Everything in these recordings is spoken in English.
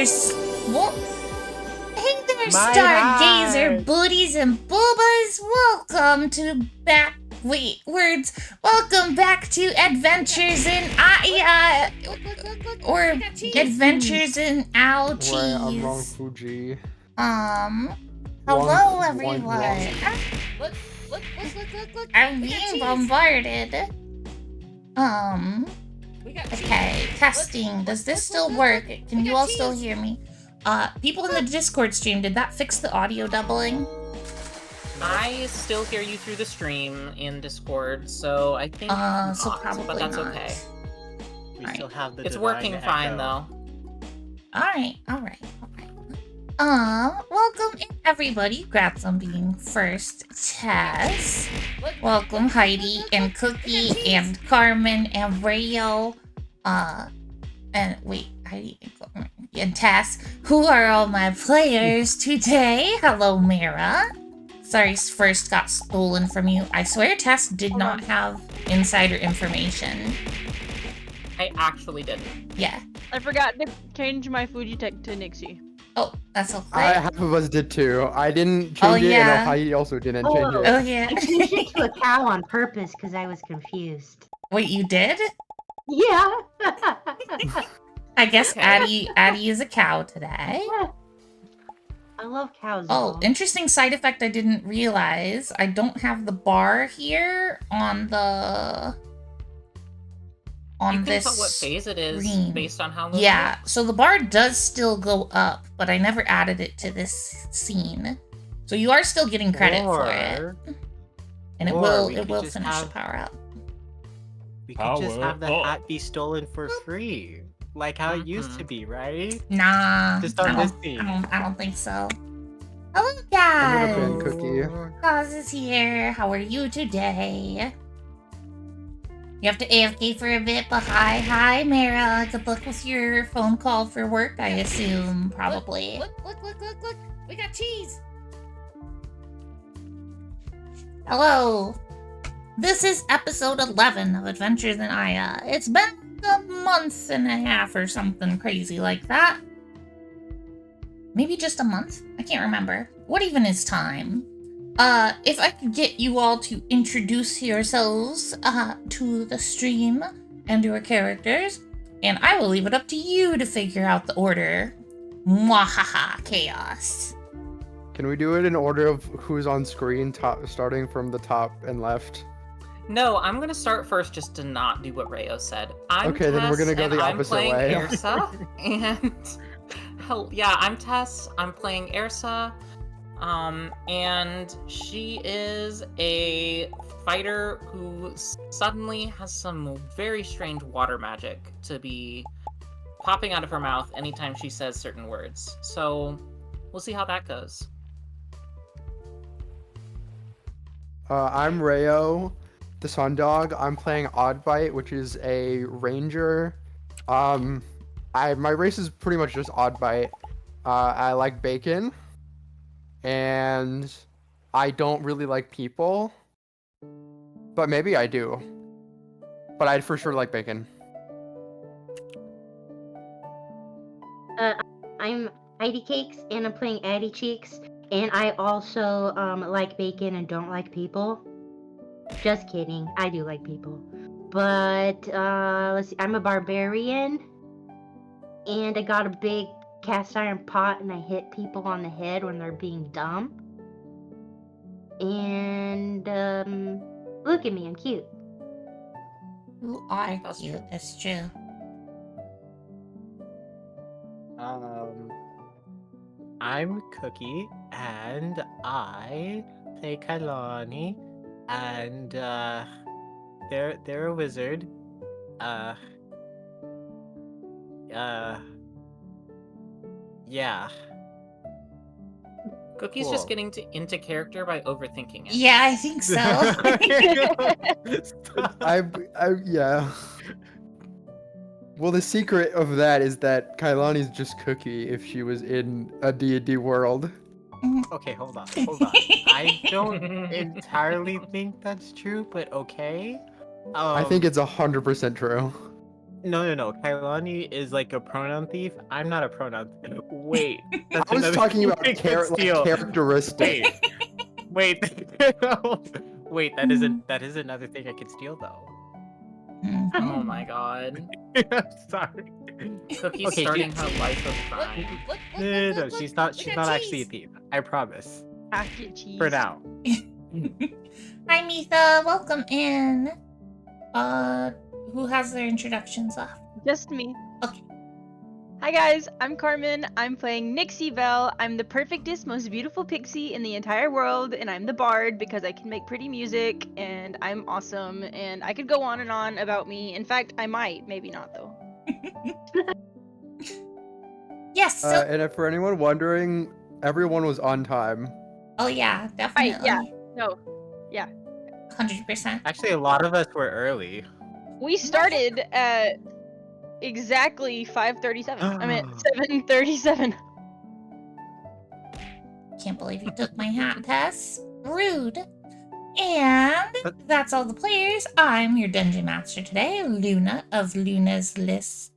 Hey there, My stargazer heart. booties and boobas. Welcome to Welcome back to Adventures in Aiya, or Adventures in Ow Cheese. Wait, I'm wrong, Fuji. Hello Wrong, everyone. Look. I'm being bombarded. Okay, testing. Does this still work? Can you all still hear me? People in the Discord stream, did that fix the audio doubling? I still hear you through the stream in Discord, so I think So not, probably but that's not. okay. We still have the It's divine working echo. fine though. Alright. Welcome in everybody. Gratzum being first. Tess. Welcome Heidi and Cookie and Carmen and Rayo. And wait, Heidi and Tess. Who are all my players today? Hello, Mira. Sorry, first got stolen from you. I swear Tess did not have insider information. I actually didn't. Yeah. I forgot to change my Fuji tech to Nixie. Oh, that's okay. Half of us did too. I didn't change it, and Heidi also didn't change it. Oh, yeah. I changed it to a cow on purpose because I was confused. Wait, you did? Yeah. I guess Okay. Addie is a cow today. I love cows. Oh, though. interesting side effect I didn't realize. I don't have the bar here on the... You can this tell what phase it is screen. based on how low Yeah, so the bar does still go up, but I never added it to this scene. So you are still getting credit for it. And it will just finish the power up. We could just have the hat be stolen for free. Like how it used to be, right? Nah, To start this scene. I don't think so. Hello I'm guys! gonna pin Cookie. Kaz is here. How are you today? You have to AFK for a bit, but hi, Mara. Good luck with your phone call for work, I assume, probably. Look. We got cheese. Hello. This is episode 11 of Adventures in Aiya. It's been a month and a half or something crazy like that. Maybe just a month? I can't remember. What even is time? If I could get you all to introduce yourselves, to the stream and your characters, and I will leave it up to you to figure out the order. Mwahaha, chaos. Can we do it in order of who's on screen, starting from the top and left? No, I'm gonna start first just to not do what Rayo said. Okay, then we're gonna go the opposite I'm playing way. Ersa, I'm Tess. I'm playing Ersa. And she is a fighter who suddenly has some very strange water magic to be popping out of her mouth anytime she says certain words. So we'll see how that goes. I'm Rayo, the Sundog. I'm playing Oddbite, which is a ranger. My race is pretty much just Oddbite. I like bacon. And I don't really like people, but maybe I do. But I'd for sure like bacon. I'm Heidi Cakes, and I'm playing Addie Cheeks, and I also like bacon and don't like people. Just kidding, I do like people. But let's see, I'm a barbarian, and I got a big cast iron pot, and I hit people on the head when they're being dumb. And look at me, I'm cute. You are cute, that's true. I'm Cookie, and I play Kailani, and they're a wizard. Yeah. Cookie's just getting into character by overthinking it. Yeah, I think so. Yeah. Well, the secret of that is that Kailani's just Cookie if she was in a D&D world. Okay, hold on. I don't entirely think that's true, but okay. I think it's 100% true. No. Kailani is like a pronoun thief. I'm not a pronoun thief. Wait. That's I was another talking thing about I can steal. characteristic. Wait. Wait, that is another thing I can steal though. Oh my god. I'm sorry. Cookie's Okay, starting her life of crime. No, she's not actually a thief. I promise. Packet cheese. For now. Hi, Mitha. Welcome in. Who has their introductions left? Just me. Okay. Hi guys, I'm Carmen. I'm playing Nixie Belle. I'm the perfectest, most beautiful pixie in the entire world, and I'm the bard because I can make pretty music, and I'm awesome, and I could go on and on about me. In fact, I might. Maybe not, though. Yes. So... And if for anyone wondering, everyone was on time. Oh yeah, definitely. Right, yeah. No. Yeah. 100%. Actually, a lot of us were early. We started at exactly 5:37. I meant 7:37. Can't believe you took my hat, Tess. Rude. And that's all the players. I'm your dungeon master today, Luna of Luna's List.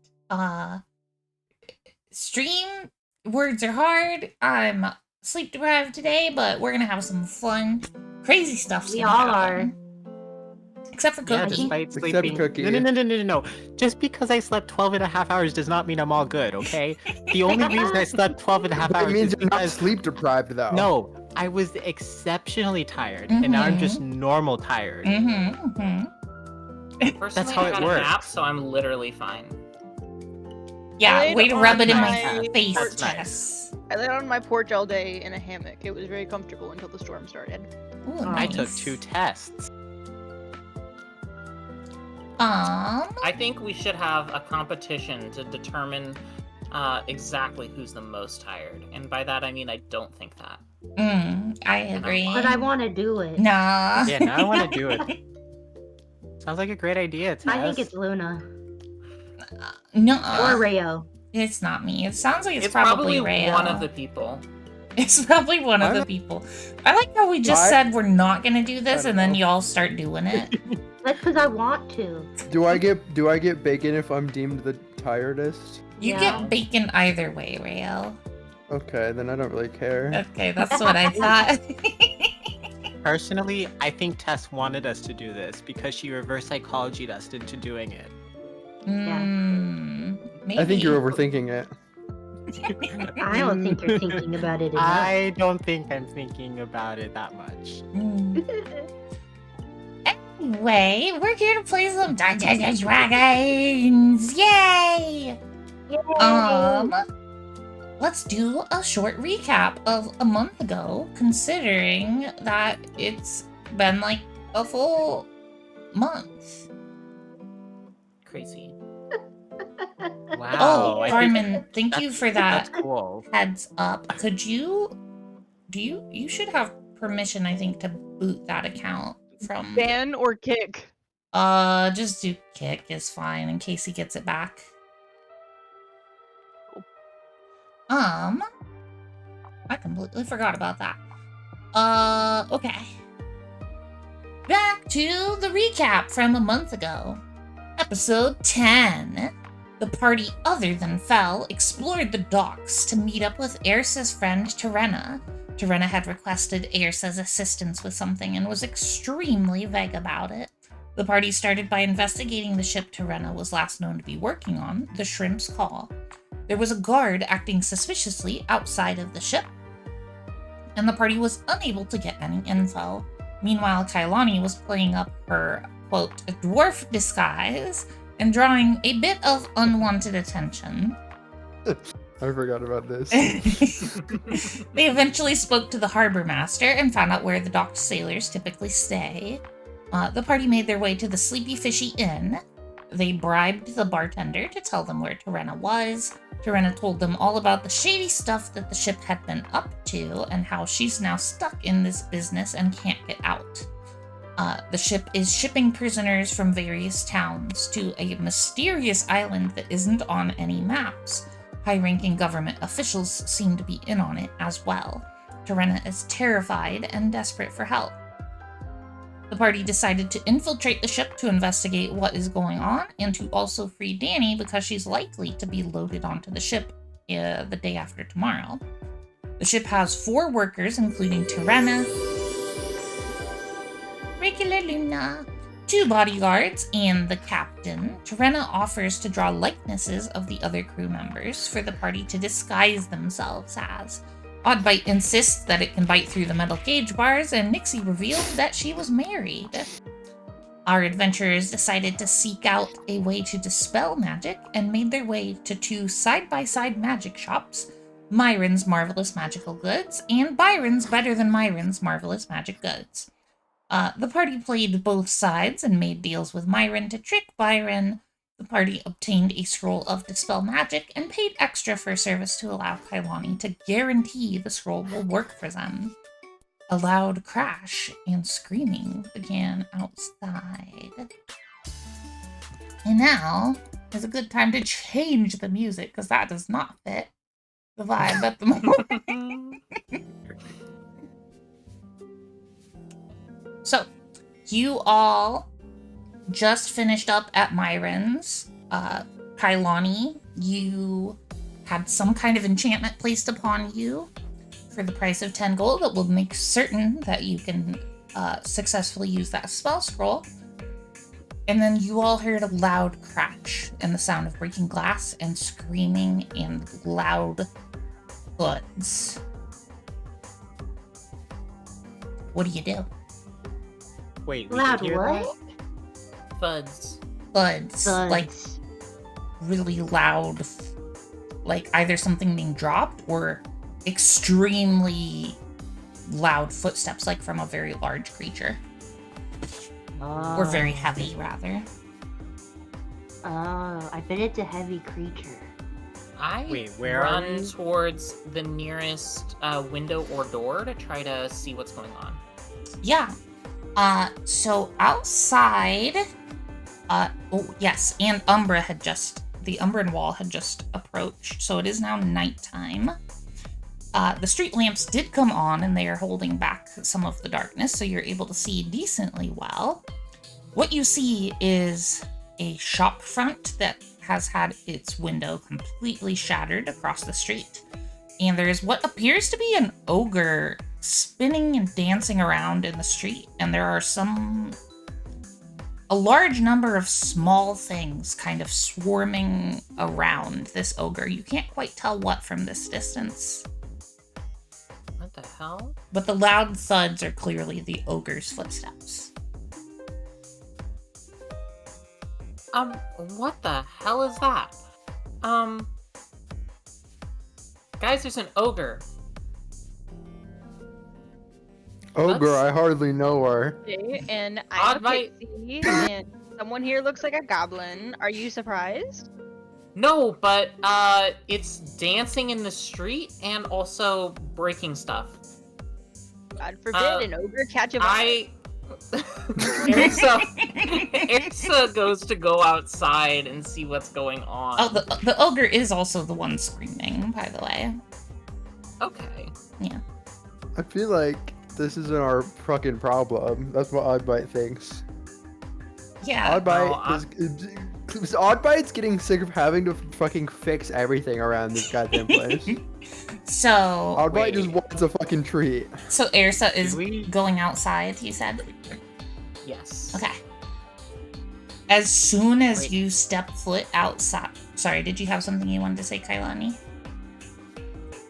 Stream words are hard. I'm sleep deprived today, but we're gonna have some fun, crazy stuff. We all are. Except for Cookie. Yeah, despite Except sleeping. Cookie. No. Just because I slept 12 and a half hours does not mean I'm all good, okay? The only reason I slept 12 and a half But hours it means is you're not because... sleep deprived, though. No, I was exceptionally tired, and now I'm just normal tired. Personally, That's how I it got a works. nap, so I'm literally fine. Yeah, way to rub it in my my face, That's nice. Tess. I laid on my porch all day in a hammock. It was very comfortable until the storm started. Ooh, I nice. took 2 tests. I think we should have a competition to determine exactly who's the most tired. And by that, I mean I don't think that. I agree. But I want to do it. Nah. Yeah, now I want to do it. Sounds like a great idea, Tess. I think it's Luna. No. Or Rayo. It's not me. It sounds like it's probably Rayo. one of the people. It's probably one of the people. I like how we just said we're not gonna do this, and then y'all start doing it. That's because I want to. Do I get bacon if I'm deemed the tiredest? You Yeah. get bacon either way, Rayo. Okay, then I don't really care. Okay, that's what I thought. Personally, I think Tess wanted us to do this because she reverse psychologied us into doing it. Maybe. I think you're overthinking it. I don't think you're thinking about it enough. I don't think I'm thinking about it that much. Anyway, we're here to play some Dungeons and Dragons! Yay! Yay! Let's do a short recap of a month ago, considering that it's been like a full month. Crazy. Wow. Oh, I think Carmen, thank you for that that's cool. heads up. Could you should have permission, I think, to boot that account from... Ban or kick? Just do kick is fine in case he gets it back. I completely forgot about that. Okay. Back to the recap from a month ago. Episode 10. The party other than Fel explored the docks to meet up with Airsa's friend Terena. Terena had requested Airsa's assistance with something and was extremely vague about it. The party started by investigating the ship Terena was last known to be working on, the Shrimp's Call. There was a guard acting suspiciously outside of the ship, and the party was unable to get any info. Meanwhile, Kailani was playing up her, quote, dwarf disguise and drawing a bit of unwanted attention. I forgot about this. They eventually spoke to the harbor master and found out where the docked sailors typically stay. The party made their way to the Sleepy Fishy Inn. They bribed the bartender to tell them where Terena was. Terena told them all about the shady stuff that the ship had been up to and how she's now stuck in this business and can't get out. The ship is shipping prisoners from various towns to a mysterious island that isn't on any maps. High-ranking government officials seem to be in on it as well. Terena is terrified and desperate for help. The party decided to infiltrate the ship to investigate what is going on and to also free Danny because she's likely to be loaded onto the ship the day after tomorrow. The ship has 4 workers, including Tirena, regular Luna, 2 bodyguards, and the captain. Tirena offers to draw likenesses of the other crew members for the party to disguise themselves as. Oddbite insists that it can bite through the metal cage bars, and Nixie revealed that she was married. Our adventurers decided to seek out a way to dispel magic and made their way to 2 side-by-side magic shops, Myron's Marvelous Magical Goods and Byron's Better Than Myron's Marvelous Magic Goods. The party played both sides and made deals with Myron to trick Byron. The party obtained a scroll of Dispel Magic and paid extra for service to allow Kailani to guarantee the scroll will work for them. A loud crash and screaming began outside. And now is a good time to change the music, because that does not fit the vibe at the moment. So, you all just finished up at Myron's. Kailani, you had some kind of enchantment placed upon you for the price of 10 gold that will make certain that you can successfully use that spell scroll. And then you all heard a loud crash and the sound of breaking glass and screaming and loud thuds. What do you do? Wait, we Loud could hear what? that? Thuds. Thuds. Like really loud, like either something being dropped or extremely loud footsteps, like from a very large creature. Or very heavy, rather. Oh, I bet it's a heavy creature. I where are run we? towards the nearest window or door to try to see what's going on. Yeah. So outside, oh yes, and the Umbran wall had just approached, so it is now nighttime. The street lamps did come on, and they are holding back some of the darkness, so you're able to see decently well. What you see is a shop front that has had its window completely shattered across the street. And there is what appears to be an ogre spinning and dancing around in the street, and there are a large number of small things kind of swarming around this ogre. You can't quite tell what from this distance. What the hell? But the loud thuds are clearly the ogre's footsteps. What the hell is that? Guys, there's an ogre. Ogre, I hardly know her. Okay, and I'm a Oddbite. pixie, and someone here looks like a goblin. Are you surprised? No, but it's dancing in the street and also breaking stuff. God forbid an ogre catch a vibe. Erisa goes to go outside and see what's going on. Oh, the ogre is also the one screaming, by the way. Okay. Yeah. I feel like this isn't our fucking problem. That's what Oddbite thinks. Yeah. Oddbite's getting sick of having to fucking fix everything around this goddamn place. So Oddbite just wants a fucking treat. So Erisa is going outside, you said? Yes. Okay. As soon as you step foot outside... Sorry, did you have something you wanted to say, Kailani?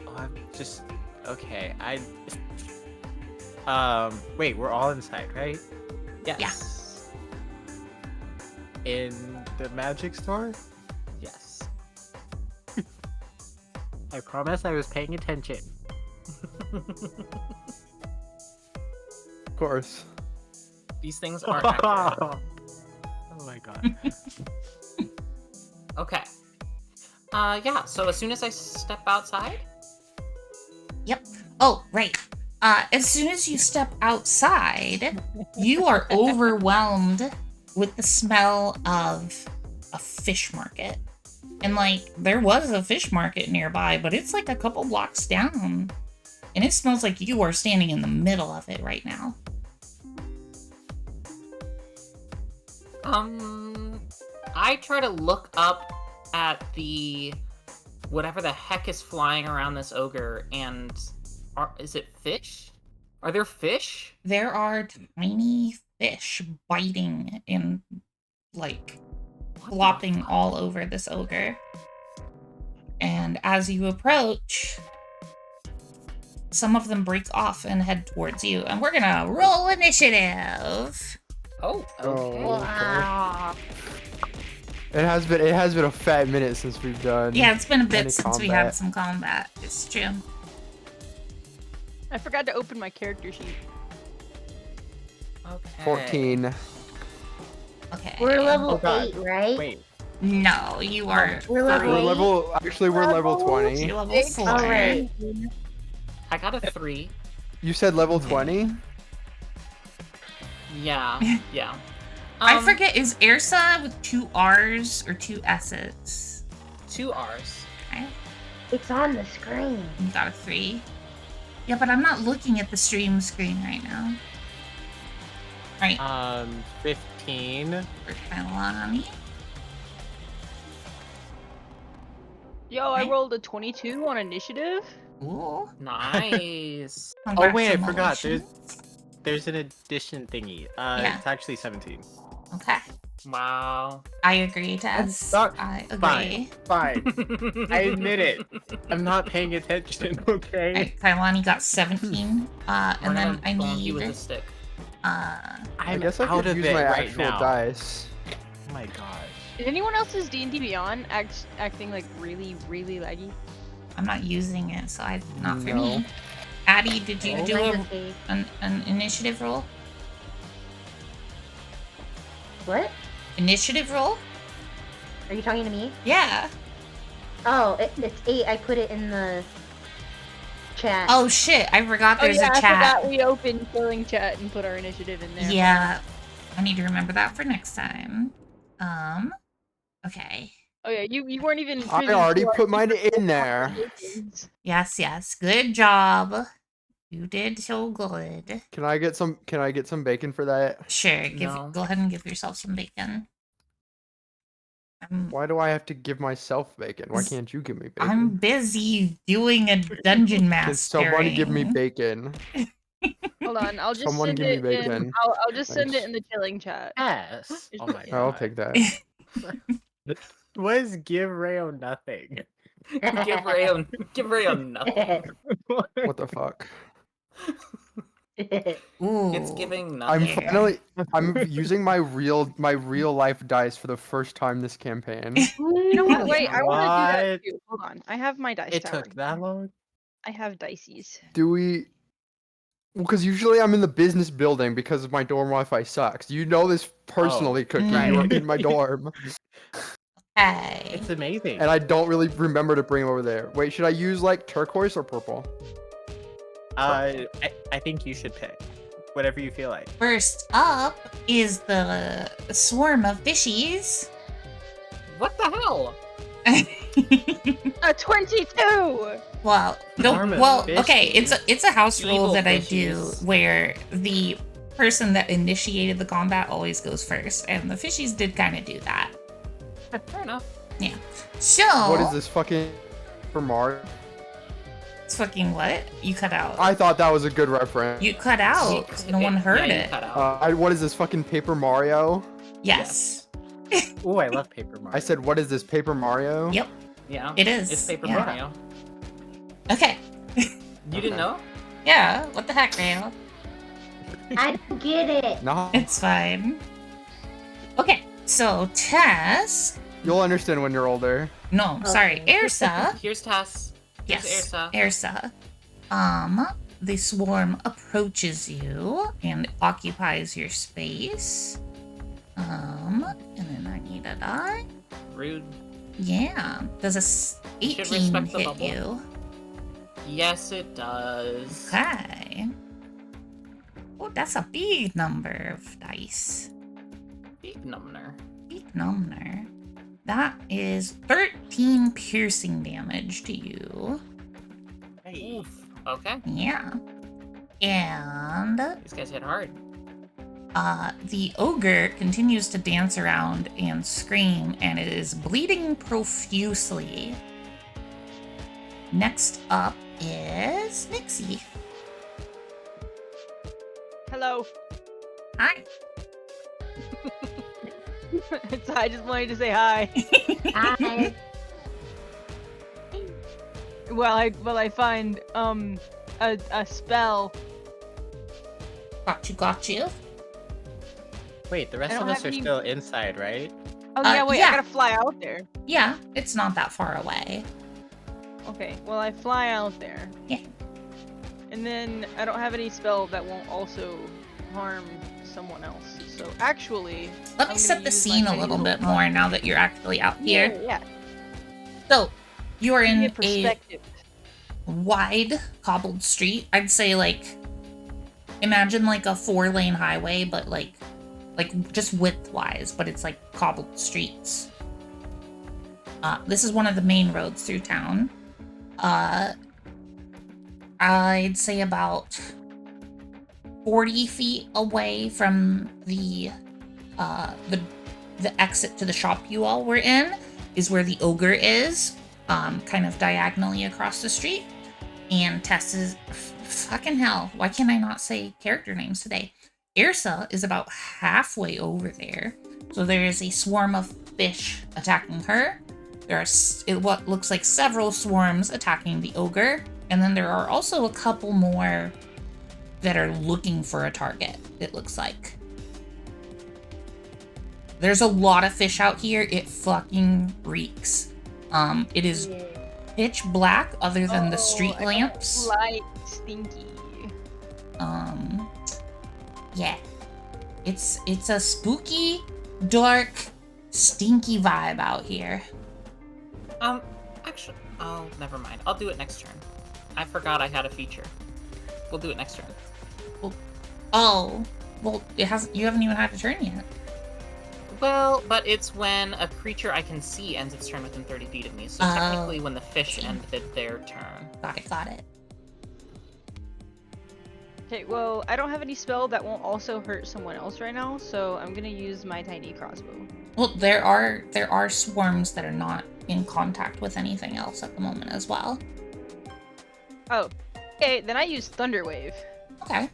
Oh, I'm just... Okay, wait, we're all inside, right? Yes. Yeah. In the magic store? Yes. I promise I was paying attention. Of course. These things aren't accurate. Oh my god. Okay. Yeah, so as soon as I step outside... Yep. Oh, right. As soon as you step outside, you are overwhelmed with the smell of a fish market. And, like, there was a fish market nearby, but it's, like, a couple blocks down. And it smells like you are standing in the middle of it right now. I try to look up at the whatever the heck is flying around this ogre, and is it fish? Are there fish? There are tiny fish biting and like flopping all over this ogre. And as you approach, some of them break off and head towards you. And we're gonna roll initiative. Oh, okay. Wow. It has been a fat minute since we've done. Yeah, it's been a bit any since we combat. had some combat. It's true. I forgot to open my character sheet. Okay. 14. Okay. We're level God. 8, right? Wait. No, you are. We're level We're 8. level 20. You're level 4. Alright. I got a 3. You said level 20? Yeah, yeah. I forget, is Airsa with 2 R's or 2 S's? 2 R's. Okay. It's on the screen. You got a 3. Yeah, but I'm not looking at the stream screen right now. Alright, 15. for Kailani. Yo, I rolled a 22 on initiative. Ooh. Nice. Oh wait, I forgot. Congratulations. There's an addition thingy. Yeah. It's actually 17. Okay. Wow. I agree, Tess. Not- I agree. Fine. I admit it. I'm not paying attention, okay? Alright, Kailani got 17. And then I bonk you need with a stick. I I'm guess I out could of use it my right actual now. dice. Oh my gosh. Is anyone else's D&D Beyond acting like really, really laggy? I'm not using it, so not for No. me. Addie, did you do Mine's okay. an initiative roll? What? Initiative roll? Are you talking to me? Yeah. Oh, it's 8. I put it in the chat. Oh shit, I forgot there's I a chat. forgot we opened killing chat and put our initiative in there. Yeah. I need to remember that for next time. Okay. Oh yeah, you weren't even. I privy already to our put mine in there. conversations. Yes. Good job. You did so good. Can I get some bacon for that? Sure, No. go ahead and give yourself some bacon. Why do I have to give myself bacon? Why can't you give me bacon? I'm busy doing a dungeon Can someone give me mastering. bacon? Hold on, I'll just Someone send give me it in. bacon. I'll just send it Thanks. in the killing chat. Yes. Oh my god. I'll take that. What is give Rayo nothing? Give Rayo nothing. What the fuck? Ooh. It's giving I'm nothing. I'm using my real life dice for the first time this campaign. You know what? Wait, I want to do What? that too. Hold on, I have my dice It tower. took that long? I have dices. Do we? Well, because usually I'm in the business building because my dorm Wi-Fi sucks. You know this personally, Cookie. You right. were in my dorm, Hey. It's amazing. and I don't really remember to bring him over there. Wait, should I use like turquoise or purple? I think you should pick whatever you feel like. First up is the swarm of fishies. What the hell? A 22. Well, Swarm of okay, fishies. it's a house rule Evil that I do fishies. where the person that initiated the combat always goes first, and the fishies did kind of do that. Fair enough. So What is this fucking for Mario? It's fucking what? You cut out. I thought that was a good reference. You cut out. 'Cause no one heard Yeah, you it. cut out. What is this fucking Paper Mario? Yes, Oh, I love Paper Mario. I said, what is this Paper Mario? Yep. Yeah. it is. It's Paper Yeah. Mario. Okay. You didn't know? Yeah. What the heck, Rayo? I don't get it. No, It's fine. Okay. So Tess. you'll understand when you're older. No, sorry, Okay. Airsa. Here's Tess. Here's Yes, Airsa. Airsa. The swarm approaches you and occupies your space. And then I need a die. Rude. Yeah. Does a You should 18 respect the hit bubble. you? Yes, it does. Okay. Oh, that's a big number of dice. Big number. Big number. That is 13 piercing damage to you. Oof. Okay. Yeah. And These guys hit hard. The ogre continues to dance around and scream, and it is bleeding profusely. Next up is Nixie. Hello. Hi. I just wanted to say hi. Hi. While I find a spell. Got you. Wait, the rest don't of us have are any- still inside, right? Oh yeah, wait, yeah. I gotta fly out there. Yeah, it's not that far away. Okay, well I fly out there. Yeah. And then I don't have any spell that won't also harm someone else. So actually, Let me I'm set gonna the use my scene a tiny little little bit more now that you're actually out here. Yeah. So, you are Give in me a a perspective. wide cobbled street. I'd say imagine like a 4-lane highway, but like just width-wise, but it's like cobbled streets. This is one of the main roads through town. I'd say about 40 feet away from the exit to the shop you all were in is where the ogre is, kind of diagonally across the street. And Tess is fucking hell. Why can't I not say character names today? Irsa is about halfway over there. So there is a swarm of fish attacking her. There are what looks like several swarms attacking the ogre. And then there are also a couple more that are looking for a target, it looks like. There's a lot of fish out here. It fucking reeks. It is pitch black other than the street lamps. Light stinky. Yeah. It's a spooky, dark, stinky vibe out here. Actually, oh, never mind. I'll do it next turn. I forgot I had a feature. We'll do it next turn. Oh, well, you haven't even had a turn yet. Well, but it's when a creature I can see ends its turn within 30 feet of me, so technically when the fish ended their turn. Got it. Okay, well, I don't have any spell that won't also hurt someone else right now, so I'm gonna use my tiny crossbow. Well, there are swarms that are not in contact with anything else at the moment as well. Oh, okay, then I use Thunder Wave. Okay.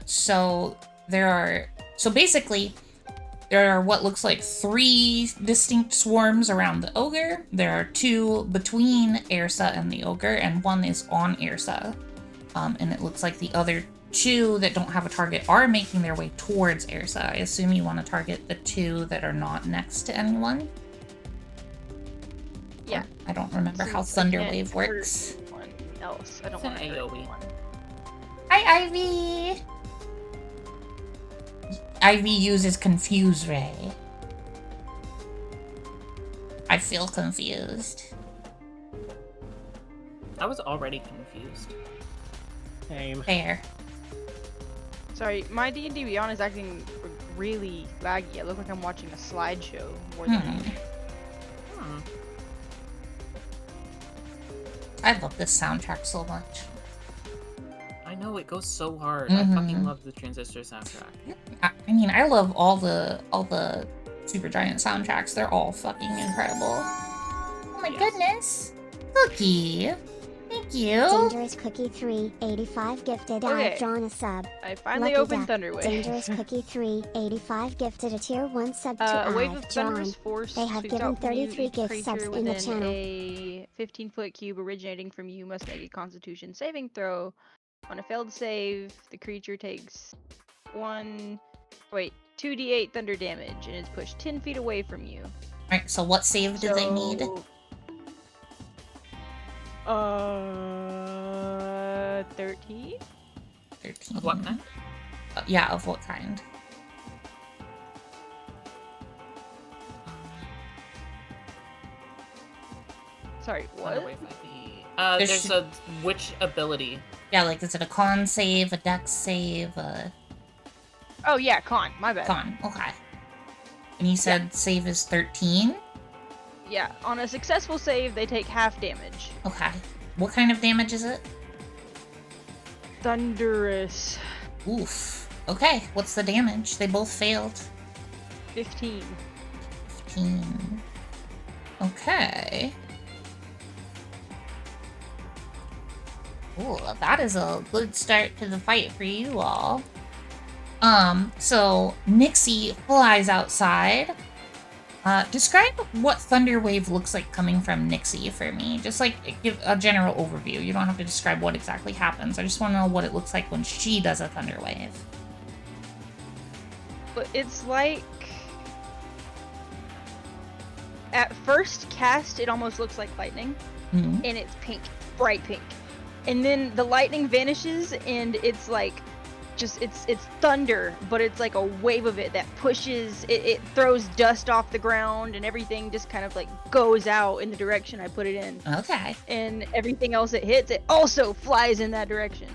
So basically, there are what looks like 3 distinct swarms around the ogre. There are 2 between Airsa and the ogre, and 1 is on Airsa. And it looks like the other 2 that don't have a target are making their way towards Airsa. I assume you want to target the 2 that are not next to anyone? Yeah. I don't remember how Since I Thunder can't Wave hurt works. anyone else. I don't It's an want to hurt AoE. anyone. Hi, Ivy! Ivy uses Confuse Ray. I feel confused. I was already confused. Same. Fair. Sorry, my D&D Beyond is acting really laggy. I look like I'm watching a slideshow more than anything. I love this soundtrack so much. I know, it goes so hard. I fucking love the Transistor soundtrack. I mean, I love all the Supergiant soundtracks. They're all fucking incredible. Oh my goodness. Cookie. Thank you. Dangerous Cookie 385 gifted. Okay. I've drawn a sub. I finally Lucky opened Duck. Thunder Wave. Dangerous Cookie 385 gifted a tier 1 sub to A wave of I've drawn. thunderous force They have sweeps given out from you. 33 Each gift creature subs in the within channel. a 15-foot cube originating from you must make a Constitution saving throw. On a failed save, the creature takes 2d8 thunder damage and is pushed 10 feet away from you. Alright, so what save do they need? 13? 13. Of what kind? Yeah, of what kind? Sorry, Thunder what? Wave might be- There's there's a which ability? Yeah, like, is it a con save, a dex save, a Oh yeah, con. My bad. con? Okay. And you said save is 13? Yeah, on a successful save, they take half damage. Okay. What kind of damage is it? Thunderous. Oof. Okay, what's the damage? They both failed. 15. 15. Okay. Ooh, that is a good start to the fight for you all. So Nixie flies outside. Describe what Thunder Wave looks like coming from Nixie for me. Just like give a general overview. You don't have to describe what exactly happens. I just want to know what it looks like when she does a Thunder Wave. But it's like... At first cast, it almost looks like lightning. Mm-hmm. And it's pink. Bright pink. And then the lightning vanishes, and it's like... it's thunder, but it's like a wave of it that pushes it throws dust off the ground, and everything just kind of like goes out in the direction I put it in. Okay. And everything else it hits, it also flies in that direction.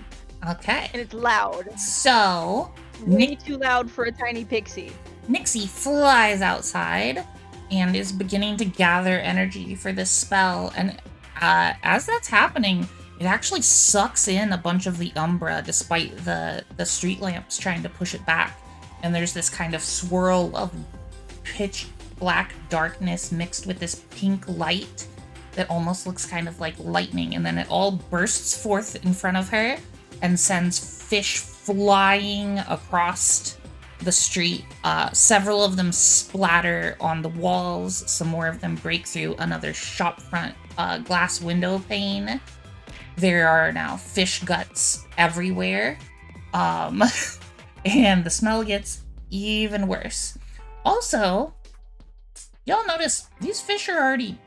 Okay. And it's loud. So Way too loud for a tiny pixie. Nixie flies outside and is beginning to gather energy for this spell, and as that's happening, it actually sucks in a bunch of the Umbra despite the street lamps trying to push it back. And there's this kind of swirl of pitch black darkness mixed with this pink light that almost looks kind of like lightning. And then it all bursts forth in front of her and sends fish flying across the street. Several of them splatter on the walls. Some more of them break through another shopfront glass window pane. There are now fish guts everywhere, and the smell gets even worse. Also, y'all notice these fish are already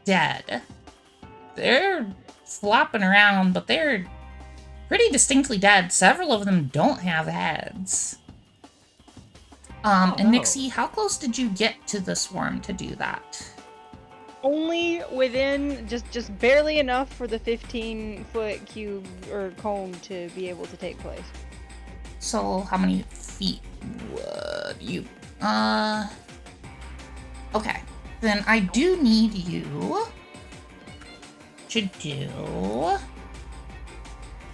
dead. They're flopping around, but they're pretty distinctly dead. Several of them don't have heads. And Nixie, how close did you get to the swarm to do that? Only within just barely enough for the 15-foot cube or cone to be able to take place. So how many feet would you... Okay. Then I do need you to do...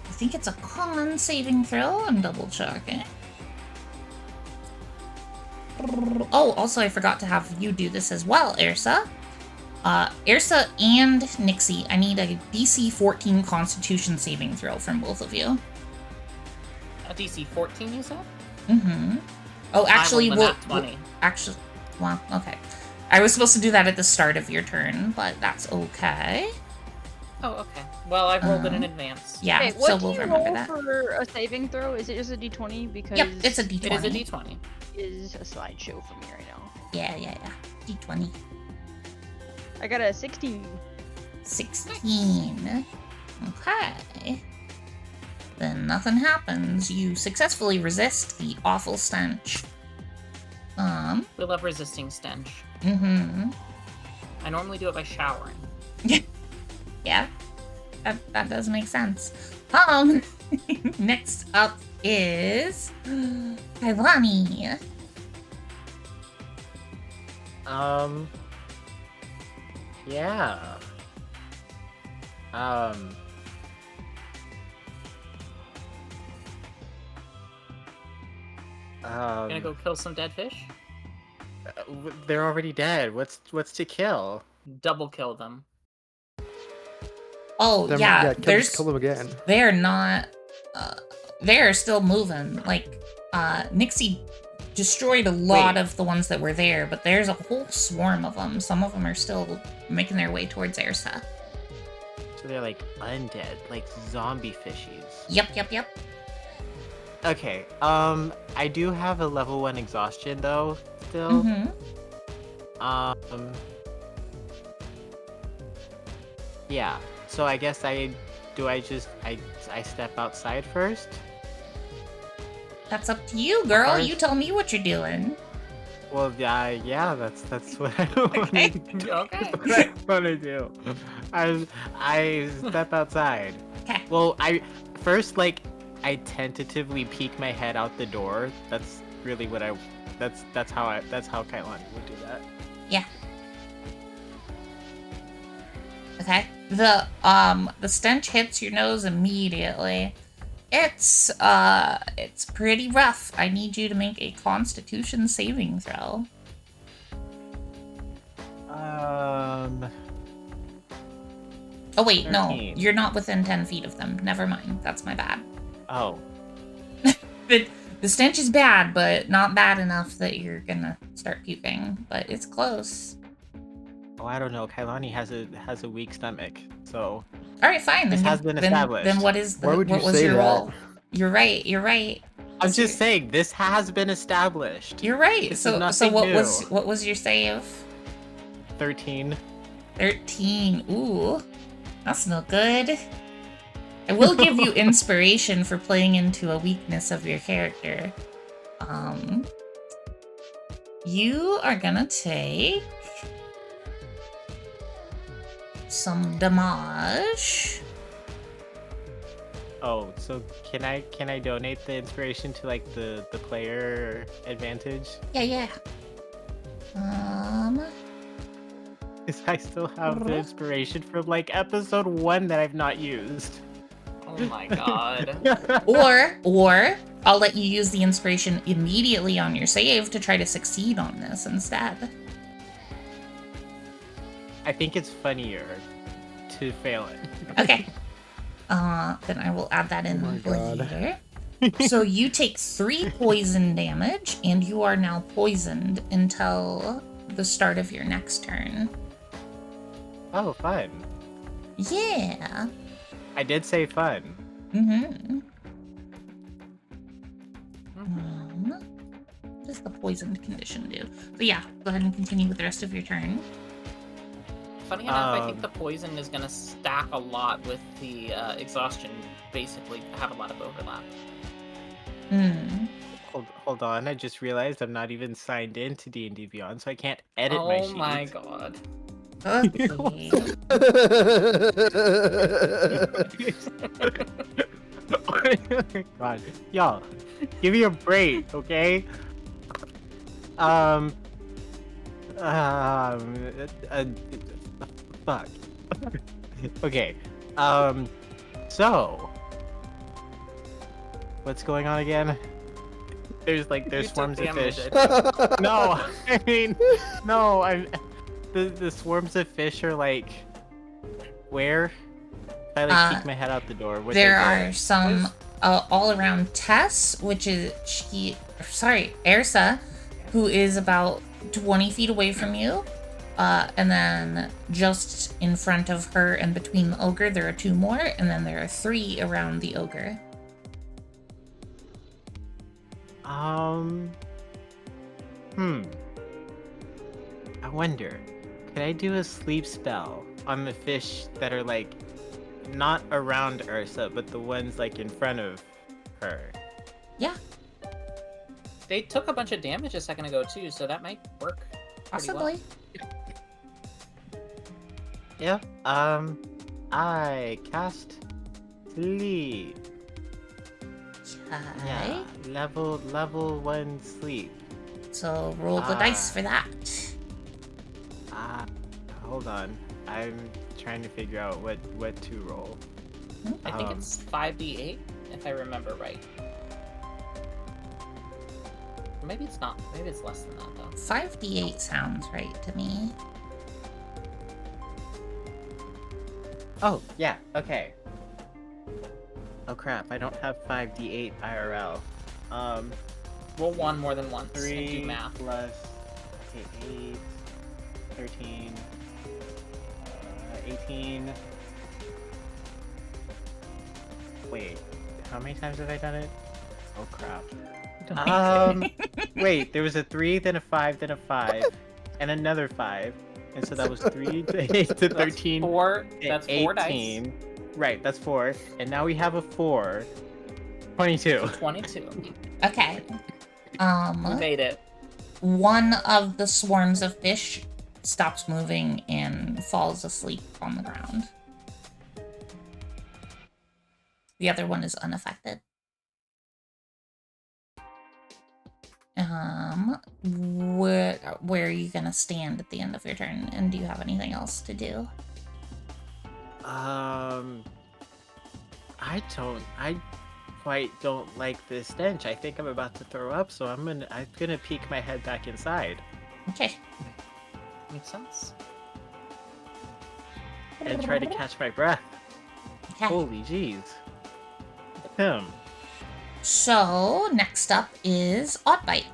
I think it's a con saving throw. I'm double checking. Oh, also I forgot to have you do this as well, Airsa. Airsa and Nixie, I need a DC 14 Constitution saving throw from both of you. A DC 14, you said? Mm-hmm. Oh, actually, well, okay. I was supposed to do that at the start of your turn, but that's okay. Oh, okay. Well, I've rolled it in advance. Yeah, okay, so we'll remember that. What do you roll for a saving throw? Is it just a d20? Because yep, it's a d20. It is a d20. Is a slideshow for me right now. Yeah. D20. I got a 16. 16. Okay. Then nothing happens. You successfully resist the awful stench. We love resisting stench. Mm-hmm. I normally do it by showering. Yeah. That does make sense. Next up is Kailani. Yeah. Gonna go kill some dead fish? They're already dead. What's to kill? Double kill them. Oh, yeah, there's kill them again. They're not, they're still moving. Like, Nixie destroyed a lot of the ones that were there, but there's a whole swarm of them. Some of them are still making their way towards Airsa. So they're like undead, like zombie fishies. Yep. Okay, I do have a level 1 exhaustion though, still. Mm-hmm. Yeah, so I guess I step outside first? That's up to you, girl. You tell me what you're doing. Well, yeah, that's what I want to do. Okay. That's what I want to do. I step outside. Okay. Well, I tentatively peek my head out the door. That's really what that's how Kailani would do that. Yeah. Okay. The stench hits your nose immediately, It's pretty rough. I need you to make a Constitution saving throw. Oh wait, 13. no. You're not within 10 feet of them. Never mind. That's my bad. Oh. The stench is bad, but not bad enough that you're gonna start puking. But it's close. Oh, I don't know. Kailani has a weak stomach, so. All right, fine. This has been established. Then what is the? Why would you what was say your that? roll? You're right. You're right. I'm just saying this has been established. You're right. This is So nothing what new. was your save? 13. 13. Ooh, that's no good. I will give you inspiration for playing into a weakness of your character. You are gonna take some damage. Oh, so can I donate the inspiration to like the player advantage? Yeah. Because I still have the inspiration from like episode 1 that I've not used. Oh my god. Or I'll let you use the inspiration immediately on your save to try to succeed on this instead. I think it's funnier to fail it. Okay. Then I will add that in Oh my God. later. So you take 3 poison damage, and you are now poisoned until the start of your next turn. Oh, fun. Yeah. I did say fun. Mm-hmm. What does the poisoned condition do? But yeah, go ahead and continue with the rest of your turn. Funny enough, I think the poison is gonna stack a lot with the exhaustion. Basically, have a lot of overlap. Hold on, I just realized I'm not even signed in to D&D Beyond, so I can't edit my sheet. Oh my god. Okay. God, y'all, give me a break, okay? Fuck. Okay. So, what's going on again? There's swarms of fish. No, I mean, no, the swarms of fish are like, where? I like peek my head out the door. There are some all around Tess, which is Ersa, who is about 20 feet away from you. And then just in front of her and between the ogre, there are 2 more, and then there are 3 around the ogre. I wonder, could I do a sleep spell on the fish that are like not around Ursa, but the ones like in front of her? Yeah. They took a bunch of damage a second ago too, so that might work. Possibly. Yeah. I cast sleep. Okay. Yeah. Level 1 sleep. So roll the dice for that. Hold on. I'm trying to figure out what to roll. I think it's 5d8, if I remember right. Maybe it's not. Maybe it's less than that, though. 5d8 sounds right to me. Oh, yeah, okay. Oh crap, I don't have 5d8 IRL. Roll 1 more than once 3 and do math. plus 8, 13, 18. Wait, how many times have I done it? Oh crap. Wait, there was a 3, then a 5, then a 5, and another 5. And so that was 3 to 8 to 13. That's 4. That's 4 18. dice. Right, that's 4. And now we have a 4. 22. 22. Okay. You made it. One of the swarms of fish stops moving and falls asleep on the ground. The other one is unaffected. Where are you gonna stand at the end of your turn, and do you have anything else to do? quite don't like this stench. I think I'm about to throw up, so I'm gonna peek my head back inside Okay. Makes sense. and try to catch my breath. Okay. Holy jeez. So, next up is Oddbite.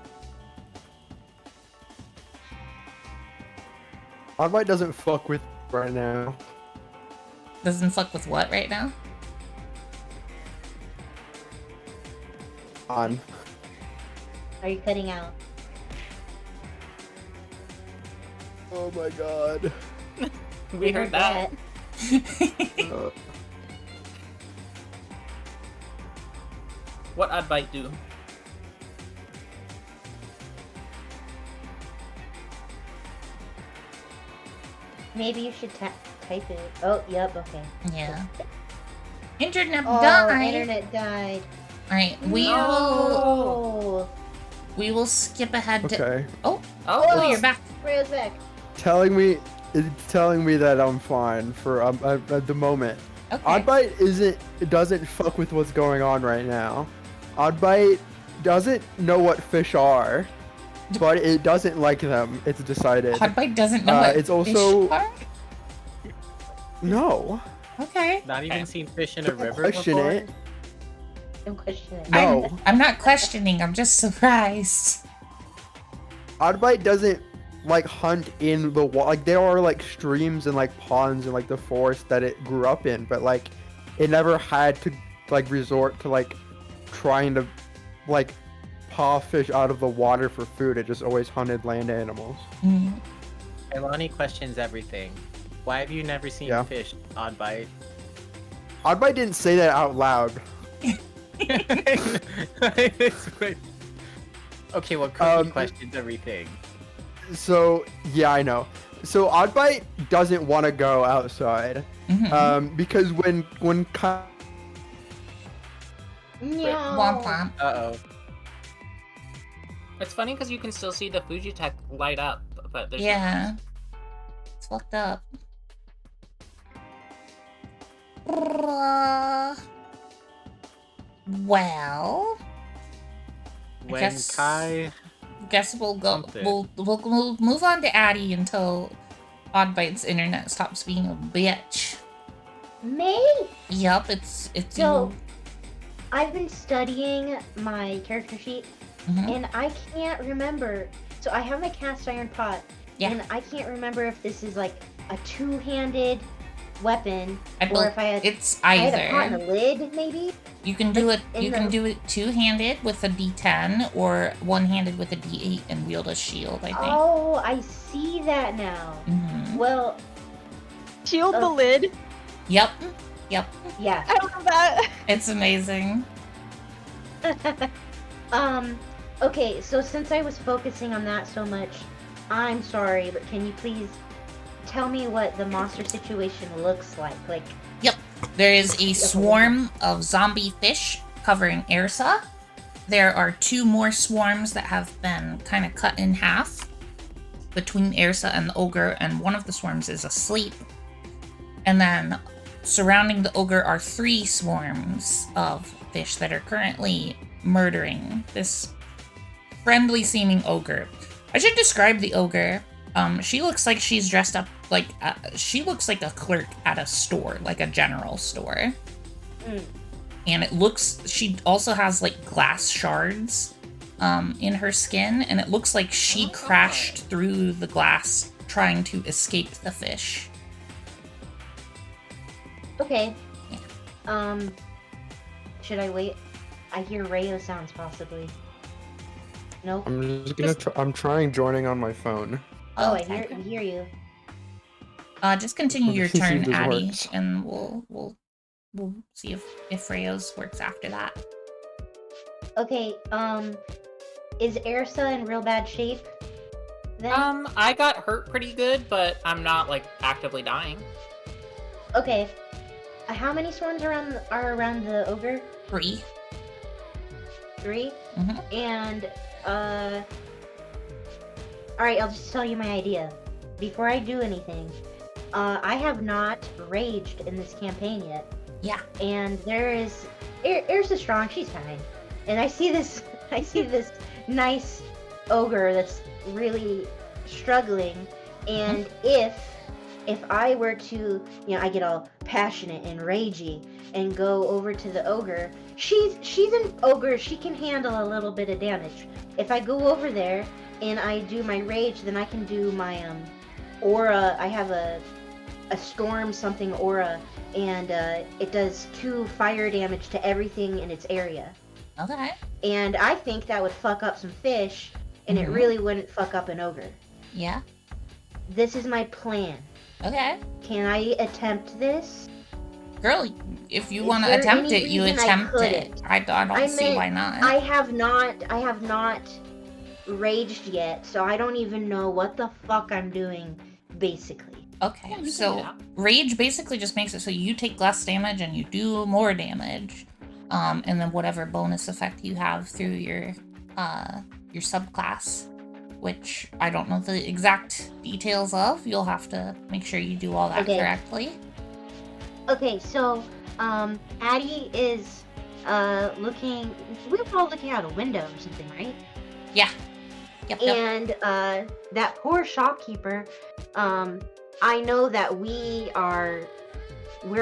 Oddbite doesn't fuck with right now. Doesn't fuck with what right now? On. Are you cutting out? Oh my god. We heard that. Uh, What Oddbite do? Maybe you should type it. Oh, yep, okay. Yeah. Internet Oh, died. internet died. Alright, No. we will skip ahead to okay. Oh, Oh, you're back. Rhea's back. It's telling me that I'm fine for at the moment. Okay. Oddbite doesn't fuck with what's going on right now. Oddbite doesn't know what fish are, but it doesn't like them. It's decided. Oddbite doesn't know what it's also- fish are? No. Okay. Not even seen fish in a Don't river question before? it. I'm questioning. No. I'm not questioning, I'm just surprised. Oddbite doesn't like hunt in the water. Like there are like streams and like ponds and like the forest that it grew up in, but like it never had to like resort to like trying to like paw fish out of the water for food. It just always hunted land animals. Mm. Ilani questions everything. Why have you never seen Yeah. fish, Oddbite? Oddbite didn't say that out loud. Okay, well, Cookie questions everything. So yeah, I know. So Oddbite doesn't want to go outside, Mhm. because when Womp No. womp. Uh-oh. it's funny because you can still see the Fujitech light up, but there's Yeah. It's fucked up. Well, When guess- Kai... guess we'll go. Something. We'll move on to Addie until Oddbite's internet stops being a bitch. Me? Yup, it's So, you. I've been studying my character sheet, Mhm. and I can't remember. So I have my cast iron pot, Yeah. and I can't remember if this is like a two-handed weapon, I or bel- if I had It's I had a pot and a either. lid, maybe. You can do it. in You can the- do it two-handed with a D10 or one-handed with a D8 and wield a shield. I think. Oh, I see that now. Mhm. Well, Shield the Oh. lid. Yep. Yep. yeah. I love that. It's amazing. Okay, so since I was focusing on that so much, I'm sorry, but can you please tell me what the monster situation looks like? Like, There is a swarm of zombie fish covering Ersa. There are two more swarms that have been kind of cut in half between Ersa and the ogre, and one of the swarms is asleep. And then surrounding the ogre are three swarms of fish that are currently murdering this friendly seeming ogre. I should describe the ogre. She looks like she's dressed up like she looks like a clerk at a store, like a general store. Mm. And it looks, she also has like glass shards in her skin, and it looks like she Oh. crashed through the glass trying to escape the fish. okay. Yeah. Should I wait? I hear Rayo sounds possibly. Nope. I'm just gonna. I'm trying joining on my phone. Oh, I okay. hear you. Just continue your Let's see if turn, this Addie, works. and we'll see if Rayo's works after that. Okay, is Ersa in real bad shape? Then? I got hurt pretty good, but I'm not like actively dying. Okay. How many swarms are around the ogre? 3. 3? Mhm. And, alright, I'll just tell you my idea. Before I do anything, I have not raged in this campaign yet. Yeah. And there's the strong. She's fine. And I see this nice ogre that's really struggling. And if I were to, I get all passionate and ragey and go over to the ogre, she's an ogre. She can handle a little bit of damage. If I go over there and I do my rage, then I can do my aura. I have a storm something aura, and it does 2 fire damage to everything in its area. Okay. And I think that would fuck up some fish, and it really wouldn't fuck up an ogre. Yeah. This is my plan. Okay. Can I attempt this? Girl, if you Is want to there attempt any it, you reason I attempt it. couldn't? I don't see why not. I have not raged yet, so I don't even know what the fuck I'm doing, basically. Okay, Yeah, we can do so that. rage basically just makes it so you take less damage and you do more damage. And then whatever bonus effect you have through your subclass, which I don't know the exact details of. You'll have to make sure you do all that correctly. Okay, so Addie is looking. We were all looking out a window or something, right? Yeah. Yep. And that poor shopkeeper. I know that we're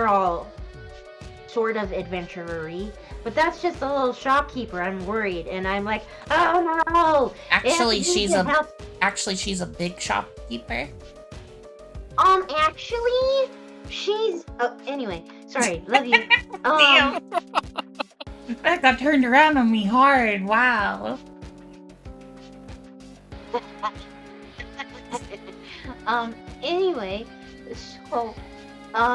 all sort of adventurer-y, but that's just a little shopkeeper. I'm worried, and I'm like, oh no! Actually, she's a big shopkeeper. Actually, she's. Oh, anyway, sorry. Love you. Damn. That got turned around on me hard. Wow. Anyway, so,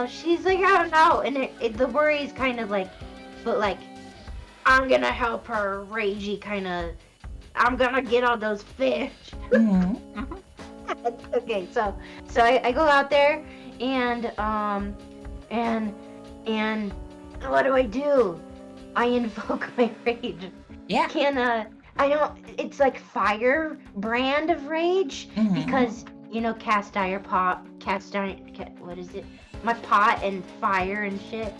she's like, I don't know, and the worry is kind of like, but like, I'm gonna help her ragey kind of, I'm gonna get all those fish. Mm-hmm. Okay, so I go out there, and what do? I invoke my rage. Yeah. It's like fire brand of rage, because, cast iron, what is it? My pot and fire and shit.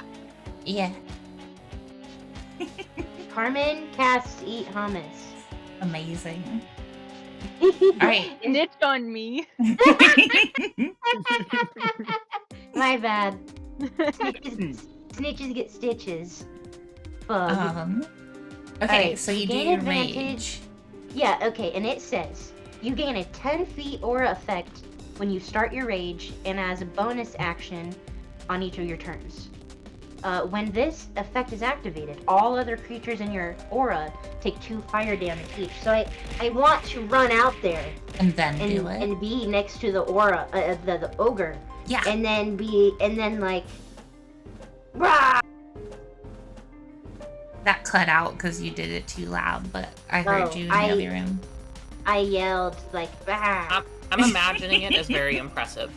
Yeah. Carmen casts eat hummus. Amazing. Alright. Snitch on me. My bad. Snitches get stitches. Bug. Okay, Alright, so you do gain your advantage. rage. Yeah, okay, and it says, you gain a 10 feet aura effect when you start your rage, and as a bonus action on each of your turns. When this effect is activated, all other creatures in your aura take 2 fire damage each. So I want to run out there And then do it. and be next to the aura, the ogre. Yeah. And then like, rah! That cut out because you did it too loud, but I heard you in the other room. I yelled like, bah! I'm imagining it as very impressive.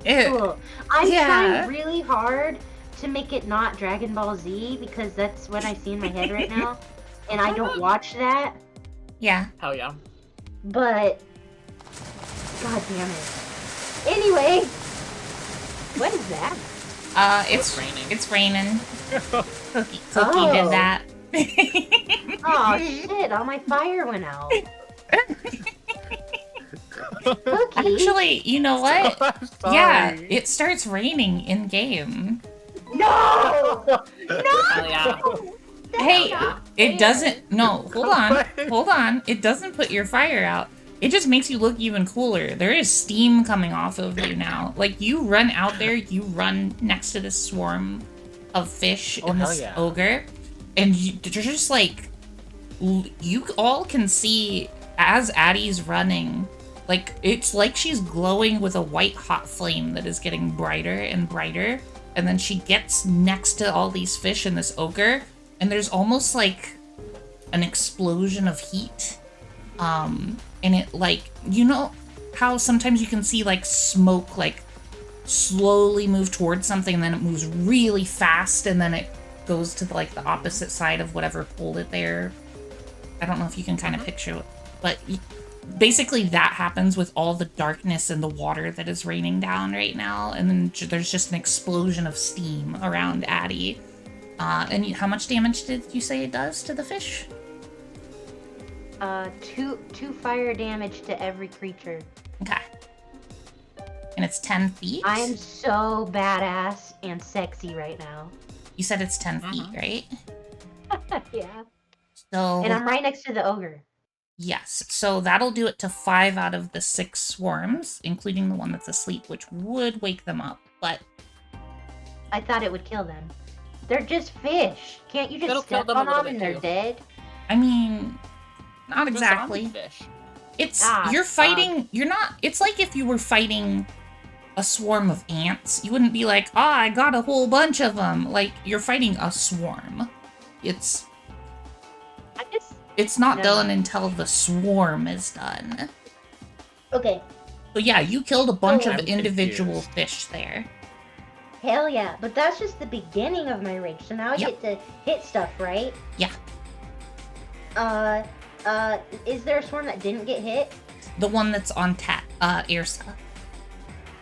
Cool. I'm Yeah. trying really hard to make it not Dragon Ball Z, because that's what I see in my head right now, and I don't watch that. Yeah. Hell yeah. But god damn it. Anyway, what is that? It's raining. It's raining. Cookie Oh. did that. Oh shit! All my fire went out. Cookie. Actually, you know what? I'm Yeah, sorry. it starts raining in game. No! Hell yeah. Hey, yeah. it doesn't. No, hold on. It doesn't put your fire out. It just makes you look even cooler. There is steam coming off of you now. Like, you run out there, you run next to this swarm of fish and hell this yeah. ogre, and they're just like, you all can see as Addie's running, like, it's like she's glowing with a white hot flame that is getting brighter and brighter, and then she gets next to all these fish and this ogre, and there's almost like an explosion of heat. And it, like, you know how sometimes you can see like smoke like slowly move towards something and then it moves really fast and then it goes to like the opposite side of whatever pulled it there. I don't know if you can kind of picture it, but basically that happens with all the darkness and the water that is raining down right now, and then there's just an explosion of steam around Addie. And how much damage did you say it does to the fish? Two fire damage to every creature. Okay. And it's 10 feet? I am so badass and sexy right now. You said it's 10 feet, right? Yeah. So... And I'm right next to the ogre. Yes, so that'll do it to 5 out of the 6 swarms, including the one that's asleep, which would wake them up, but... I thought it would kill them. They're just fish. Can't you just It'll step kill them on a them little and bit, I they're too. dead? mean, not exactly. Fish. It's, Ah, you're fuck. fighting, you're not, it's like if you were fighting a swarm of ants. You wouldn't be like, I got a whole bunch of them. Like, you're fighting a swarm. It's not No. done until the swarm is done. Okay. So yeah, you killed a bunch Oh, of I'm individual confused. fish there. Hell yeah. But that's just the beginning of my rage. So now I Yep. get to hit stuff, right? Yeah. Is there a swarm that didn't get hit? The one that's on Airsa.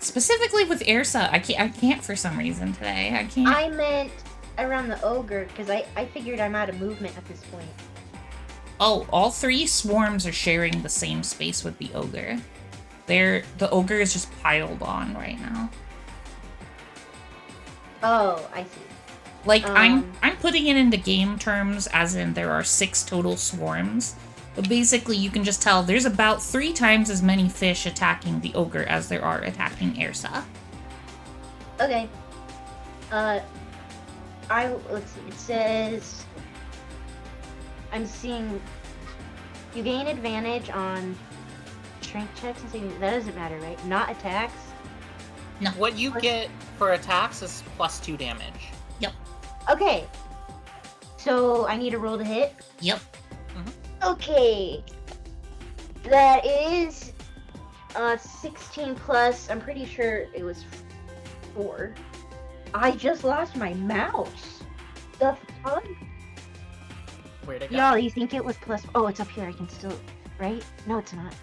Specifically with Airsa, I can't for some reason today. I can't. I meant around the ogre, because I figured I'm out of movement at this point. Oh, all 3 swarms are sharing the same space with the ogre. The ogre is just piled on right now. Oh, I see. Like, I'm putting it into game terms, as in there are 6 total swarms. But basically, you can just tell there's about 3 times as many fish attacking the ogre as there are attacking Airsa. Okay. Let's see. It says I'm seeing you gain advantage on strength checks and saving. That doesn't matter, right? Not attacks. What you get for attacks is +2 damage. Yep. Okay. So I need to roll to hit. Yep. Okay. That is 16 plus. I'm pretty sure it was 4. I just lost my mouse. The fuck? Where'd it go? Y'all, you think it was plus? Oh, it's up here. I can still. Right? No, it's not.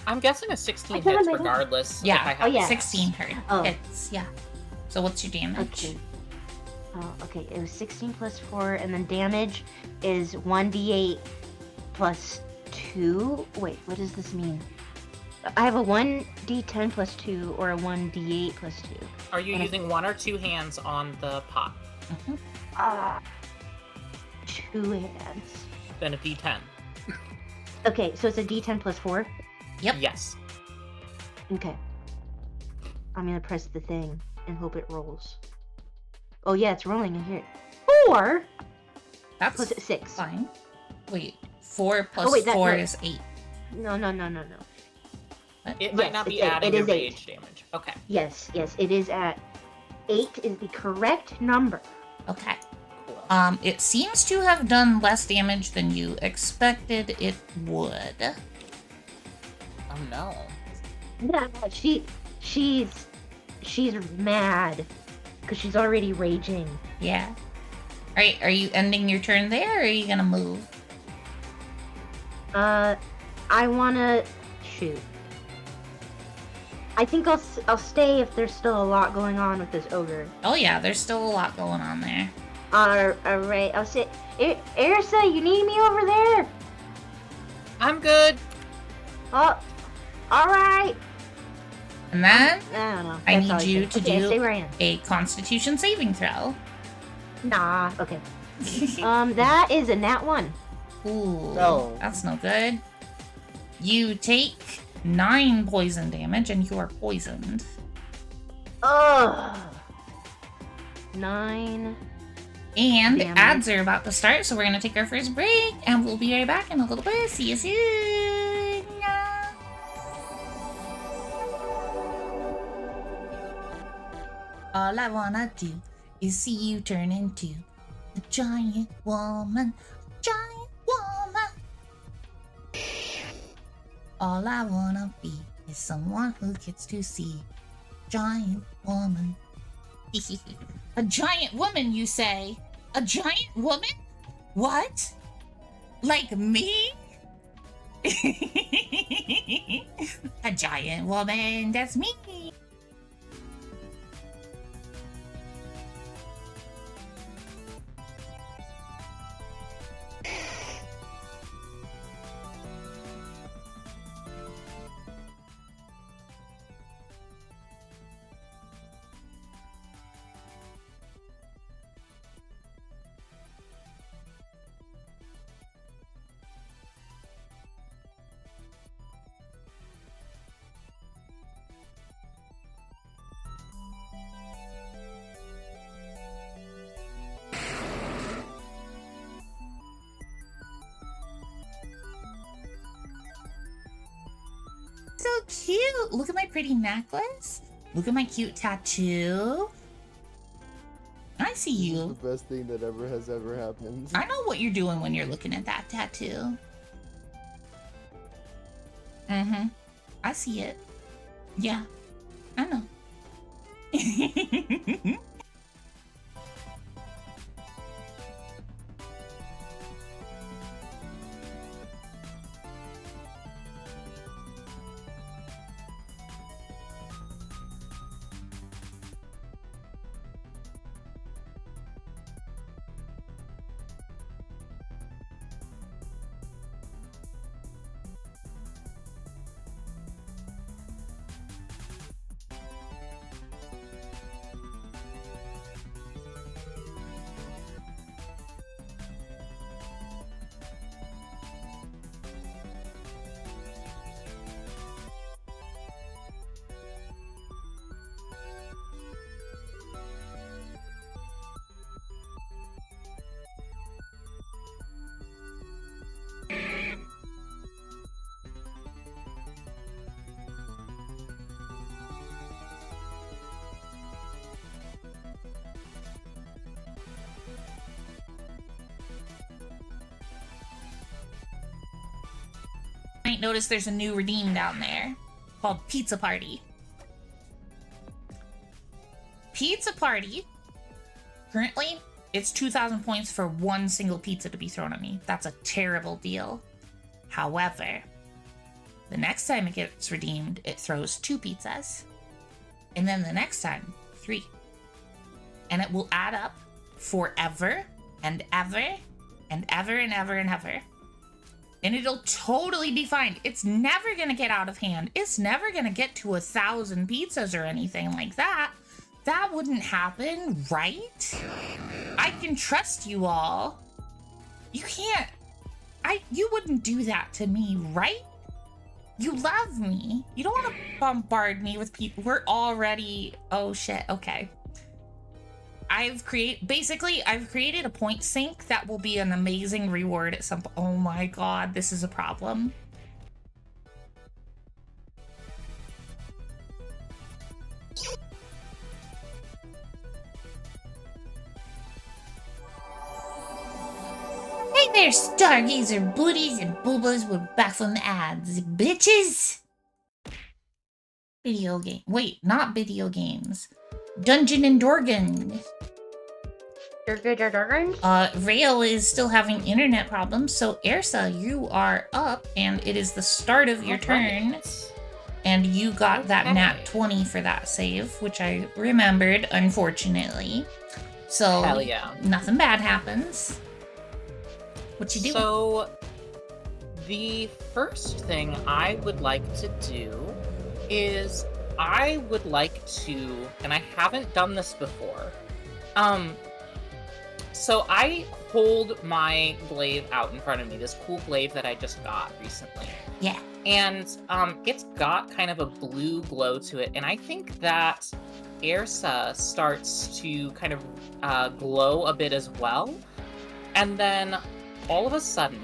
I'm guessing a 16 I thought hits I made it. regardless. Yeah. If I have Oh, yeah. 16 hurt. Oh. Hits, yeah. So what's your damage? Okay. Oh, okay. It was 16 plus 4, and then damage is 1d8 plus 2. Wait, what does this mean? I have a 1d10 plus 2 or a 1d8 plus 2. Are you And using 1 or 2 hands on the pot? Mhm. 2 hands. Then a D10. Okay, so it's a d10 plus 4? Yep. Yes. Okay. I'm gonna press the thing and hope it rolls. Oh yeah, it's rolling in here. 4 That's plus 6. fine. Wait, 4 plus wait, 4 no. is 8. No. It might Yes, not be it's 8. adding It your is 8. rage damage. Okay. Yes, it is at 8 is the correct number. Okay. Cool. It seems to have done less damage than you expected it would. Oh no. Yeah, she's mad because she's already raging. Yeah. Alright, are you ending your turn there, or are you gonna move? I wanna shoot. I think I'll stay if there's still a lot going on with this ogre. Oh yeah, there's still a lot going on there. Alright, I'll say, Erisa, you need me over there? I'm good. Oh, alright. And then, I don't know. I That's need all you said. to Okay, do- stay where I am. a Constitution saving throw. Nah, okay. That is a nat 1. Ooh, No. that's no good. You take 9 poison damage, and you are poisoned. Ugh. 9. And Damn it. ads are about to start, so we're gonna take our first break, and we'll be right back in a little bit. See you soon! All I wanna do is see you turn into a giant woman, giant woman. All I wanna be is someone who gets to see giant woman. A giant woman, you say? A giant woman? What? Like me? A giant woman, that's me. So cute! Look at my pretty necklace. Look at my cute tattoo. I see you. The best thing that has ever happened. I know what you're doing when you're looking at that tattoo. Mm-hmm. I see it. Yeah. I know. Might notice there's a new redeem down there called Pizza Party. Pizza Party. Currently, it's 2,000 points for one single pizza to be thrown at me. That's a terrible deal. However, the next time it gets redeemed, it throws 2 pizzas. And then the next time, 3. And it will add up forever and ever and ever and ever and ever. And it'll totally be fine. It's never gonna get out of hand. It's never gonna get to 1,000 pizzas or anything like that. That wouldn't happen, right? I can trust you all. You can't. You wouldn't do that to me, right? You love me. You don't want to bombard me with people. We're already. Oh shit. Okay. I've created a point sync that will be an amazing reward at some point. Oh my god, this is a problem. Hey there, stargazer booties and boobas. We're back from the ads, bitches. Video game. Wait, not video games. Dungeon and Dorgan. Rail is still having internet problems, so Ersa, you are up, and it is the start of your turn. And you got that nat 20 for that save, which I remembered, unfortunately. So, hell yeah. Nothing bad happens. What you doing? So, the first thing I would like to do is I would like to, and I haven't done this before, so I hold my glaive out in front of me, this cool glaive that I just got recently. Yeah. And it's got kind of a blue glow to it, and I think that Ersa starts to kind of glow a bit as well. And then all of a sudden,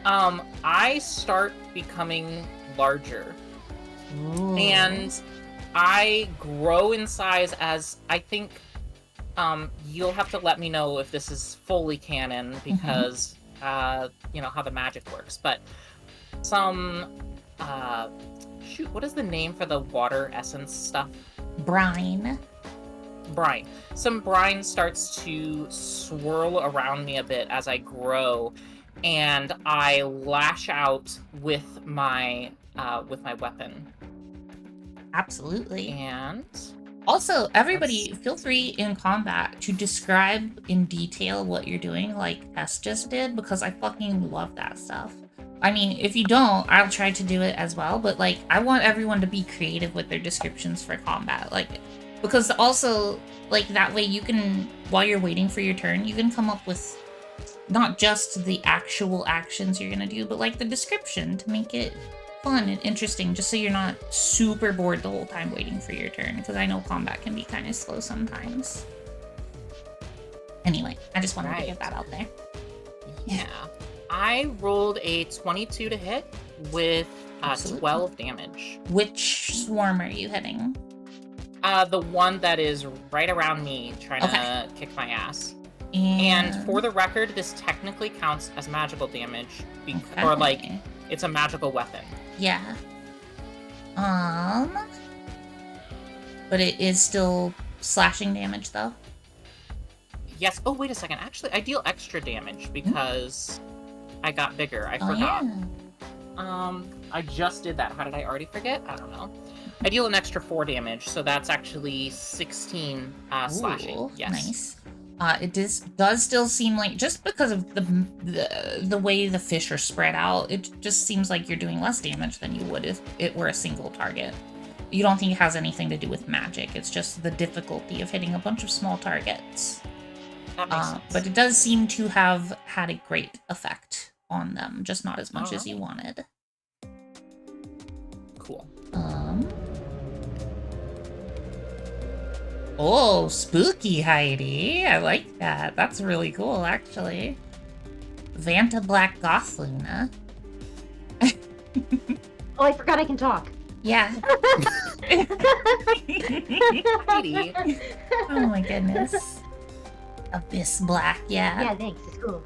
I start becoming larger. Ooh. And I grow in size as I think you'll have to let me know if this is fully canon because you know how the magic works. But some shoot, what is the name for the water essence stuff? Brine. Some brine starts to swirl around me a bit as I grow, and I lash out with my weapon. Absolutely. And also, everybody, feel free in combat to describe in detail what you're doing, like Tess just did, because I fucking love that stuff. I mean, if you don't, I'll try to do it as well, but like, I want everyone to be creative with their descriptions for combat, like, because also, like, that way you can, while you're waiting for your turn, you can come up with not just the actual actions you're gonna do, but like the description to make it fun and interesting, just so you're not super bored the whole time waiting for your turn, because I know combat can be kind of slow sometimes. Anyway, I just wanted to get that out there. Yeah. I rolled a 22 to hit with 12 damage. Which swarm are you hitting? The one that is right around me, trying to kick my ass. And for the record, this technically counts as magical damage, or like, it's a magical weapon. Yeah. But it is still slashing damage, though? Yes. Oh, wait a second. Actually, I deal extra damage because I got bigger. I forgot. Yeah. I just did that. How did I already forget? I don't know. I deal an extra 4 damage, so that's actually 16 slashing. Yes. Nice. It does still seem like, just because of the way the fish are spread out, it just seems like you're doing less damage than you would if it were a single target. You don't think it has anything to do with magic, it's just the difficulty of hitting a bunch of small targets. That makes sense. But it does seem to have had a great effect on them, just not as much as you wanted. Cool. Oh, spooky Heidi. I like that. That's really cool, actually. Vanta Black Goth Luna. Oh, I forgot I can talk. Yeah. Heidi. Oh my goodness. Abyss Black, yeah. Yeah, thanks. It's cool.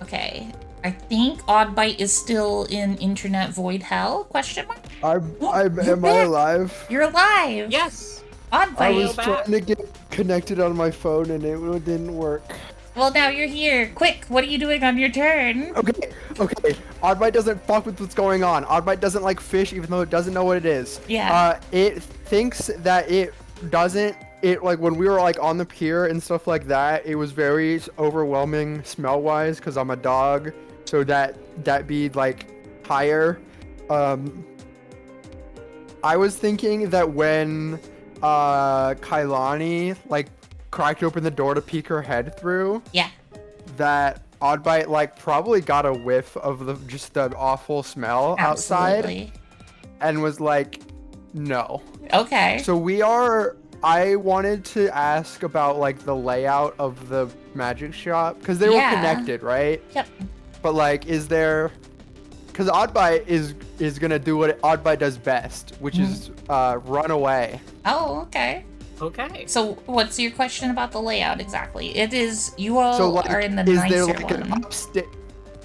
Okay. I think Oddbite is still in internet void hell? Question mark? Am I alive? You're alive. Yes. Oddbite. I was trying to get connected on my phone and it didn't work. Well, now you're here. Quick, what are you doing on your turn? Okay. Oddbite doesn't fuck with what's going on. Oddbite doesn't like fish, even though it doesn't know what it is. Yeah. It thinks that it doesn't. It, like, when we were like on the pier and stuff like that, it was very overwhelming smell-wise because I'm a dog. So that be like higher. I was thinking that when Kailani like cracked open the door to peek her head through, that Oddbite like probably got a whiff of the awful smell outside and was like, no. Okay. So I wanted to ask about like the layout of the magic shop because they were connected, right? Yep. But like, is there? Because Oddbite is gonna do what Oddbite does best, which is run away. Oh, okay. Okay. So, what's your question about the layout exactly? It is you all are in the nicer there like one. an upstairs?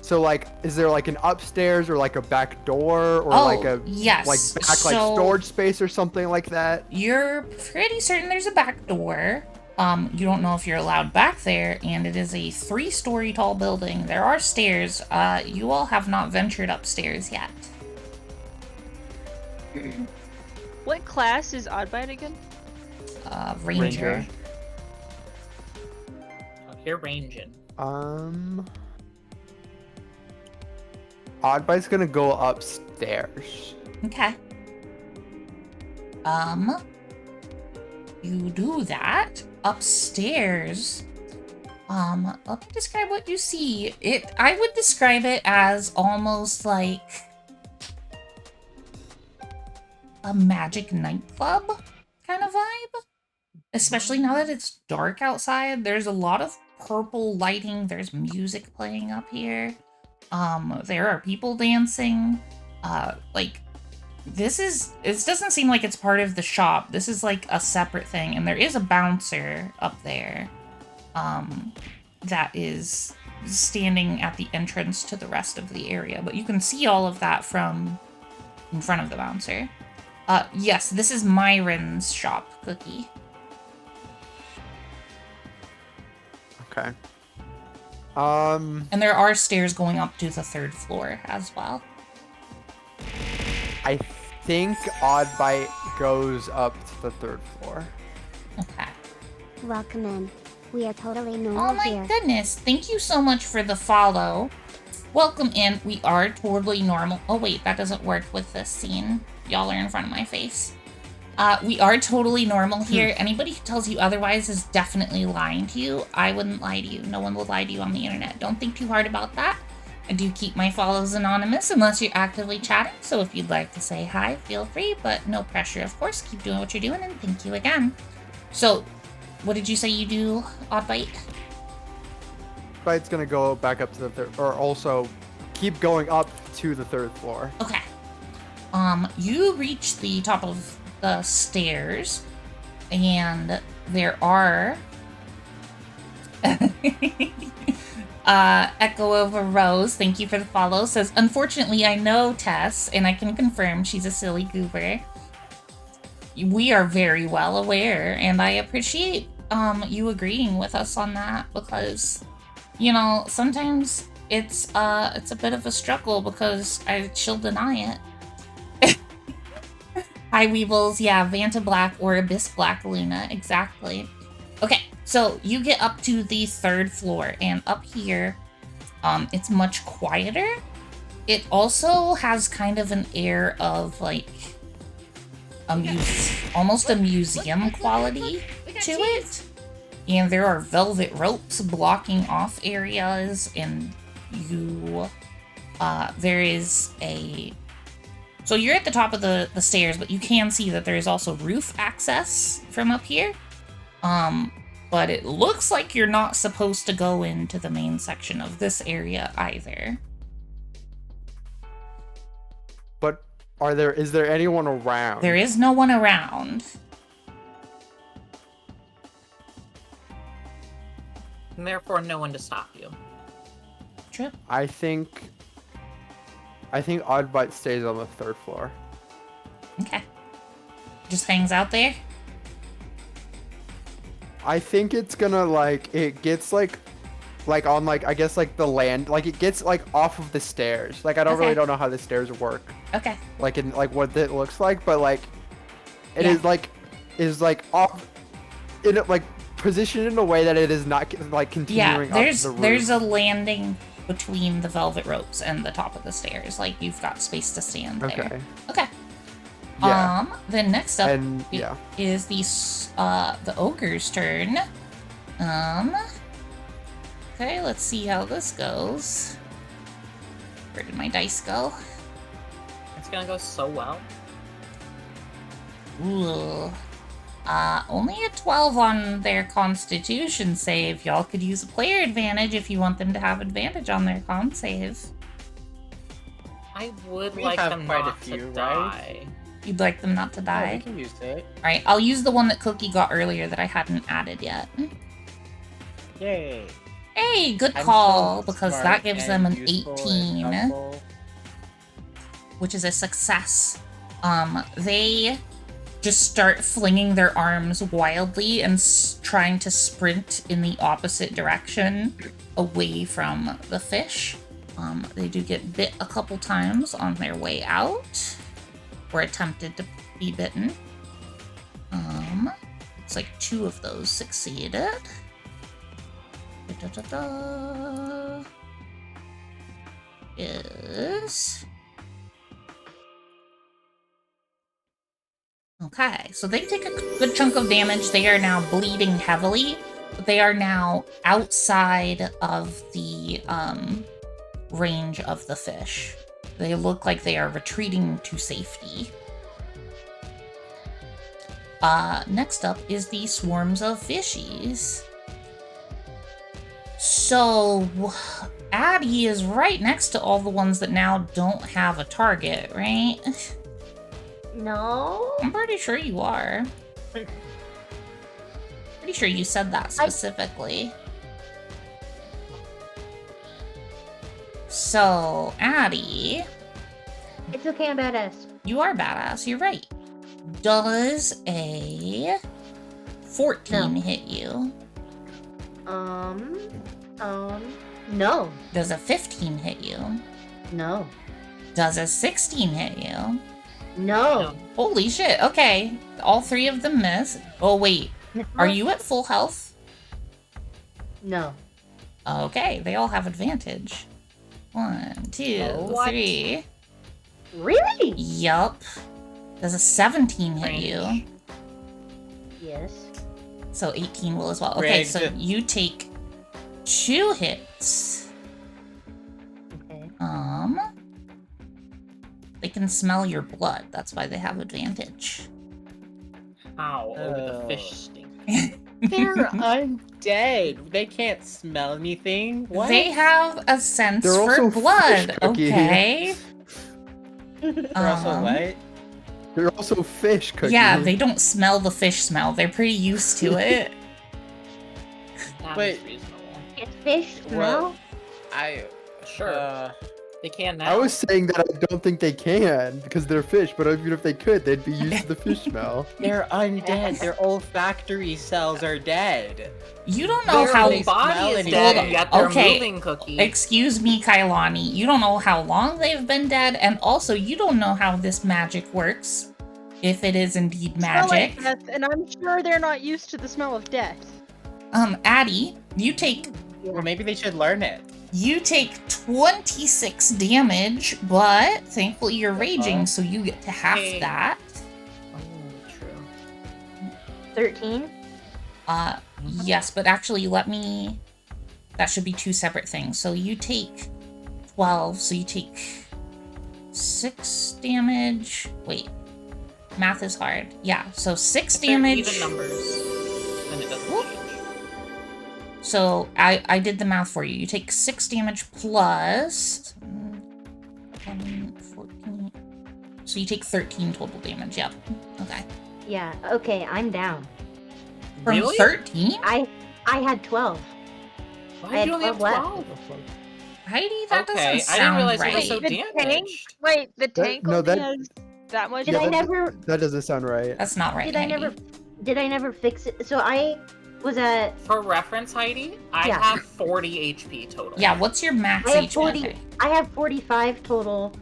So like, is there like an upstairs or like a back door or like a back like storage space or something like that? You're pretty certain there's a back door. You don't know if you're allowed back there, and it is a 3-story tall building. There are stairs. You all have not ventured upstairs yet. What class is Oddbite again? Ranger. You're ranging. Oddbite's gonna go upstairs. Okay. You do that upstairs. Let me describe what you see. I would describe it as almost like a magic nightclub kind of vibe. Especially now that it's dark outside. There's a lot of purple lighting. There's music playing up here. There are people dancing. This doesn't seem like it's part of the shop. This is like a separate thing, and there is a bouncer up there that is standing at the entrance to the rest of the area, but you can see all of that from in front of the bouncer. Yes, this is Myron's shop, Cookie. Okay. And there are stairs going up to the 3rd floor as well. I think Odd Bite goes up to the 3rd floor. Okay. Welcome in. We are totally normal Oh my here. goodness. Thank you so much for the follow. Welcome in. We are totally normal. Oh wait, that doesn't work with this scene. Y'all are in front of my face. We are totally normal here. Anybody who tells you otherwise is definitely lying to you. I wouldn't lie to you. No one will lie to you on the internet. Don't think too hard about that. I do keep my follows anonymous unless you're actively chatting. So if you'd like to say hi, feel free, but no pressure, of course. Keep doing what you're doing, and thank you again. So, what did you say you do, Oddbite? Bite's gonna go back up to the 3rd, or also keep going up to the 3rd floor. Okay. You reach the top of the stairs, and there are Echo Over Rose, thank you for the follow, says, unfortunately, I know Tess, and I can confirm she's a silly goober. We are very well aware, and I appreciate you agreeing with us on that, because, you know, sometimes it's a bit of a struggle because she'll deny it. Hi, Weebles. Yeah, Vanta Black or Abyss Black Luna. Exactly. Okay, so you get up to the 3rd floor, and up here, it's much quieter. It also has kind of an air of, like, almost a museum quality to it. And there are velvet ropes blocking off areas, and there is a... So you're at the top of the stairs, but you can see that there is also roof access from up here. But it looks like you're not supposed to go into the main section of this area either. But is there anyone around? There is no one around. And therefore, no one to stop you. True. I think Odd Bite stays on the 3rd floor. Okay. Just hangs out there? I think it's gonna, like, it gets, like on, like, I guess, like, the land, like, it gets, like, off of the stairs. Like, I Okay. don't know how the stairs work. Okay. Like, in, like, what it looks like, but, like, it Yeah. is, like, off, in, like, positioned in a way that it is not, like, continuing Yeah, up the roof. there's a landing between the velvet ropes and the top of the stairs. Like, you've got space to stand there. Okay. Okay. Yeah. Then next up And, yeah. is the ogre's turn. Okay, let's see how this goes. Where did my dice go? It's gonna go so well. Ooh. Only a 12 on their constitution save. Y'all could use a player advantage if you want them to have advantage on their con save. I would We like have them quite a not few, to right? die. You'd like them not to Yeah, we die? can use it. Alright, I'll use the one that Cookie got earlier that I hadn't added yet. Yay. Hey, good I'm call, so because smart that gives them and an useful 18, and helpful. which is a success. They just start flinging their arms wildly and trying to sprint in the opposite direction away from the fish. They do get bit a couple times on their way out, or attempted to be bitten. Looks like 2 of those succeeded. Is... Okay, so they take a good chunk of damage. They are now bleeding heavily, but they are now outside of the range of the fish. They look like they are retreating to safety. Next up is the swarms of fishies. So, Addie is right next to all the ones that now don't have a target, right? No. I'm pretty sure you are. Pretty sure you said that specifically. So, Addie... It's okay, I'm badass. You are badass, you're right. Does a 14 hit you? No. Does a 15 hit you? No. Does a 16 hit you? No. Holy shit, okay. All 3 of them miss. Oh, wait. Are you at full health? No. Okay, they all have advantage. 1, 2, 3. Really? Yup. Does a 17 hit you? Yes. So 18 will as well. Okay, Rigged. so you take 2 hits. Okay. They can smell your blood. That's why they have advantage. How? Oh, the fish stink. They're undead. They can't smell anything. What? They have a sense They're for also blood, fish cookie. okay? They're also what? They're also fish cookies. Yeah, they don't smell the fish smell. They're pretty used to it. That Wait. is reasonable. Can fish smell? Sure. They can now. I was saying that I don't think they can because they're fish, but even if they could, they'd be used to the fish smell. They're undead. Their olfactory cells are dead. You don't know Their how... whole body is smell dead, anything. yet they're Okay. moving, Cookie. Excuse me, Kailani. You don't know how long they've been dead, and also you don't know how this magic works. If it is indeed Smell magic. like death, and I'm sure they're not used to the smell of death. Addie, you take Well, maybe they should learn it. 26 damage, but thankfully you're raging, so you get to half Hey. that. Oh, true. 13? Yes, but actually let me... That should be 2 separate things. So you take 12, so you take 6 damage. Wait. Math is hard. Yeah, so 6 If they're damage. even numbers, then it doesn't change. So I did the math for you. You take 6 damage plus 10, 14. So you take 13 total damage. Yep. Okay. Yeah, okay, I'm down. From Really? 13? I had 12. I Why had do you only have 12 12? Heidi, that Okay, doesn't I didn't sound realize it right. was so The tank? damaged. Wait, the tank no, only that- has that much? Did Yeah, I that- never That doesn't sound right. That's not right, did I Heidi. never fix it? So I was at For reference, Heidi, I Yeah. have 40 HP total. Yeah, what's your max I have HP? 40 Okay. I have 45 total.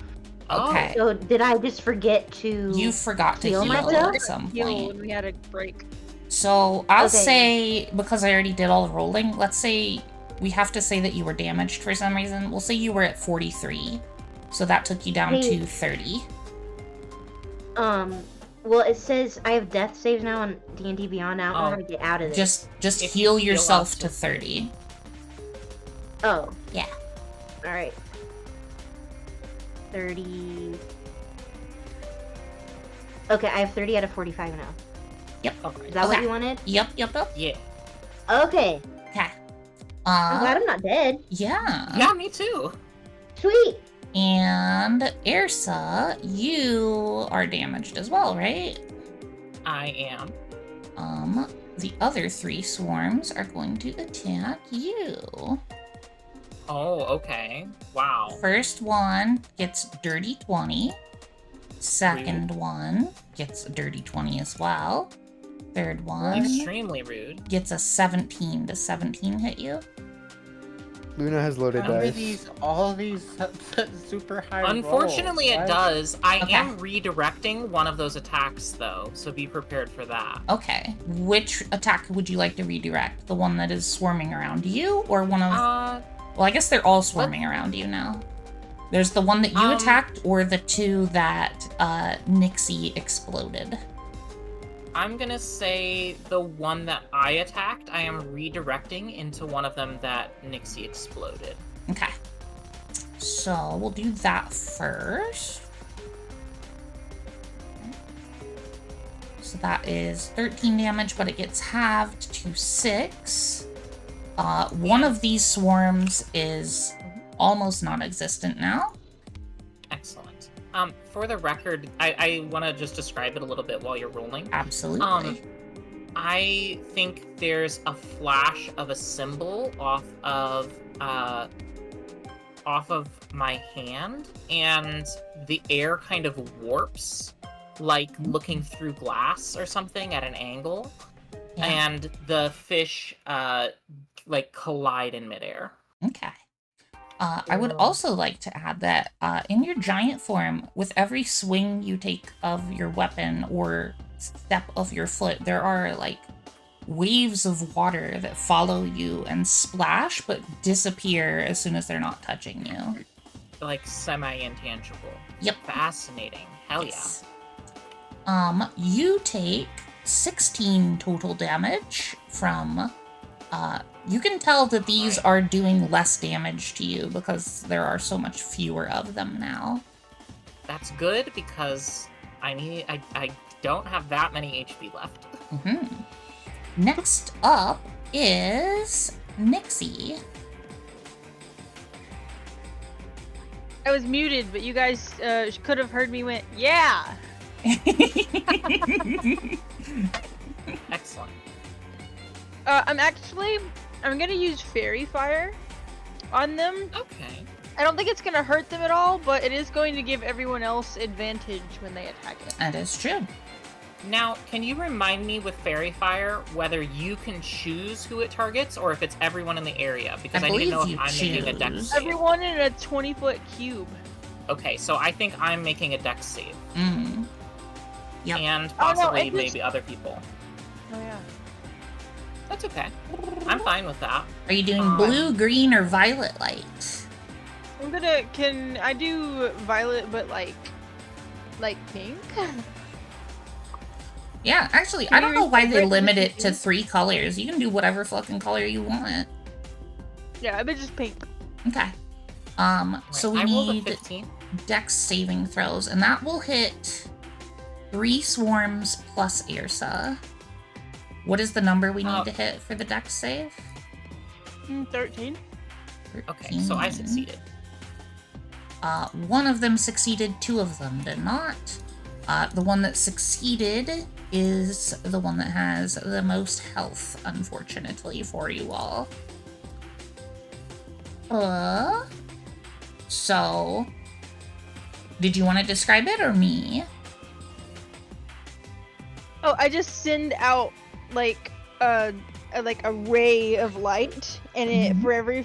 Okay. So did I just forget to You forgot to Heal heal myself? at some Heal point. when we had a break. So I'll Okay. say, because I already did all the rolling, let's say we have to say that you were damaged for some reason. We'll say you were at 43. So that took you down Hey. to 30. well it says I have death saves now on D&D Beyond. I don't know how Oh. to get out of this. Just If heal you heal yourself up to to 30. Oh. Yeah. Alright. 30. Okay, I have 30 out of 45 now. Okay. Is that what Okay. you wanted? Yep. Yeah. Okay. Okay. I'm glad I'm not dead. Yeah. Yeah, me too. Sweet. And Ersa, you are damaged as well, right? I am. The other 3 swarms are going to attack you. Oh, okay. Wow. First one gets dirty 20. Second one gets a dirty 20 as well. Third one Extremely rude. gets a 17. Does 17 hit you? Luna has loaded How are dice. all these super high Unfortunately, rolls? it does. I Okay. am redirecting one of those attacks, though, so be prepared for that. Okay. Which attack would you like to redirect? The one that is swarming around you, or one of... Well, I guess they're all swarming around you now. There's the one that you attacked, or the 2 that Nixie exploded. I'm gonna say the one that I attacked, I am redirecting into one of them that Nixie exploded. Okay. So we'll do that first. So that is 13 damage, but it gets halved to 6. One of these swarms is almost non-existent now. Excellent. For the record, I want to just describe it a little bit while you're rolling. Absolutely. I think there's a flash of a symbol off of my hand, and the air kind of warps, like looking through glass or something at an angle, Yeah. and the fish like collide in midair. Okay. I would also like to add that in your giant form, with every swing you take of your weapon or step of your foot, there are like waves of water that follow you and splash but disappear as soon as they're not touching you. Like semi-intangible. Yep. Fascinating. Hell yeah. You take 16 total damage from you can tell that these are doing less damage to you because there are so much fewer of them now. That's good because I don't have that many HP left. Next up is Nixie. I was muted, but you guys could have heard me went, yeah! Excellent. I'm gonna use Fairy Fire on them. Okay. I don't think it's gonna hurt them at all, but it is going to give everyone else advantage when they attack it. That is true. Now, can you remind me with Fairy Fire whether you can choose who it targets or if it's everyone in the area? Because I need to know if I'm making a dex save. Everyone in a 20-foot cube. Okay, so I think I'm making a dex save. Yep. And possibly maybe other people. Oh yeah. That's okay. I'm fine with that. Are you doing blue, green, or violet light? Can I do violet but like pink? Yeah, actually, I don't know why they limit it to 3 colors. You can do whatever fucking color you want. Yeah, I bet just pink. Okay. So we need dex saving throws, and that will hit 3 swarms plus Airsa. What is the number we need to hit for the dex save? 13. Okay, so I succeeded. 1 of them succeeded, 2 of them did not. The one that succeeded is the one that has the most health, unfortunately, for you all. So, did you want to describe it or me? Oh, I just send out like a ray of light, and it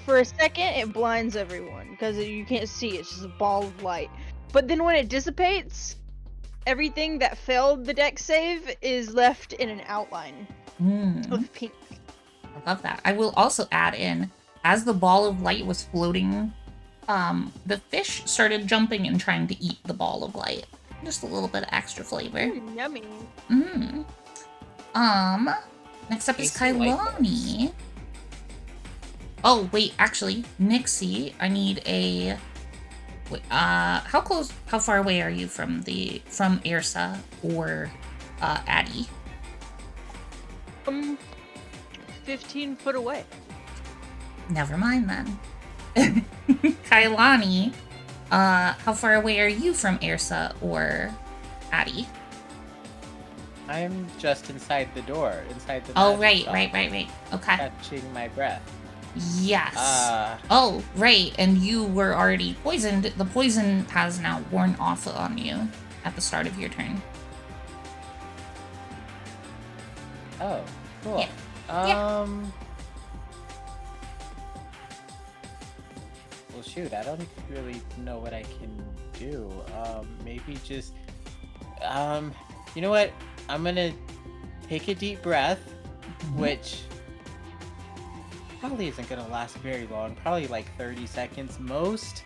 for a second it blinds everyone because you can't see. It's just a ball of light. But then when it dissipates, everything that failed the dex save is left in an outline of pink. I love that. I will also add in, as the ball of light was floating, the fish started jumping and trying to eat the ball of light. Just a little bit of extra flavor. Yummy. Next up is Kailani. Oh, wait, actually, Nixie, I need a... Wait, how far away are you from Airsa or, Addie? 15 foot away. Never mind then. Kailani, how far away are you from Airsa or Addie? I'm just inside the door, inside the Oh, magic right. Okay. catching my breath. Yes. Oh, right, and you were already poisoned. The poison has now worn off on you at the start of your turn. Oh, cool. Yeah. Well, shoot, I don't really know what I can do. Maybe just... you know what? I'm gonna take a deep breath, which probably isn't gonna last very long, probably like 30 seconds most.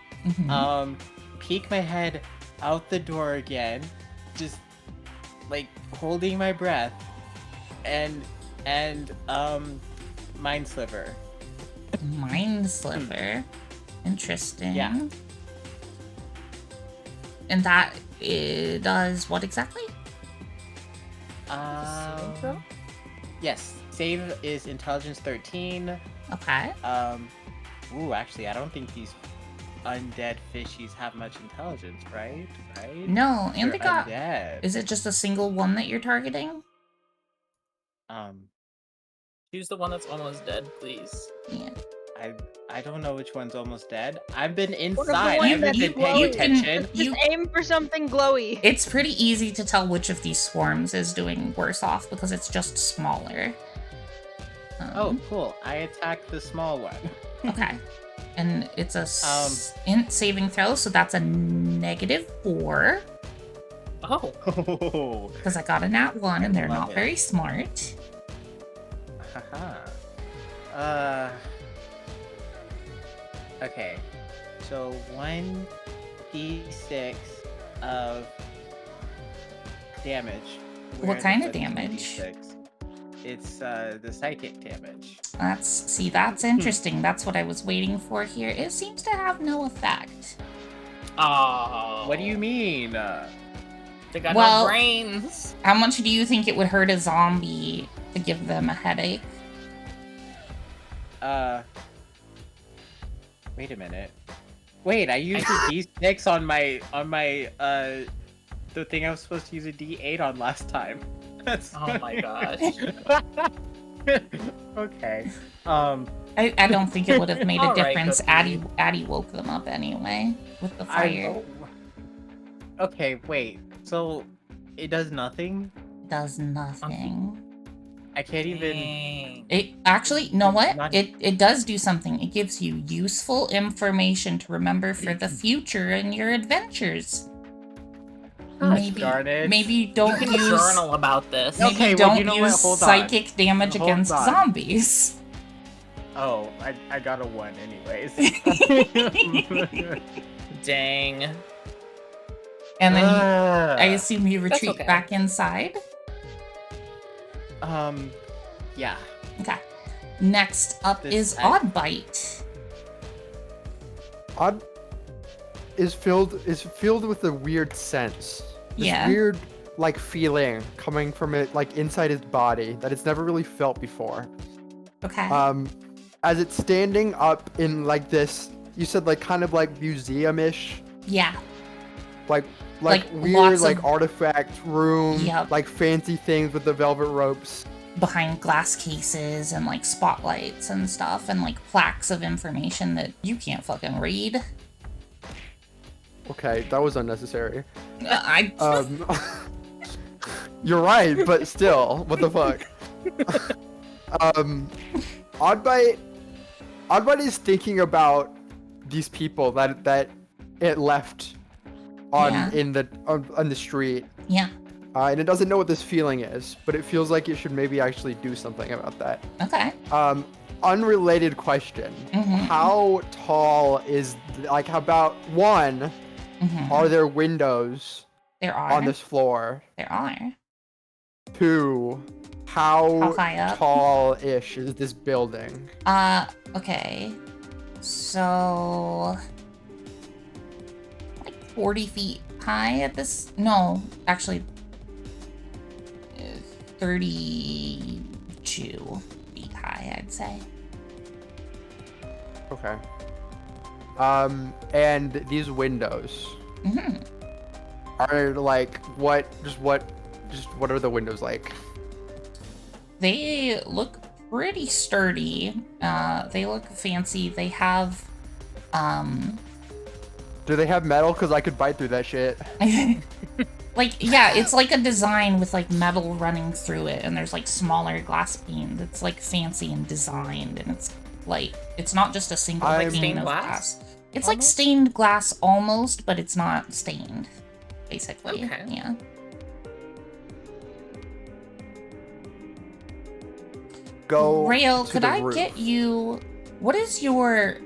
Peek my head out the door again, just like holding my breath, and Mind Sliver. Mind Sliver. Interesting. Yeah. And that does what exactly? Yes. Save is Intelligence 13. Okay. Actually, I don't think these undead fishies have much intelligence, right? No, and they got... undead. Is it just a single one that you're targeting? Choose the one that's almost dead, please. Yeah. I don't know which one's almost dead. I've been inside. I haven't been paying you attention. Just aim for something glowy. It's pretty easy to tell which of these swarms is doing worse off because it's just smaller. Oh, cool. I attacked the small one. Okay. And it's a int saving throw, so that's a -4. Oh. Because I got a nat 1 and they're Love not it. very smart. Haha. Okay. So 1d6 of damage. What kind of damage? 2d6. It's the psychic damage. That's interesting. That's what I was waiting for here. It seems to have no effect. Oh. What do you mean? They got Well- no brains. How much do you think it would hurt a zombie to give them a headache? Wait a minute. Wait, I used a d6 on my the thing I was supposed to use a d8 on last time. That's Oh my gosh. okay. I don't think it would have made a All right, difference. Cookie. Addie woke them up anyway with the fire. Okay, wait. So it does nothing? Does nothing. I can't even. Dang. It actually, you know what? Not- It does do something. It gives you useful information to remember for the future and your adventures. Gosh, darn it. Maybe you You don't can use journal about this. maybe Okay, you well, don't you know what? use Hold on. psychic damage Hold against on. zombies. Oh, I got a 1 anyways. Dang. And then I Uh, assume you retreat okay. back inside. Yeah. Okay. Next up This- is I- Oddbite. Odd is filled with a weird sense. This Yeah. weird like feeling coming from it like inside his body that it's never really felt before. Okay. As it's standing up in like this, you said like kind of like museum-ish, Yeah. like Like, weird lots like of- artifact room, Yep. like fancy things with the velvet ropes. Behind glass cases and like spotlights and stuff and like plaques of information that you can't fucking read. Okay, that was unnecessary. I You're right, but still, what the fuck? Oddbite is thinking about these people that it left on the street, yeah. and it doesn't know what this feeling is, but it feels like it should maybe actually do something about that. Okay. Unrelated question: Mhm. How tall is like about one? Mhm. Are there windows There are. on this floor? There are. 2, how high up? tall-ish is this building? Okay. So like 40 feet high at this. No, actually 32 feet high, I'd say. Okay. And these windows Hmm. are like what are the windows like? They look pretty sturdy. They look fancy. They have, Do they have metal? Because I could bite through that shit. like, yeah, it's like a design with like metal running through it, and there's like smaller glass panes. It's like fancy and designed, and it's like, it's not just a single Like pane stained of glass? glass. It's like stained glass almost, but it's not stained, basically. Okay. Yeah. Go. Rayo, to could the I roof. get you? What is your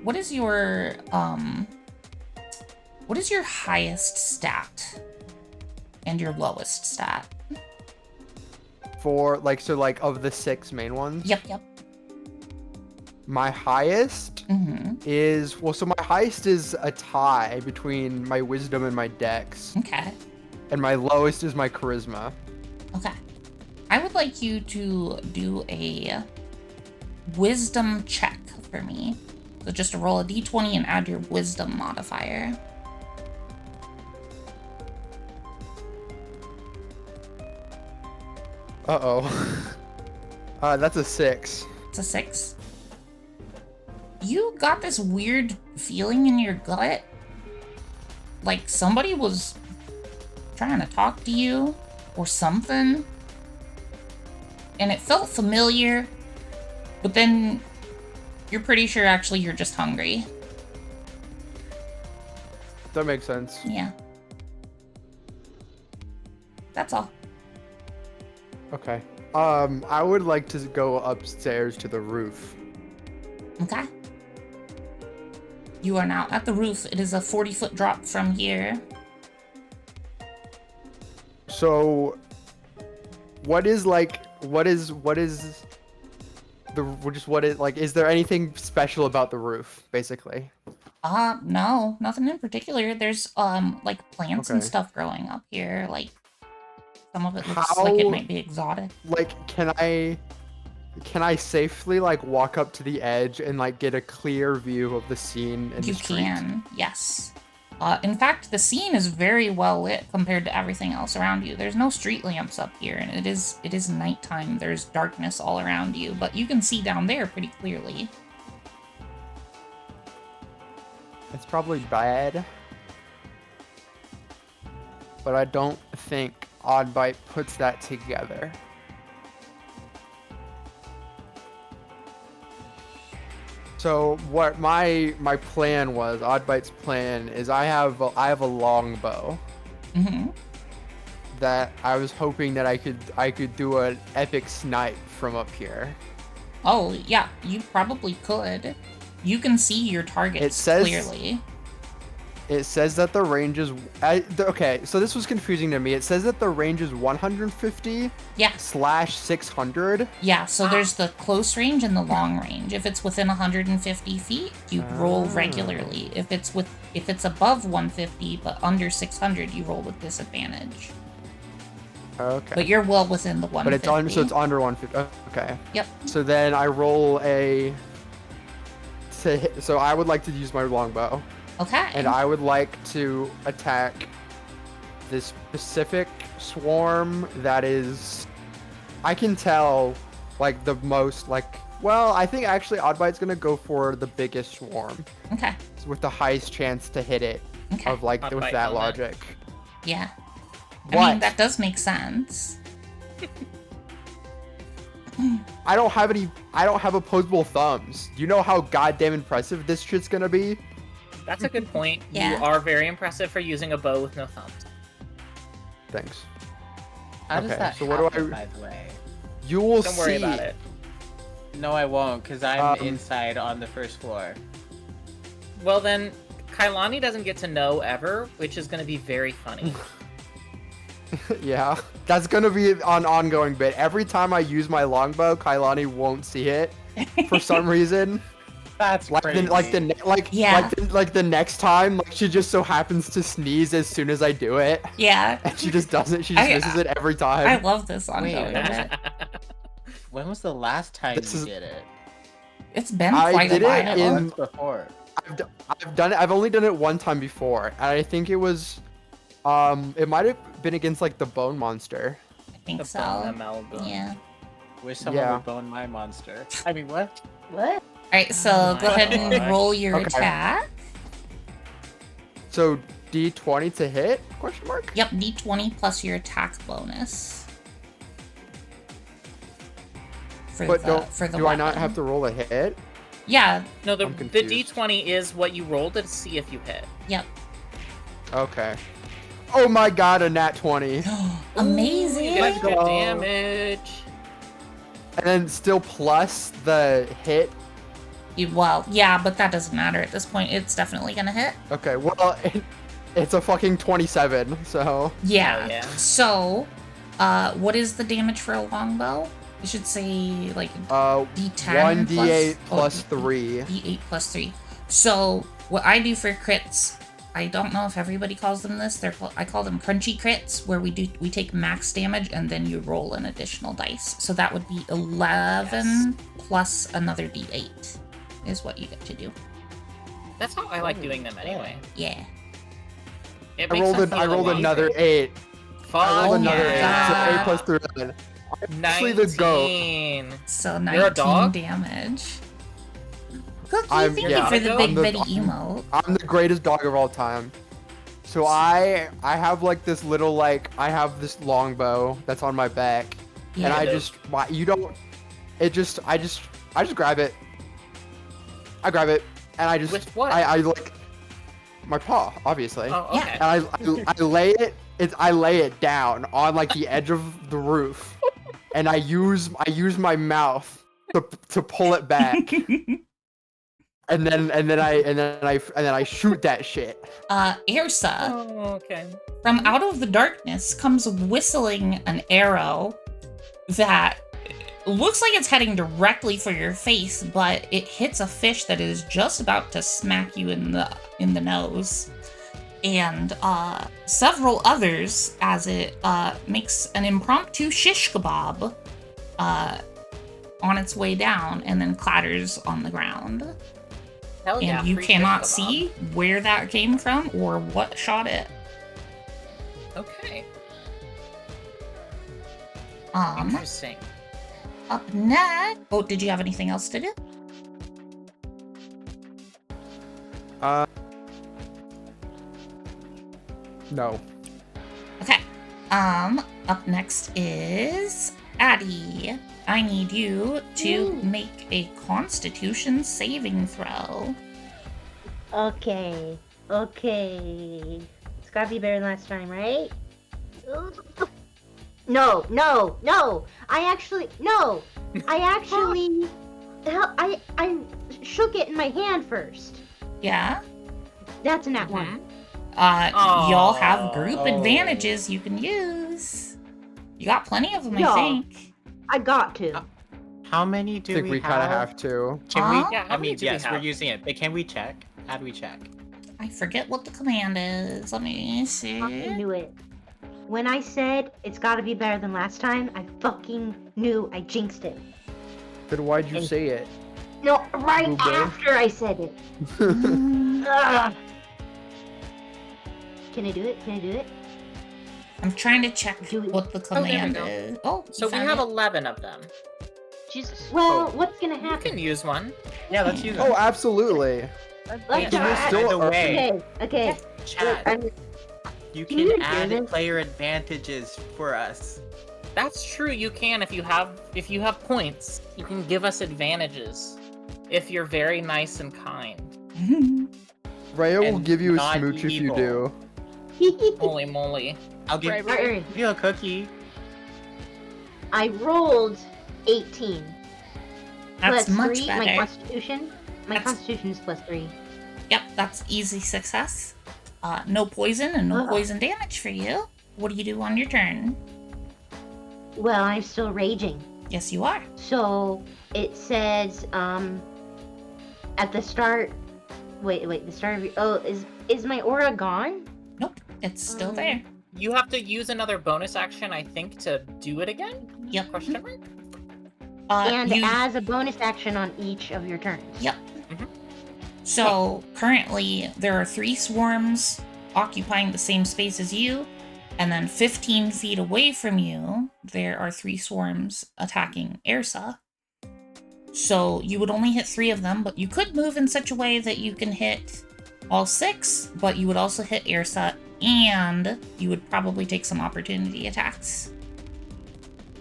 highest stat and your lowest stat? For like of the 6 main ones? Yep. My highest Mm-hmm. is so my highest is a tie between my wisdom and my dex, Okay. and my lowest is my charisma. Okay. I would like you to do a wisdom check for me. So just roll a d20 and add your wisdom modifier. Uh-oh. That's a 6. It's a 6. You got this weird feeling in your gut. Like somebody was trying to talk to you or something. And it felt familiar. But then you're pretty sure actually you're just hungry. that makes sense. Yeah. That's all. Okay. I would like to go upstairs to the roof. Okay. You are now at the roof. It is a 40-foot drop from here. So, what is is there anything special about the roof, basically? No, nothing in particular. There's, like, plants and Okay. stuff growing up here. Like, some of it looks like it might be exotic. Like, can I safely, like, walk up to the edge and, like, get a clear view of the scene in the You street? can, yes. In fact, the scene is very well lit compared to everything else around you. There's no street lamps up here, and it is nighttime. There's darkness all around you, but you can see down there pretty clearly. It's probably bad, but I don't think Oddbite puts that together. So what my plan was, Oddbite's plan is I have a longbow Mm-hmm. that I was hoping that I could do an epic snipe from up here. Oh, yeah, you probably could. You can see your targets clearly. It says that the range is okay. So this was confusing to me. It says that the range is 150. Yeah. /600. Yeah, so there's the close range and the long range. If it's within 150 feet, you roll regularly. If it's above 150 but under 600, you roll with disadvantage. Okay. But you're well within the 150. But it's under 150. Okay. Yep. So then I roll so I would like to use my longbow. Okay. And I would like to attack this specific swarm that is, I can tell, like, the most, like, well, I think actually Oddbite's gonna go for the biggest swarm. Okay. With the highest chance to hit it. Okay. Of, like, with that logic. Yeah. What? I mean, that does make sense. I don't have opposable thumbs. Do you know how goddamn impressive this shit's gonna be? That's a good point. Yeah. You are very impressive for using a bow with no thumbs. Thanks. How does Okay, that so what do happen, I- by the way? You will Don't see. worry about it. No, I won't, because I'm inside on the first floor. Well then, Kailani doesn't get to know ever, which is going to be very funny. Yeah, that's gonna be an ongoing bit. Every time I use my longbow, Kailani won't see it for some reason. That's Like crazy. the next time, like she just so happens to sneeze as soon as I do it, Yeah. and she just doesn't. She just misses it every time. I love this ongoing Wait. bit. When was the last time you did it? It's been I quite did a it while. in- Before. I've done it. I've only done it one time before, and I think it was, it might have been against like the bone monster. I think The so. bone amalgam. Yeah. Wish someone Yeah. would bone my monster. I mean, what? What? Alright, so Oh go my ahead and gosh. roll your Okay. attack. So D20 to hit? Question mark. Yep, d20 plus your attack bonus. For But the do I not weapon. have to roll a hit? Yeah, No, the I'm confused. D20 is what you roll to see if you hit. yep. Okay. Oh my god, a nat 20. Amazing! You get extra go. damage. And then still plus the hit. Well, yeah, but that doesn't matter at this point. It's definitely gonna hit. Okay, well, it's a fucking 27, so. Yeah. Oh, yeah. So, what is the damage for a longbow? I should say, like, D10 1d8 plus, plus 3. D8 plus 3. So, what I do for crits, I don't know if everybody calls them this. I call them crunchy crits, where we take max damage and then you roll an additional dice. So that would be 11 plus another D8 is what you get to do. That's how I like doing them anyway. Yeah. It I makes them rolled feel another easier. 8. I rolled Oh another my 8. God. So 8 plus 3 11. I'm actually the goat. 19. So You're a 19 dog? damage. Cookie, I'm- thank yeah, you for the I'm big the- bitty emote. I'm the greatest dog of all time. So I have like this little like I have this longbow that's on my back, and Yeah. I just I just grab it. I grab it and I just With what? I like my paw, obviously. Oh, Yeah. okay. And I lay it down on like the edge of the roof, and I use my mouth to pull it back, and then I shoot that shit. Irsa, Oh, okay. from out of the darkness comes whistling an arrow that looks like it's heading directly for your face, but it hits a fish that is just about to smack you in the nose. And several others as it makes an impromptu shish kebab on its way down and then clatters on the ground. Hell yeah. And you free cannot fish kebab. see where that came from or what shot it. Okay. Um, Interesting. Up next. Oh, did you have anything else to do? No. Okay. Up next is Addie. I need you to make a Constitution saving throw. Okay. It's gotta be better than last time, right? No. I shook it in my hand first. Yeah. That's a nat one. Y'all have group Oh. advantages you can use. You got plenty of them, I Yeah. think. I got to. How many I do think we kind of have? have to. Can Huh? we? Yeah, how I many mean, do we yes, we're have? using it, but can we check? How do we check? I forget what the command is. Let me I see. knew it. When I said it's gotta be better than last time, I fucking knew I jinxed it. Then why'd you Hey. say it? No, right Boo-boo. after I said it. Ugh. Can I do it? I'm trying to check Do we- what the there we command go. is. Oh, So you we found have it. 11 of them. Jesus. Well, what's gonna You happen? can use one. Yeah, let's use it. Oh, absolutely. Let's Wait, try. still- by the way, Okay. chat. I'm- You Can you can hear add this? player advantages for us. That's true. You can if you have points. You can give us advantages if you're very nice and kind. Raya will And give you a not smooch if you evil. do. Holy moly. I'll give Right. you a cookie. I rolled 18. That's plus much 3, better. My constitution. My That's- constitution is plus 3. Yep, that's easy success. No poison and no Ugh. poison damage for you. What do you do on your turn? Well, I'm still raging. Yes, you are. So it says at the start. Wait. The start of your. Oh, is my aura gone? Nope, it's still there. You have to use another bonus action, I think, to do it again? Yep. Question mark? And you- as a bonus action on each of your turns. Yep. Mhm. So currently there are 3 swarms occupying the same space as you, and then 15 feet away from you, there are 3 swarms attacking Airsa. So you would only hit 3 of them, but you could move in such a way that you can hit all 6, but you would also hit Airsa, and you would probably take some opportunity attacks.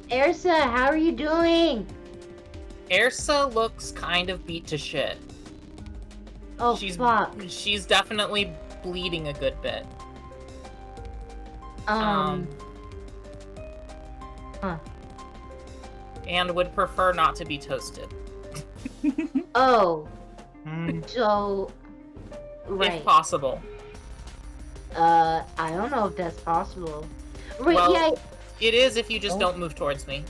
Ersa, how are you doing? Ersa looks kind of beat to shit. Oh fuck. She's definitely bleeding a good bit. Huh. And would prefer not to be toasted. Oh. Mm. So. Right. If possible. I don't know if that's possible. Right, Well, yeah. It is if you just Oh. don't move towards me.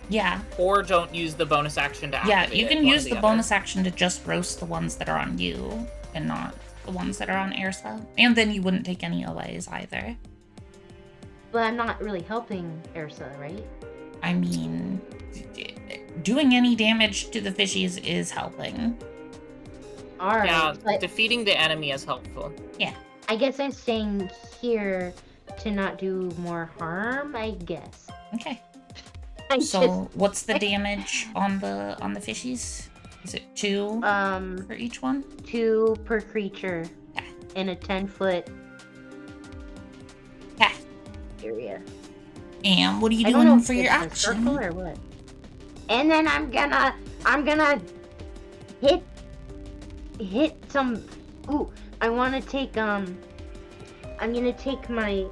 Yeah, Or don't use the bonus action to yeah, activate you it, can one or use the other. bonus action to just roast the ones that are on you, and not the ones that are on Airsa. And then you wouldn't take any OAs either. But I'm not really helping Ersa, right? I mean, doing any damage to the fishies is helping. Alright. Yeah, But defeating the enemy is helpful. I guess I'm staying here to not do more harm, I guess. Okay. I So what's the damage on the fishies? Is it 2 just, for each one? 2 per creature Okay. in a 10-foot Okay. area. And what are you I don't know doing if for your it's a action? circle or what. And then I'm gonna hit some Ooh, I want to take I'm gonna take my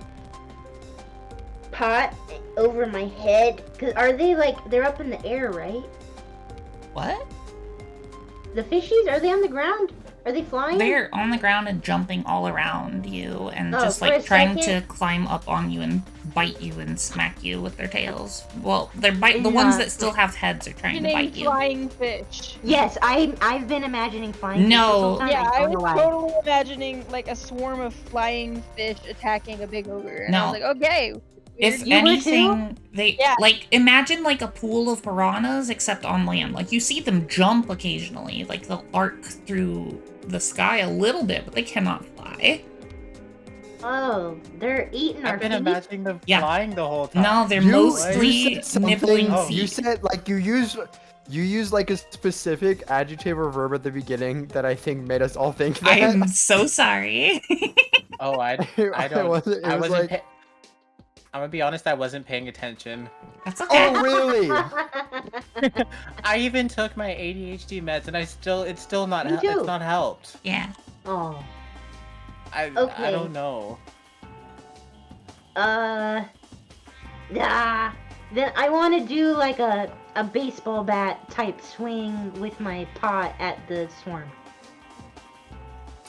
pot over my head. Cause are they they're up in the air, right? What? The fishies, are they on the ground? Are they flying? They're on the ground and jumping all around you and Oh, just for like a trying to second- climb up on you and bite you and smack you with their tails. Well, the Yeah. ones that still have heads are trying to Imagining bite you. flying fish. Yes, I've been imagining flying. No. fish this whole time. Yeah, I don't know was why. totally imagining like a swarm of flying fish attacking a big ogre. And I No. was like, okay. If You were too? anything, they Yeah. like imagine like a pool of piranhas except on land. Like you see them jump occasionally, like they'll arc through the sky a little bit, but they cannot fly. Oh, they're eating our I've been feet? imagining them Yeah. flying the whole time. No, they're You mostly said something- nibbling Oh. feet. You said you use like a specific adjective or verb at the beginning that I think made us all think that. I am so sorry. Oh, I It don't. wasn't- it I was wasn't. like- I'm gonna be honest. I wasn't paying attention. That's okay. Oh really? I even took my ADHD meds, and it's still not. Me too. It's not helped. Yeah. Oh. I Okay. don't know. Then I want to do like a baseball bat type swing with my pot at the swarm.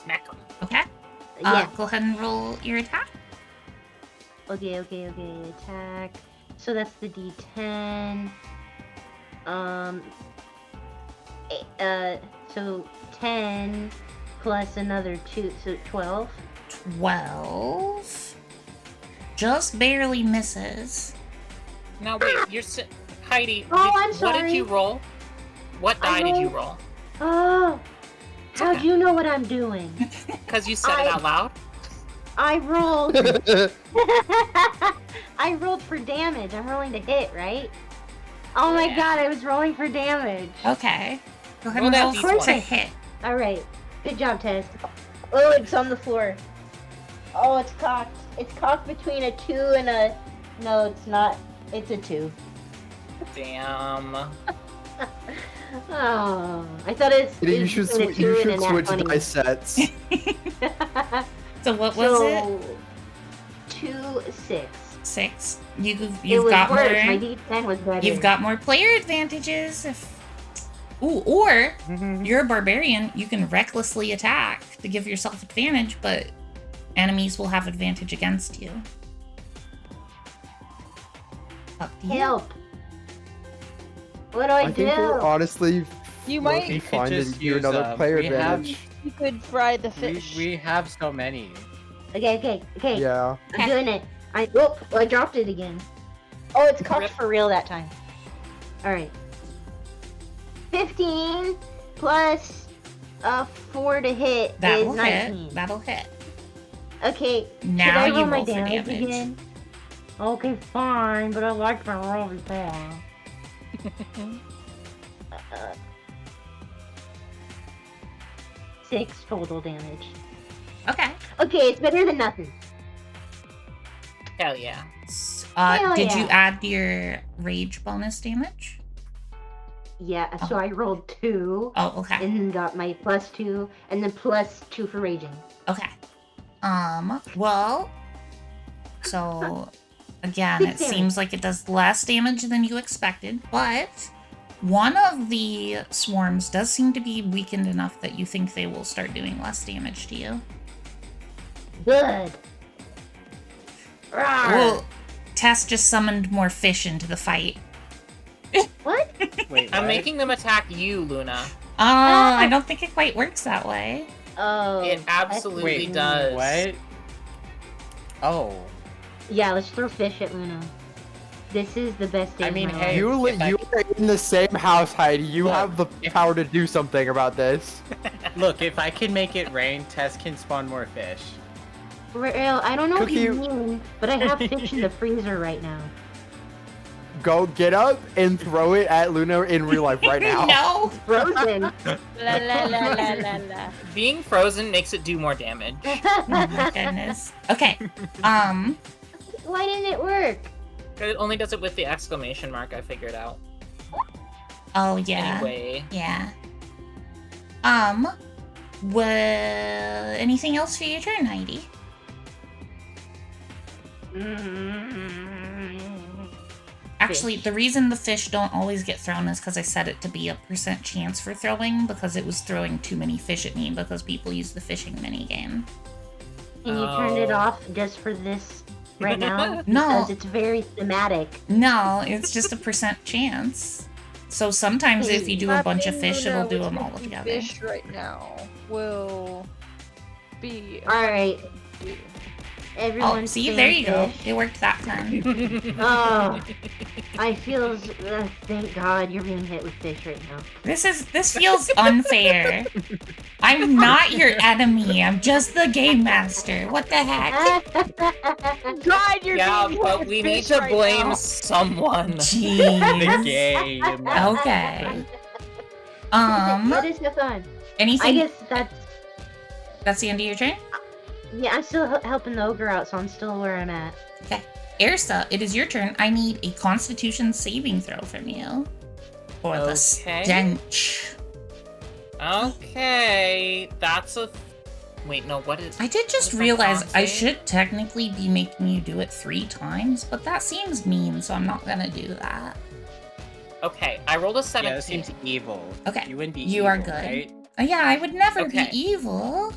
Smack 'em. Okay. Yeah. Go ahead and roll your attack. Okay. Attack. So that's the D10. So 10 plus another 2, so 12. 12. Just barely misses. Now wait, Heidi. Oh, I'm What did sorry. you roll? What I die did you rolled- roll? Oh, how'd you know what I'm doing? Because you said it out loud. I rolled. I rolled for damage. I'm rolling to hit, right? Oh my Yeah. god, I was rolling for damage. Okay. Go ahead Roll and that roll D20. to hit. All right, good job, Tess. Oh, it's on the floor. Oh, it's cocked. It's cocked between a 2 and a. No, it's not. It's a 2. Damn. Oh, I thought it's. You should between a 2 you and should a nat switch 20. dice sets. So what was it? 2, 6. 6. It You've was got worse. My more. D10 was better. You've got more player advantages if. Ooh, or you're a barbarian. You can recklessly attack to give yourself advantage, but enemies will have advantage against you. Up to you. Help. What do I, I do? think we're honestly You might- looking We could finding just you use, another player we have- advantage. You could fry the fish. We have so many. Okay. Yeah. I'm doing it. I dropped it again. Oh, it's cocked Rip. for real that time. All right. 15 plus 4 to hit That'll is 19. hit. That'll hit. Okay. Now should I you roll my roll for damage damage. again? Okay, fine, but I like to roll before. 6 total damage. Okay. Okay, it's better than nothing. Hell yeah. Hell Did you yeah. add your rage bonus damage? Yeah, so I rolled 2. Oh, okay. And got my +2, and then +2 for raging. Okay. Well, so again, it 6 damage. seems like it does less damage than you expected, but one of the swarms does seem to be weakened enough that you think they will start doing less damage to you. Good. Rawr. Well, Tess just summoned more fish into the fight. What? Wait, I'm what? making them attack you, Luna. I don't think it quite works that way. Oh. It absolutely Wait, does. what? Oh. Yeah, let's throw fish at Luna. This is the best day I of mean, my hey, life. if I- You are in the same house, Heidi. You Look, have the if- power to do something about this. Look, if I can make it rain, Tess can spawn more fish. Real, I don't know what you Cookie- mean, but I have fish in the freezer right now. Go get up and throw it at Luna in real life right now. No! Frozen. La la la la la la. Being frozen makes it do more damage. Oh my goodness. Okay. Why didn't it work? It only does it with the exclamation mark, I figured out. Oh yeah. Anyway. Yeah. Well, anything else for your turn, Heidi? Actually, the reason the fish don't always get thrown is because I set it to be a % chance for throwing, because it was throwing too many fish at me because people use the fishing minigame. And you turned it off just for this right now? No. Because it's very thematic. No, it's just a % chance. So sometimes if you do a bunch of fish, Lunar it'll do with them all 50 together. Fish right now will be. Alright. Everyone. Oh, see, there you go. It worked that time. Oh, I feel. Thank God you're being hit with fish right now. This feels unfair. I'm not your enemy. I'm just the game master. What the heck? God, you're Yeah, being but hit we with need fish to right blame now. someone. The Jeez. game. Okay. That is so fun. I Anything? guess That's the end of your turn? yeah. I'm still helping the ogre out, so I'm still where I'm at. Okay. Ersa, it is your turn. I need a Constitution saving throw from you. For the Okay. stench. Okay, that's a. Wait, no. What is? I did just what is that realize con I save? should technically be making you do it 3 times, but that seems mean, so I'm not gonna do that. Okay, I rolled a Yeah, 17. that seems evil. Okay, You wouldn't be you evil, are good. right? Yeah, I would never Okay. be evil.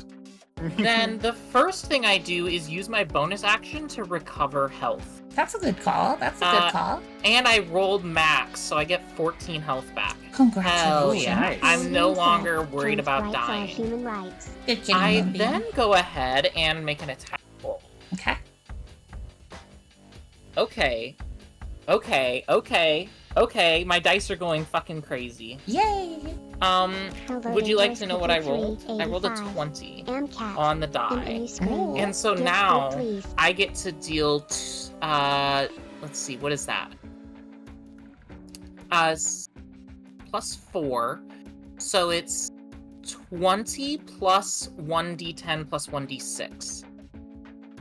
Then the first thing I do is use my bonus action to recover health. That's a good call. That's a good call. And I rolled max, so I get 14 health back. Congratulations. Hell yeah. Nice. I'm no Women's longer rights, worried trans about rights are dying. human rights. Good kitty I Moonbeam. then go ahead and make an attack roll. Okay. Okay, my dice are going fucking crazy. Yay! Would you like to know what I rolled? I rolled a 85. 20 And cat. on the And die. any screen. And so Gift now, me, please. I get to deal, let's see, what is that? Plus 4, so it's 20 plus 1d10 plus 1d6.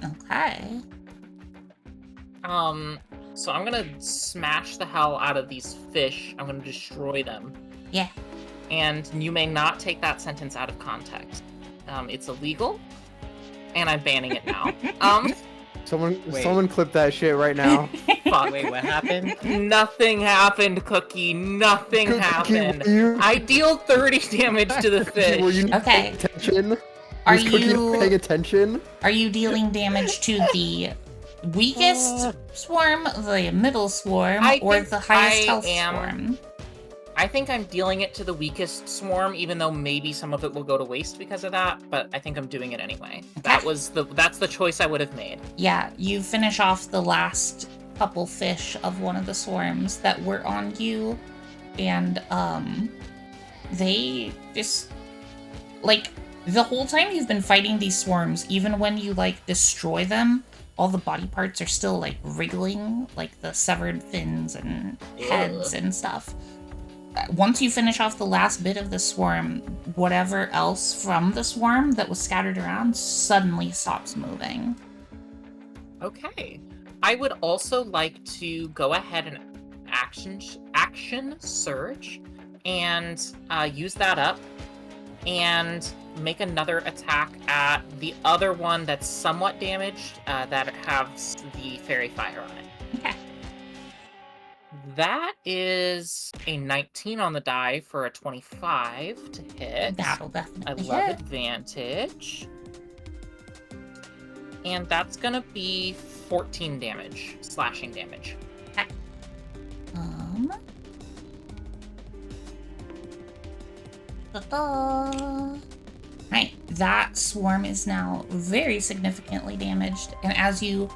Okay. So I'm gonna smash the hell out of these fish. I'm gonna destroy them. Yeah. And you may not take that sentence out of context. It's illegal, and I'm banning it now. Wait. Someone clip that shit right now. Fuck. Wait, what happened? Nothing happened, Cookie. Nothing Cookie, happened. were you- I deal 30 damage to the Were you fish. not Okay. paying attention? Are Was Cookie you- not paying attention? Are you dealing damage to the weakest swarm, the middle swarm, I or think the highest I health am- swarm? I think I'm dealing it to the weakest swarm, even though maybe some of it will go to waste because of that, but I think I'm doing it anyway. That's the choice I would have made. Yeah, you finish off the last couple fish of one of the swarms that were on you, and they just like the whole time you've been fighting these swarms, even when you like destroy them, all the body parts are still like wriggling, like the severed fins and heads and stuff. Once you finish off the last bit of the swarm, whatever else from the swarm that was scattered around suddenly stops moving. Okay. I would also like to go ahead and action surge and use that up and make another attack at the other one that's somewhat damaged that has the fairy fire on it. Okay. That is a 19 on the die for a 25 to hit. That'll I definitely love hit. advantage. And that's gonna be 14 damage, slashing damage. Right, that swarm is now very significantly damaged, and as you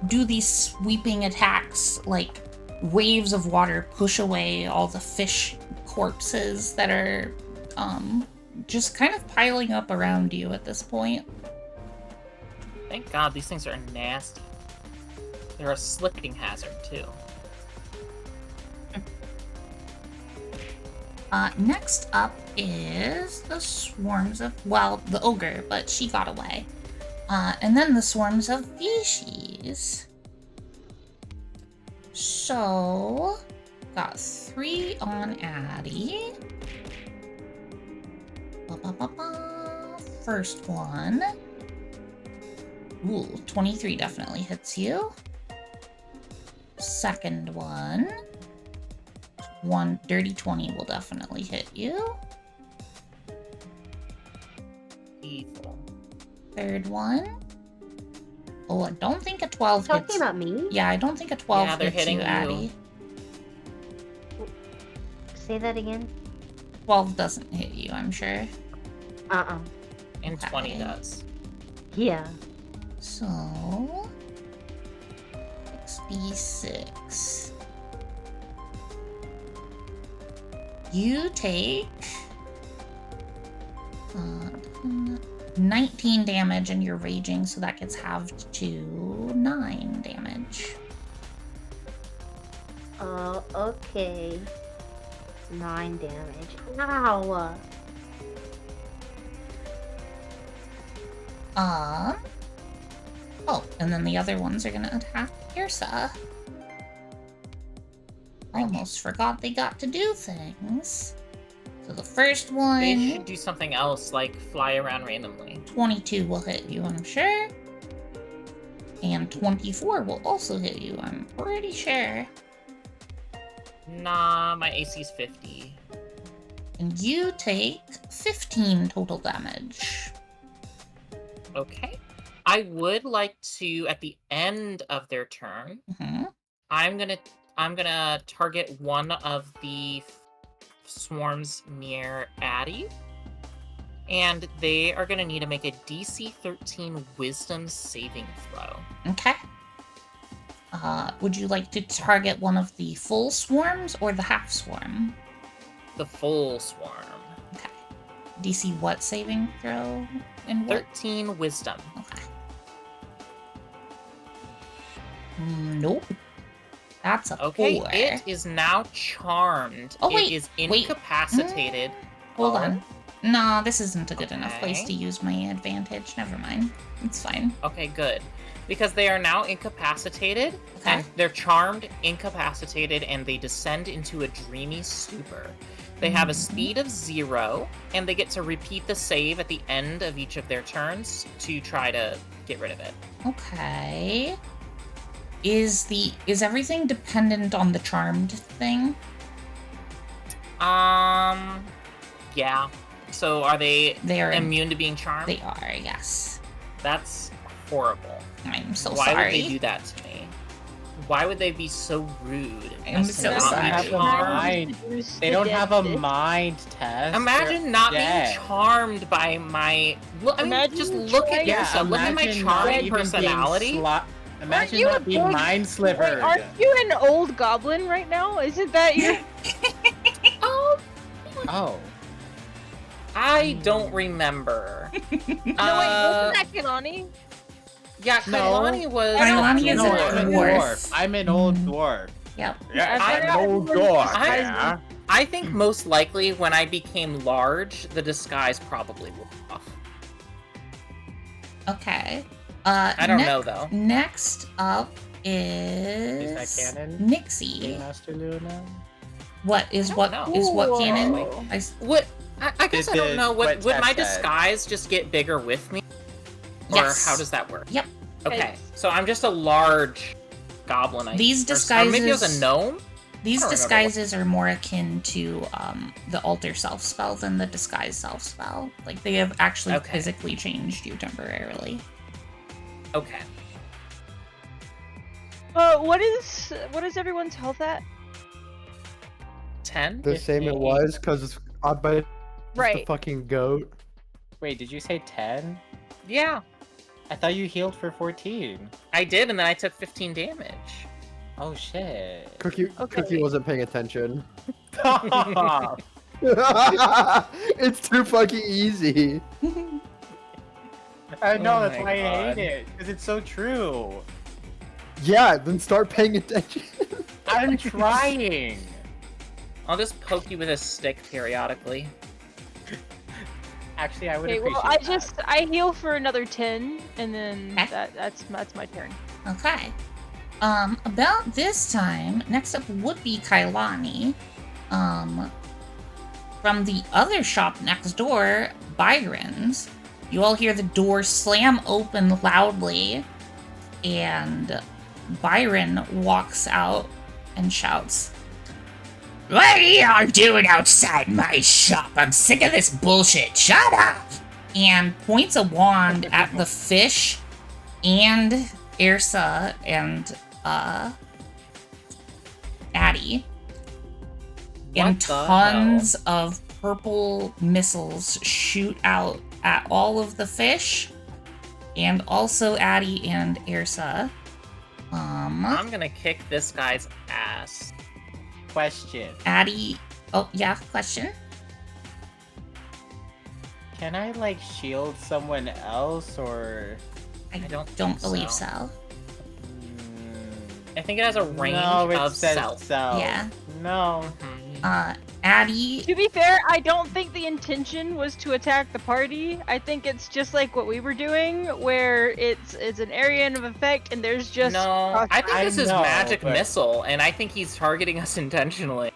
do these sweeping attacks, like waves of water push away all the fish corpses that are just kind of piling up around you at this point. Thank God these things are nasty. They're a slipping hazard too. Next up is the swarms of, well, the ogre, but she got away. And then the swarms of fishies. So, got 3 on Addie. Ba-ba-ba-ba. First one. Ooh, 23 definitely hits you. Second one. Dirty 20 will definitely hit you. Evil. Third one. Oh, I don't think a 12 Talking hits. about me? Yeah, I don't think a 12 Yeah, they're hits hitting you, you. Addie. Say that again. 12 doesn't hit you, I'm sure. And Okay. 20 does. Yeah. So 6d6. You take 19 damage and you're raging, so that gets halved to 9 damage. Oh, okay. 9 damage. Ow! Oh, and then the other ones are gonna attack Yrsa. Almost forgot they got to do things. So the first They one, should do something else, like fly around randomly. 22 will hit you, I'm sure. And 24 will also hit you, I'm pretty sure. Nah, my AC's 50. And you take 15 total damage. Okay. I would like to, at the end of their turn, Mhm. I'm gonna target one of the swarms near Addie, and they are gonna need to make a DC 13 Wisdom saving throw. Okay. Would you like to target one of the full swarms or the half swarm? The full swarm. Okay. DC what saving throw? And what? 13 Wisdom. Okay. Nope. That's a Okay, 4. it is now charmed. Oh, wait, it is wait. incapacitated. Hold Oh. on. No, this isn't a good enough place Okay. to use my advantage. Never mind. It's fine. Okay, good. Because they are now incapacitated. Okay. They're charmed, incapacitated, and they descend into a dreamy stupor. They have a speed of 0, and they get to repeat the save at the end of each of their turns to try to get rid of it. Okay. Is everything dependent on the charmed thing? Yeah. So are they They are immune to being charmed? They are, yes. That's horrible. I'm so Why sorry. would they do that to me? Why would they be so rude? I'm as to so not be sorry. Have a charmed? mind. They don't have a mind test. Imagine They're not dead. being charmed by my. Look, I mean, Imagine just look at trying- yourself. Look at my imagine not charming even being personality. Imagine you not a being big- mind slivered. Wait, aren't you an old goblin right now? Isn't that your? Oh, Oh. I don't remember. No, wait, wasn't that Kilani? Yeah, No. Kailani was. Kailani is No, a I'm dwarf. I'm an old dwarf. Yep. Yeah, I I'm an forgot old everyone's dwarf. disguise- Yeah. I think most likely when I became large, the disguise probably wore off. Okay. I don't know though. Next up is Is that canon? Nixie. Master Luna. What is don't what know. is what canon? Whoa. What? I guess I don't know. Would Tess my said. disguise just get bigger with me? Or Yes. how does that work? Yep. Okay, so I'm just a large goblin. These or maybe it was disguises- a gnome? These I don't remember disguises are more akin to the alter self spell than the disguise self spell. Like they have actually Okay. physically changed you temporarily. Okay. What is everyone's health at? 10? The same it was, because it's odd by the Right. fucking goat. Wait, did you say 10? Yeah, I thought you healed for 14. I did, and then I took 15 damage. Oh shit. Cookie Okay. wasn't paying attention. Stop. It's too fucking easy. I know, Oh that's my why I God. hate it. Because it's so true. Yeah, then start paying attention. I'm trying. I'll just poke you with a stick periodically. Actually, I would Okay, appreciate well, that. I heal for another 10, and then Okay. that's my turn. Okay. About this time, next up would be Kailani. From the other shop next door, Byron's. You all hear the door slam open loudly, and Byron walks out and shouts, "What are you doing outside my shop? I'm sick of this bullshit. Shut up!" And points a wand at the fish and Airsa and Addie. And tons of purple missiles shoot out at all of the fish and also Addie and Airsa. I'm gonna kick this guy's ass. Question. Addie, oh yeah, question? Can I like shield someone else or? I don't believe so. I think it has a range of self. Yeah. No. Addie. To be fair, I don't think the intention was to attack the party. I think it's just like what we were doing, where it's an area of effect, and there's just. No, I think this is magic missile, and I think he's targeting us intentionally.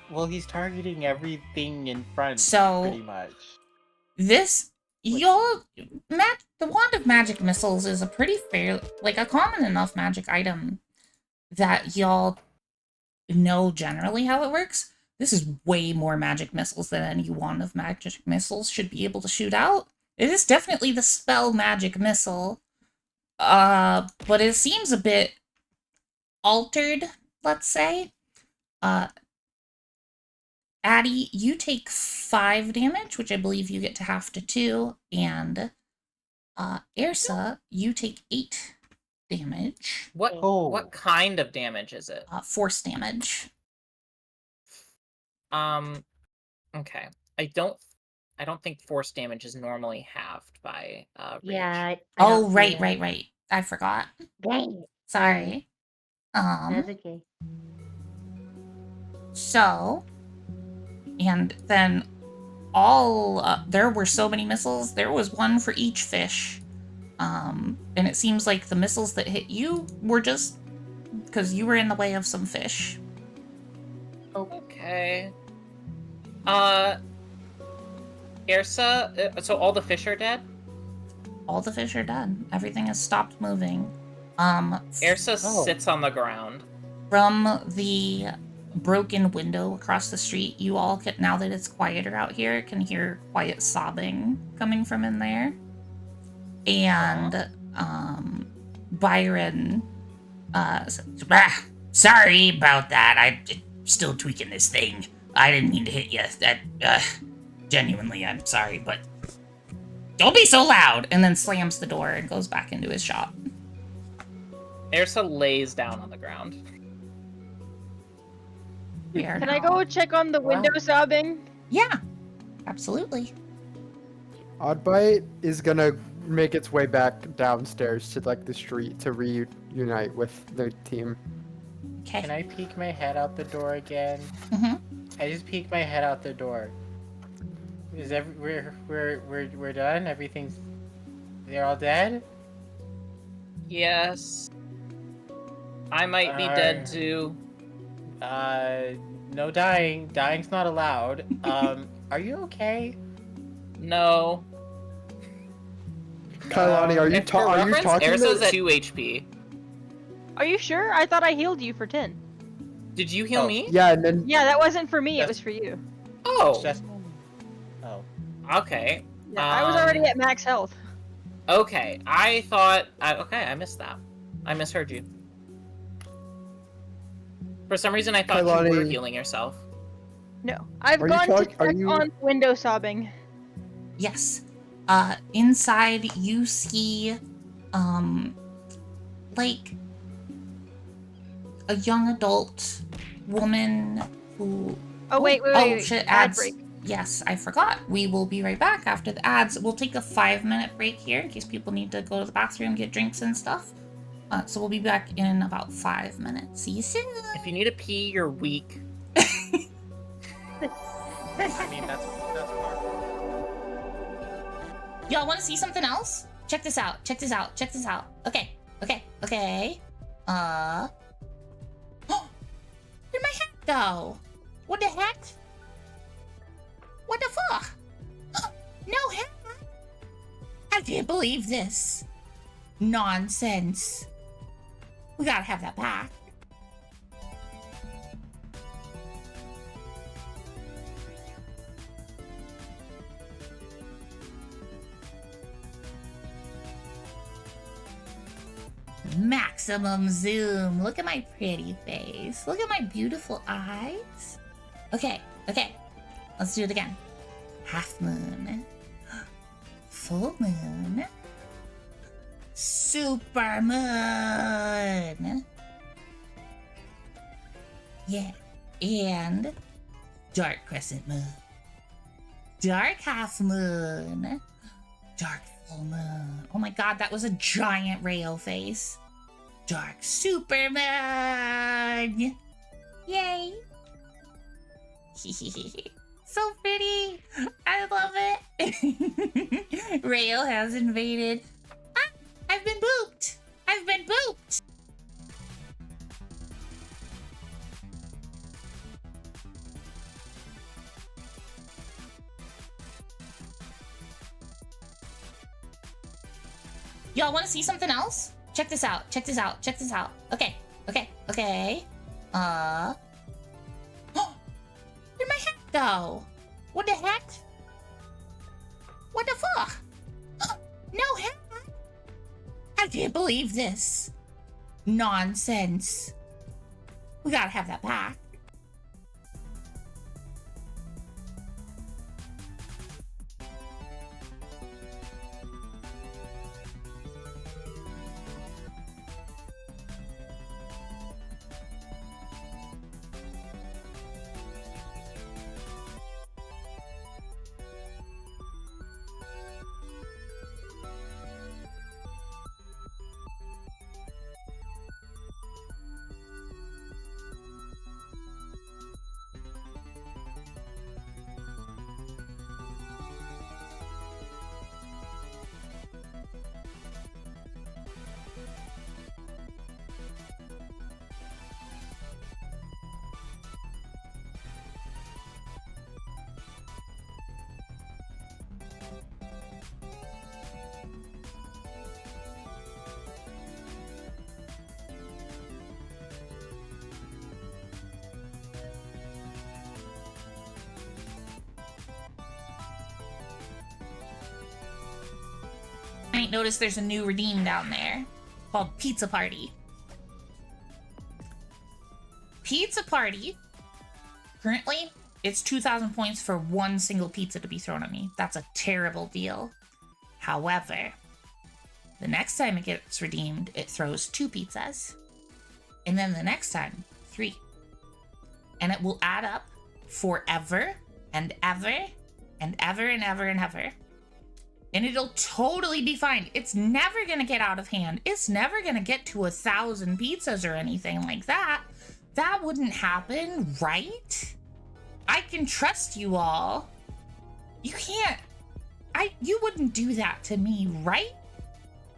Well, he's targeting everything in front. So pretty much. This the wand of magic missiles is a pretty a common enough magic item that y'all know generally how it works. This is way more magic missiles than any wand of magic missiles should be able to shoot out. It is definitely the spell magic missile, but it seems a bit altered, let's say. Addie, you take 5 damage, which I believe you get to half to 2, and Airsa, you take 8 damage. What kind of damage is it? Force damage. Okay. I don't think force damage is normally halved by rage. Yeah. Right. I forgot. Dang. Sorry. That's okay. So, and then there were so many missiles. There was one for each fish. And it seems like the missiles that hit you were just because you were in the way of some fish. Okay. Airsa, so all the fish are dead? All the fish are dead. Everything has stopped moving. Airsa sits on the ground. From the broken window across the street, you all can, now that it's quieter out here, can hear quiet sobbing coming from in there. And Byron says, "Sorry about that. I'm still tweaking this thing. I didn't mean to hit you. Genuinely, I'm sorry, but don't be so loud," and then slams the door and goes back into his shop. Airsa lays down on the ground. Can I go check on the window sobbing? Yeah, absolutely. Oddbite is gonna make its way back downstairs to the street to reunite with the team. Okay. Can I peek my head out the door again? I just peek my head out the door. Is we're done? They're all dead? Yes. I might be dead too. No dying. Dying's not allowed. Are you okay? No. Kailani, are you talking? Airsa's at 2 HP. Are you sure? I thought I healed you for 10. Did you heal me? Yeah, and then... Yeah, that wasn't for me, it was for you. Oh. Okay. Yeah, I was already at max health. Okay, I thought... okay, I missed that. I misheard you. For some reason, I thought you were healing yourself. No. I've gone to check on window sobbing. Yes. Inside you see, like, a young adult woman who... Oh, wait. Shit, ad ads. break. Yes, I forgot. We will be right back after the ads. We'll take a 5-minute break here in case people need to go to the bathroom, get drinks and stuff. So we'll be back in about 5 minutes. See you soon. If you need to pee, you're weak. I mean, that's hard. Y'all want to see something else? Check this out. Okay. Where'd my hat go? What the heck? What the fuck? No hat? I can't believe this. Nonsense. We gotta have that back. Maximum zoom. Look at my pretty face. Look at my beautiful eyes. Okay, okay. Let's do it again. Half moon. Full moon. Super moon. Yeah. And dark crescent moon. Dark half moon. Dark full moon. Oh my god, that was a giant Rayo face. Dark super moon. Yay. So pretty. I love it. Rayo has invaded. Ah, I've been booped. I've been booped. Y'all want to see something else? Check this out. Check this out. Check this out. Okay. Okay. Okay. Where'd my hat go? What the heck? What the fuck? No hat? I can't believe this. Nonsense. We gotta have that back. I noticed there's a new redeem down there called Pizza Party. Pizza Party. Currently, it's 2,000 points for one single pizza to be thrown at me. That's a terrible deal. However, the next time it gets redeemed, it throws 2 pizzas. And then the next time, 3. And it will add up forever and ever and ever and ever and ever. And it'll totally be fine. It's never gonna get out of hand. It's never gonna get to 1,000 pizzas or anything like that. That wouldn't happen, right? I can trust you all. You can't. You wouldn't do that to me, right?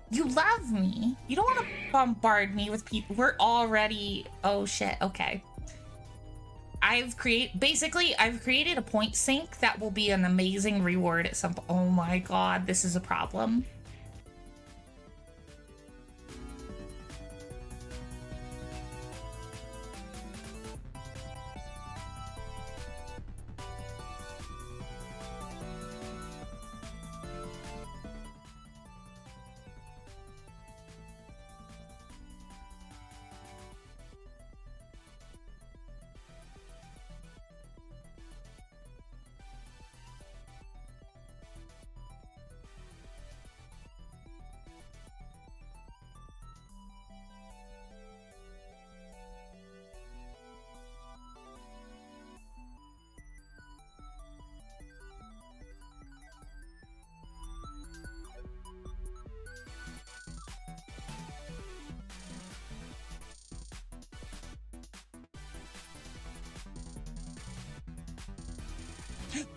You love me. You don't want to bombard me with people. We're already. Oh shit. Okay. I've created a point sink that will be an amazing reward at some point. Oh my god, this is a problem.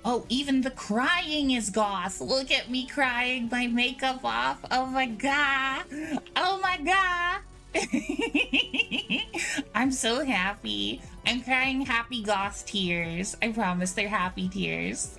Oh, even the crying is goth. Look at me crying, my makeup off. Oh my god. Oh my god. I'm so happy. I'm crying happy goth tears. I promise they're happy tears.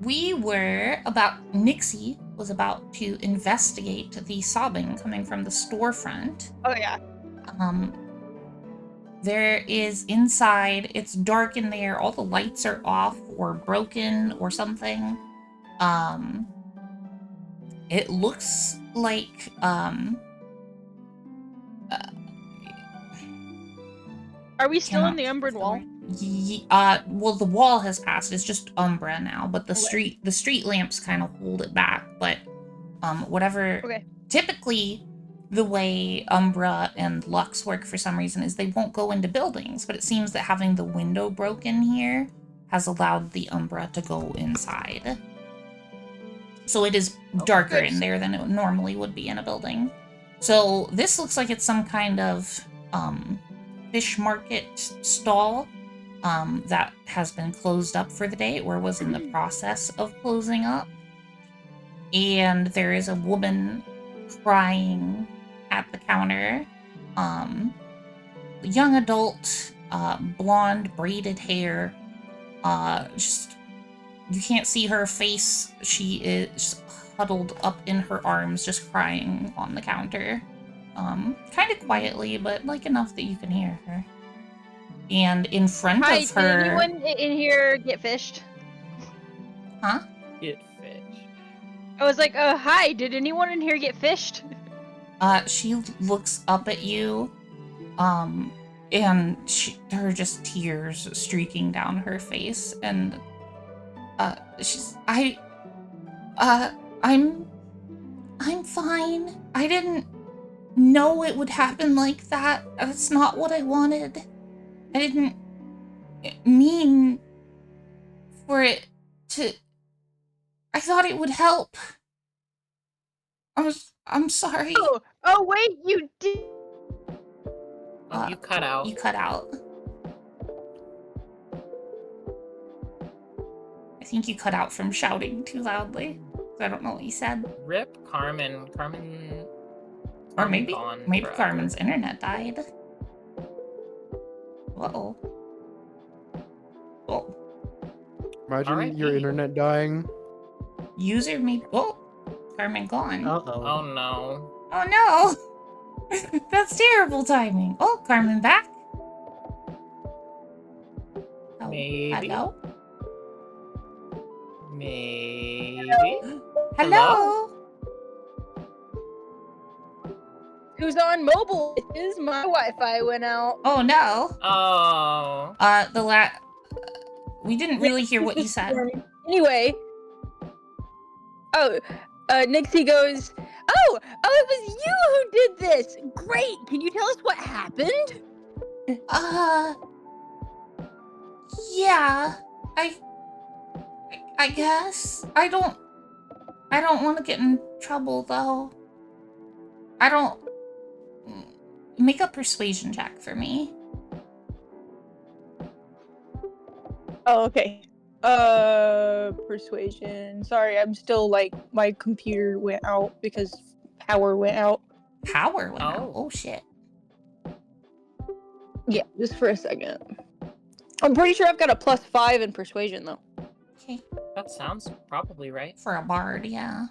Nixie was about to investigate the sobbing coming from the storefront. Oh yeah. There is inside, it's dark in there, all the lights are off or broken or something. It looks like, Are we still in cannot the think Umbran of the wall? word. Well, the wall has passed. It's just Umbra now, but the street lamps kind of hold it back. But whatever. Okay. Typically, the way Umbra and Lux work for some reason is they won't go into buildings, but it seems that having the window broken here has allowed the Umbra to go inside. So it is darker in there than it normally would be in a building. So this looks like it's some kind of fish market stall that has been closed up for the day or was in the process of closing up. And there is a woman crying at the counter. Young adult, blonde braided hair. Just, you can't see her face. She is huddled up in her arms, just crying on the counter. Kind of quietly, but like enough that you can hear her. And in front Hi, of her... did anyone in here get fished? Huh? Get fish. I was like, hi, did anyone in here get fished? She looks up at you, and there are just tears streaking down her face, and, she's, I'm fine. I didn't know it would happen like that. That's not what I wanted. I didn't mean for it to... I thought it would help. I'm sorry. Oh wait, you did... Oh, you cut out. You cut out. I think you cut out from shouting too loudly. I don't know what you said. Rip Carmen. Or maybe forever. Carmen's internet died. Uh-oh. Oh. Imagine your internet dying. User made... Oh! Carmen gone. Uh-oh. Oh no. Oh no! That's terrible timing. Oh, Carmen back? Oh, Maybe. Hello? Maybe. Hello? Who's on mobile? My Wi-Fi went out. Oh no. Oh. We didn't really hear what you said. Anyway. Nixie goes, oh, it was you who did this! Great! Can you tell us what happened? Yeah. I guess. I don't want to get in trouble, though. Make a persuasion check for me. Oh, okay. Persuasion. Sorry, I'm still like, my computer went out because power went out. Power went out? Oh, shit. Yeah, just for a second. I'm pretty sure I've got a +5 in persuasion, though. Okay. That sounds probably right. For a bard, yeah.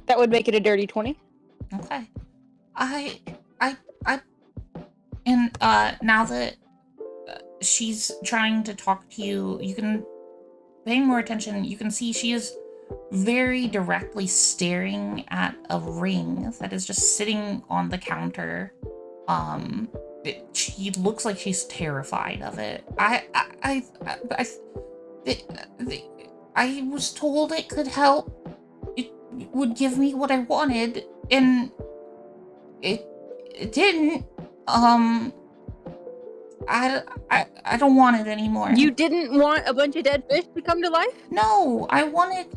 That would make it a dirty 20. Okay. And now that she's trying to talk to you, you can pay more attention. You can see she is very directly staring at a ring that is just sitting on the counter. She looks like she's terrified of it. I was told it could help. It would give me what I wanted, and it didn't. I don't want it anymore. You didn't want a bunch of dead fish to come to life? No, I wanted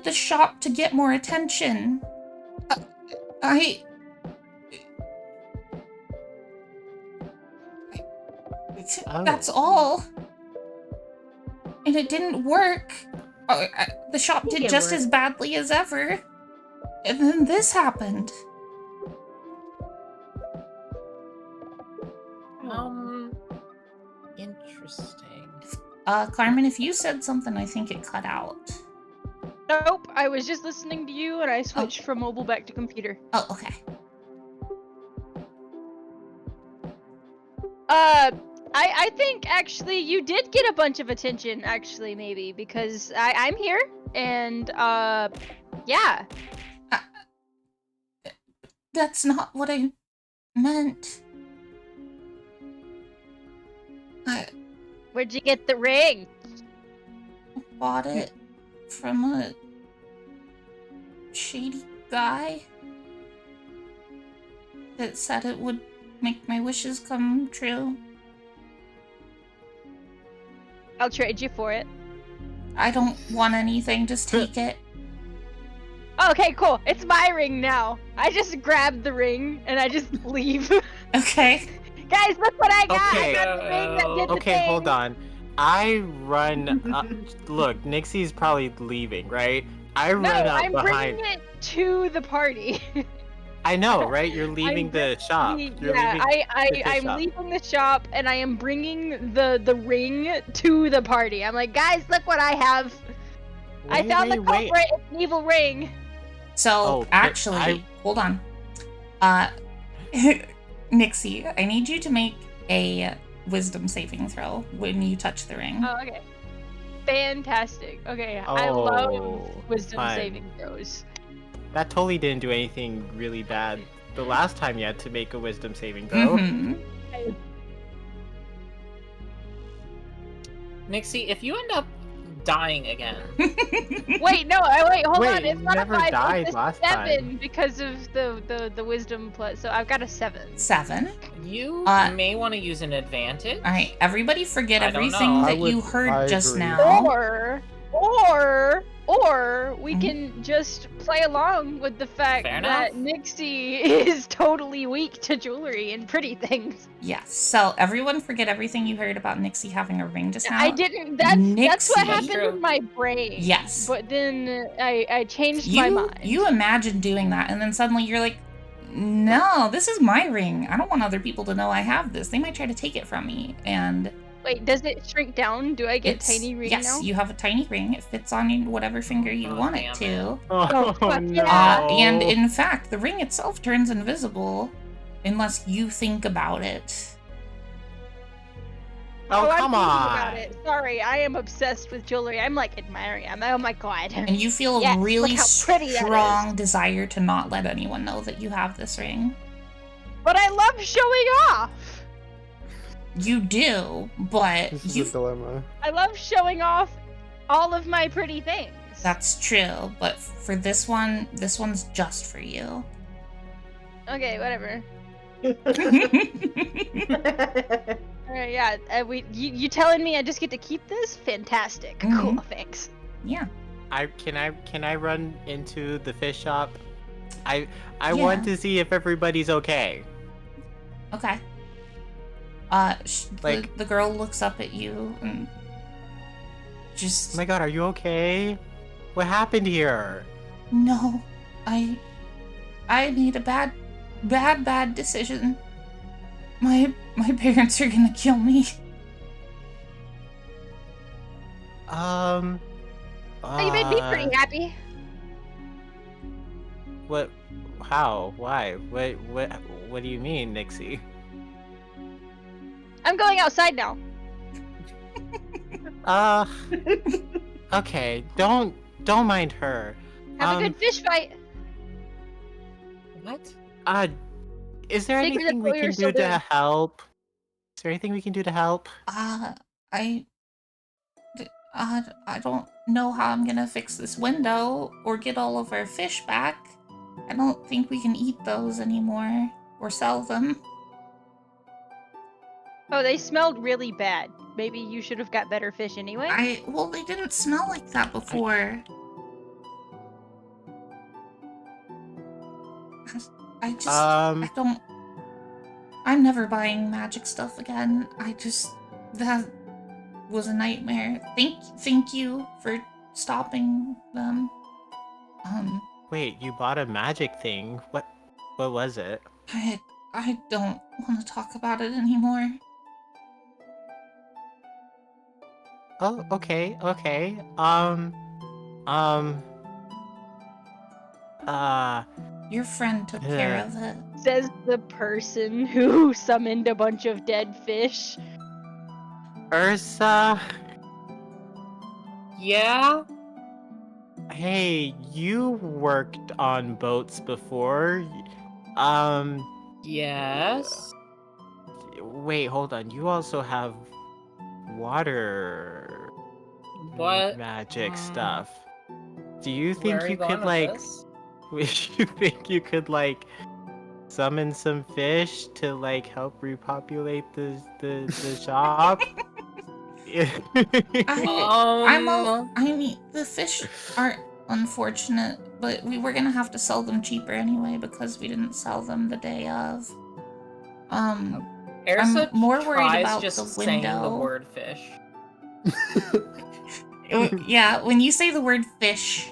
the shop to get more attention. That's all. And it didn't work. The shop did just as badly as ever. And then this happened. In Carmen, if you said something, I think it cut out. Nope, I was just listening to you and I switched from mobile back to computer. Oh, okay. I think actually you did get a bunch of attention, actually, maybe, because I'm here, and, yeah. That's not what I meant. Where'd you get the ring? Bought it from a shady guy that said it would make my wishes come true. I'll trade you for it. I don't want anything, just take it. Okay, cool. It's my ring now. I just grabbed the ring and I just leave. Okay. Guys, look what I got! Okay. I got the ring that did the Okay, thing. hold on. I run look, Nixie's probably leaving, right? I No, run out I'm behind. bringing it to the party. I know, right? You're leaving the shop. You're Yeah, leaving the fish I'm shop. leaving the shop and I am bringing the ring to the party. I'm like, guys, look what I have. I found the culprit. It's an evil ring. So, actually, hold on. Nixie, I need you to make a wisdom saving throw when you touch the ring. Oh, okay. Fantastic. Okay, I love wisdom saving throws. That totally didn't do anything really bad the last time you had to make a wisdom saving throw. Nixie, if you end up dying again. Wait, no, hold on. It's not a never 5, died it's a last 7 time. because of the wisdom plus. So I've got a 7. 7. You may want to use an advantage. All right, everybody forget I don't everything know. that you heard just now. Or we can just play along with the fact Fair that enough. Nixie is totally weak to jewelry and pretty things. Yes, so everyone forget everything you heard about Nixie having a ring just now. I didn't. That's what happened in my brain. Yes. But then I changed my mind. You imagined doing that, and then suddenly you're like, no, this is my ring. I don't want other people to know I have this. They might try to take it from me. And wait, does it shrink down? Do I get a tiny ring now? Yes, you have a tiny ring. It fits on whatever finger you want it to. Oh, no. And in fact, the ring itself turns invisible unless you think about it. Oh, I'm come thinking on. about it. Sorry, I am obsessed with jewelry. I'm like admiring it. I'm like, oh my god. And you feel Yes, a really look how pretty that strong desire to not let anyone know that you have this ring. But I love showing off. You do, but This is a dilemma. I love showing off all of my pretty things. That's true, but for this one's just for you. Okay, whatever. Alright, yeah. You telling me I just get to keep this? Fantastic. Cool, thanks. Yeah. Can I run into the fish shop? I Yeah. want to see if everybody's okay. Okay. The girl looks up at you and just. Oh my god, are you okay? What happened here? No, I made a bad decision. My parents are gonna kill me. Oh, you made me pretty happy. What? How? Why? What do you mean, Nixie? I'm going outside now. Okay. Don't mind her. Have a good fish fight. What? Is there Secret anything we employer can still do to good. help? Is there anything we can do to help? I don't know how I'm gonna fix this window or get all of our fish back. I don't think we can eat those anymore or sell them. Oh, they smelled really bad. Maybe you should have got better fish anyway? Well, they didn't smell like that before. I don't. I'm never buying magic stuff again. That was a nightmare. Thank you for stopping them. Wait, you bought a magic thing. What was it? I don't want to talk about it anymore. Oh, okay. Your friend took care of it. Says the person who summoned a bunch of dead fish. Ursa, Yeah? hey, you worked on boats before. Yes? Wait, hold on. You also have water What? magic stuff. Do you Where think are you you going could, with like, this? you think you could, like, summon some fish to, like, help repopulate the shop? I mean, the fish aren't unfortunate, but we were gonna have to sell them cheaper anyway because we didn't sell them the day of. Ersa I'm more worried tries about just the saying the window. word fish. Yeah, when you say the word fish,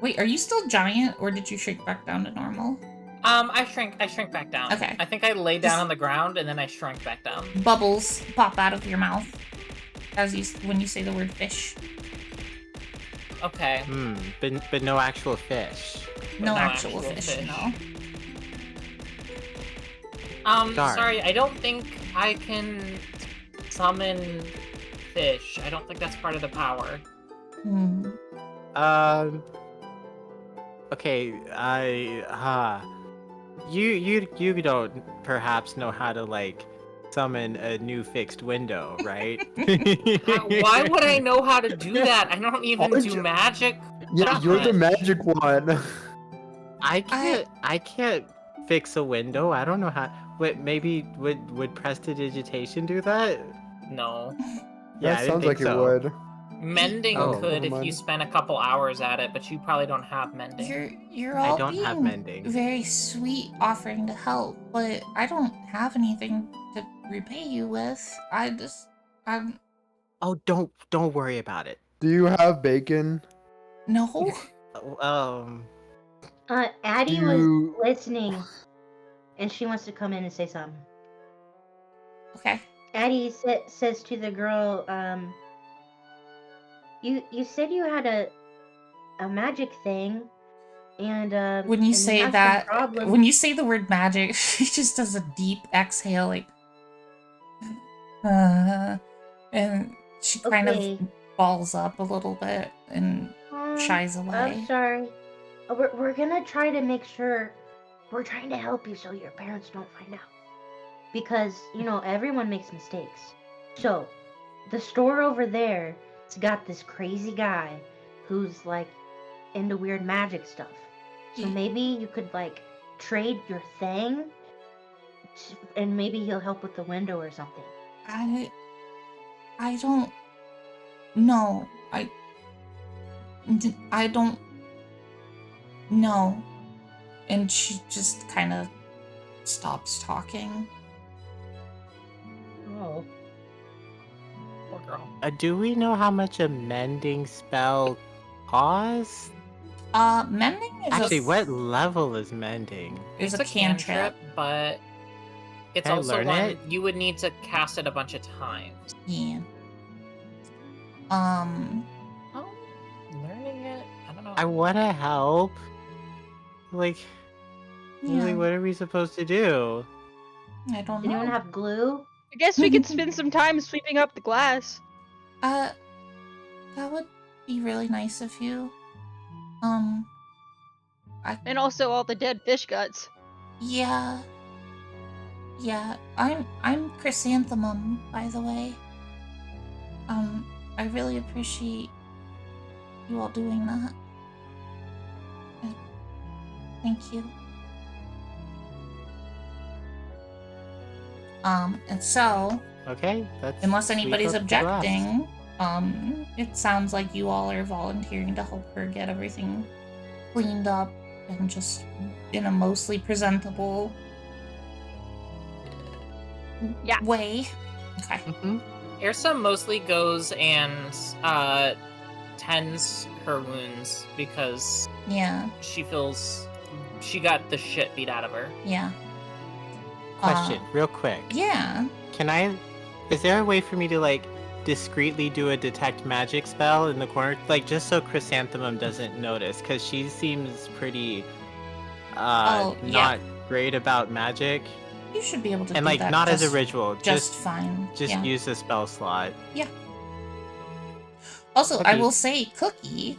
wait, are you still giant or did you shrink back down to normal? I shrink back down. Okay. I think I lay down on the ground and then I shrunk back down. Bubbles pop out of your mouth when you say the word fish. Okay. But no actual fish. No actual fish, no. Darn. Sorry, I don't think I can summon fish. I don't think that's part of the power. Okay, you don't perhaps know how to, like, summon a new fixed window, right? Why would I know how to do that? I don't even do magic. Yeah, you're the magic one. I can't fix a window. I don't know how. Wait, maybe would prestidigitation do that? No. Yeah, That sounds like it would. Mending Oh, could never if you mind. spent a couple hours at it, but you probably don't have mending. You're I all don't have being mending. very sweet offering to help, but I don't have anything to repay you with. I'm Oh, don't worry about it. Do you have bacon? no. Addie Do was you- listening, and she wants to come in and say something. Okay. Addie says to the girl, you said you had a magic thing, and When you and say had some that, problems. when you say the word magic, she just does a deep exhale, like, and she kind Okay. of balls up a little bit and shies away. I'm sorry. We're gonna try to make sure we're trying to help you so your parents don't find out. Because, everyone makes mistakes. So, the store over there has got this crazy guy who's, like, into weird magic stuff. So maybe you could, like, trade your thing, and maybe he'll help with the window or something. I don't know. I don't know. And she just kind of stops talking. Oh. Poor girl. Do we know how much a mending spell costs? Mending is Actually, what level is mending? It's It's a cantrip. but it's Can I also learn one it? you would need to cast it a bunch of times. Yeah. Oh, learning it? I don't know. I want to help. Like, really, Yeah. what are we supposed to do? I don't Does anyone know. have glue? I guess we could spend some time sweeping up the glass. That would be really nice of you. And also all the dead fish guts. Yeah. Yeah, I'm Chrysanthemum, by the way. I really appreciate you all doing that. Thank you. And so, Okay, that's. unless sweep anybody's up the glass. objecting, it sounds like you all are volunteering to help her get everything cleaned up and just in a mostly presentable way. Okay. Ersa mostly goes and tends her wounds because she feels she got the shit beat out of her. Yeah. Question, real quick. Yeah. Is there a way for me to, like, discreetly do a detect magic spell in the corner, like just so Chrysanthemum doesn't notice, because she seems pretty Oh, yeah. not great about magic. You should be able to And do like that not as a just, ritual, just fine. just yeah. use the spell slot. Yeah. Also, I Okay. will say Cookie,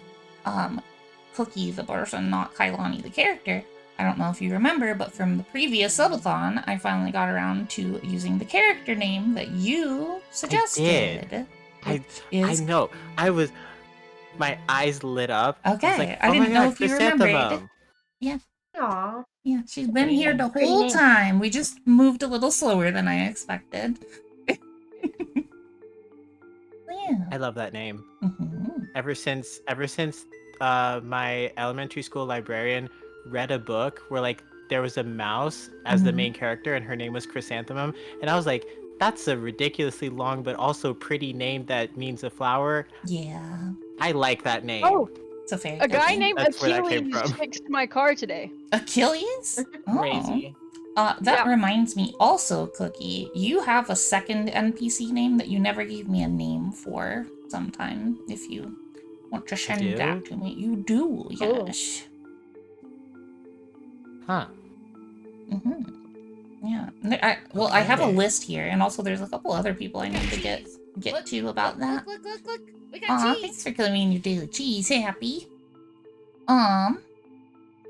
Cookie the person, not Kailani the character. I don't know if you remember, but from the previous subathon, I finally got around to using the character name that you suggested. I is... know. My eyes lit up. Okay, I was like, I oh didn't my know God, if you remembered. Chrysanthemum. Yeah. Aw. Yeah, she's been here the Great whole name. time. We just moved a little slower than I expected. Yeah. I love that name. Mhm. Ever since my elementary school librarian read a book where like there was a mouse as the main character and her name was Chrysanthemum, and I was like, that's a ridiculously long but also pretty name that means a flower. Yeah. I like that name. Oh, It's a very a good guy name. named That's where that came Achilles from. fixed my car today. Achilles? Oh. Crazy. That Yeah. reminds me also, Cookie, you have a second NPC name that you never gave me a name for sometime. If you want to send do? that to me. You do, Oh. yes. Huh. Yeah. Well, I have a Okay. list here, and also there's a couple other people I need to get to about that. Look. We got Aw, cheese. thanks for giving me your daily cheese, Happy.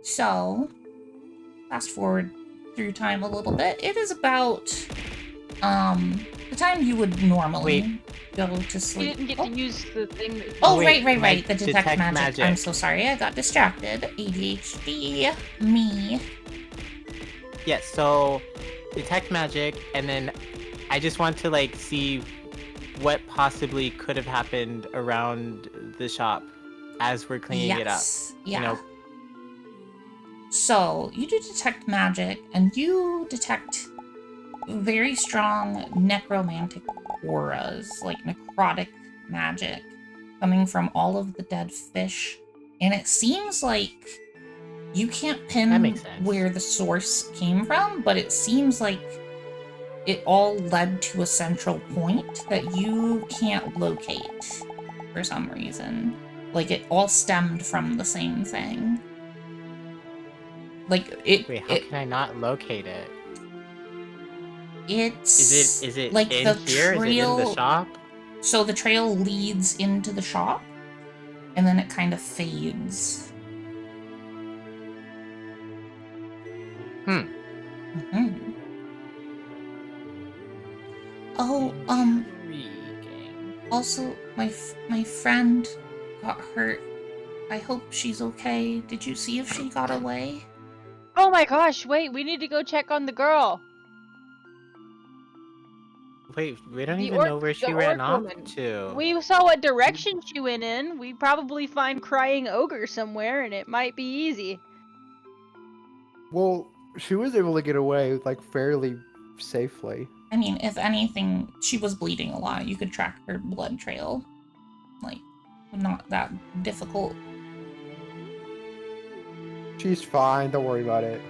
So, fast forward through time a little bit. It is about, the time you would normally go to You sleep. didn't get to use the thing that... Oh, Wait, right, the detect detect magic. magic. I'm so sorry, I got distracted. ADHD, me. Yes, so detect magic, and then I just want to like see what possibly could have happened around the shop as we're cleaning it up. Yeah. You know, So, you do detect magic, and you detect very strong necromantic auras, like necrotic magic, coming from all of the dead fish. And it seems like you can't That pin makes sense. where the source came from, but it seems like it all led to a central point that you can't locate for some reason. Like, it all stemmed from the same thing. Like, wait, how can I not locate it? It's Is it like in the here? Is it in the trail. shop? So the trail leads into the shop, and then it kind of fades. Oh, Intriguing. also, my friend got hurt. I hope she's okay. Did you see if she got away? Oh my gosh, wait, we need to go check on the girl. Wait, we don't The even know where she the ran orc off woman. to. We saw what direction she went in. We probably find crying ogre somewhere, and it might be easy. Well, she was able to get away like fairly safely. I mean, if anything, she was bleeding a lot. You could track her blood trail. Like, not that difficult. She's fine. Don't worry about it.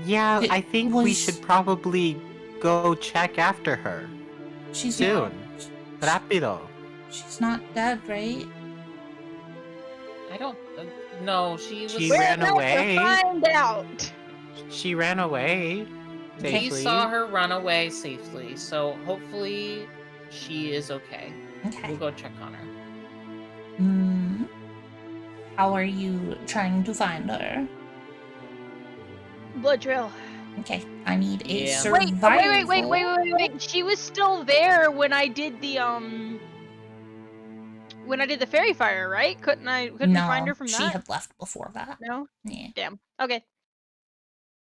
Yeah, It I think we was- should probably go check after her. She's Soon. not, Rápido. she's not dead, right? I don't. No, she was. She We're ran about away. to find out. She ran away. We Safely. saw her run away safely, so hopefully she is okay. Okay. We'll go check on her. How are you trying to find her? Blood trail. Okay, I need a Yeah. survival. Wait. She was still there when I did the fairy fire, right? Couldn't we find her from she that? had left before that. No? Yeah. Damn. Okay.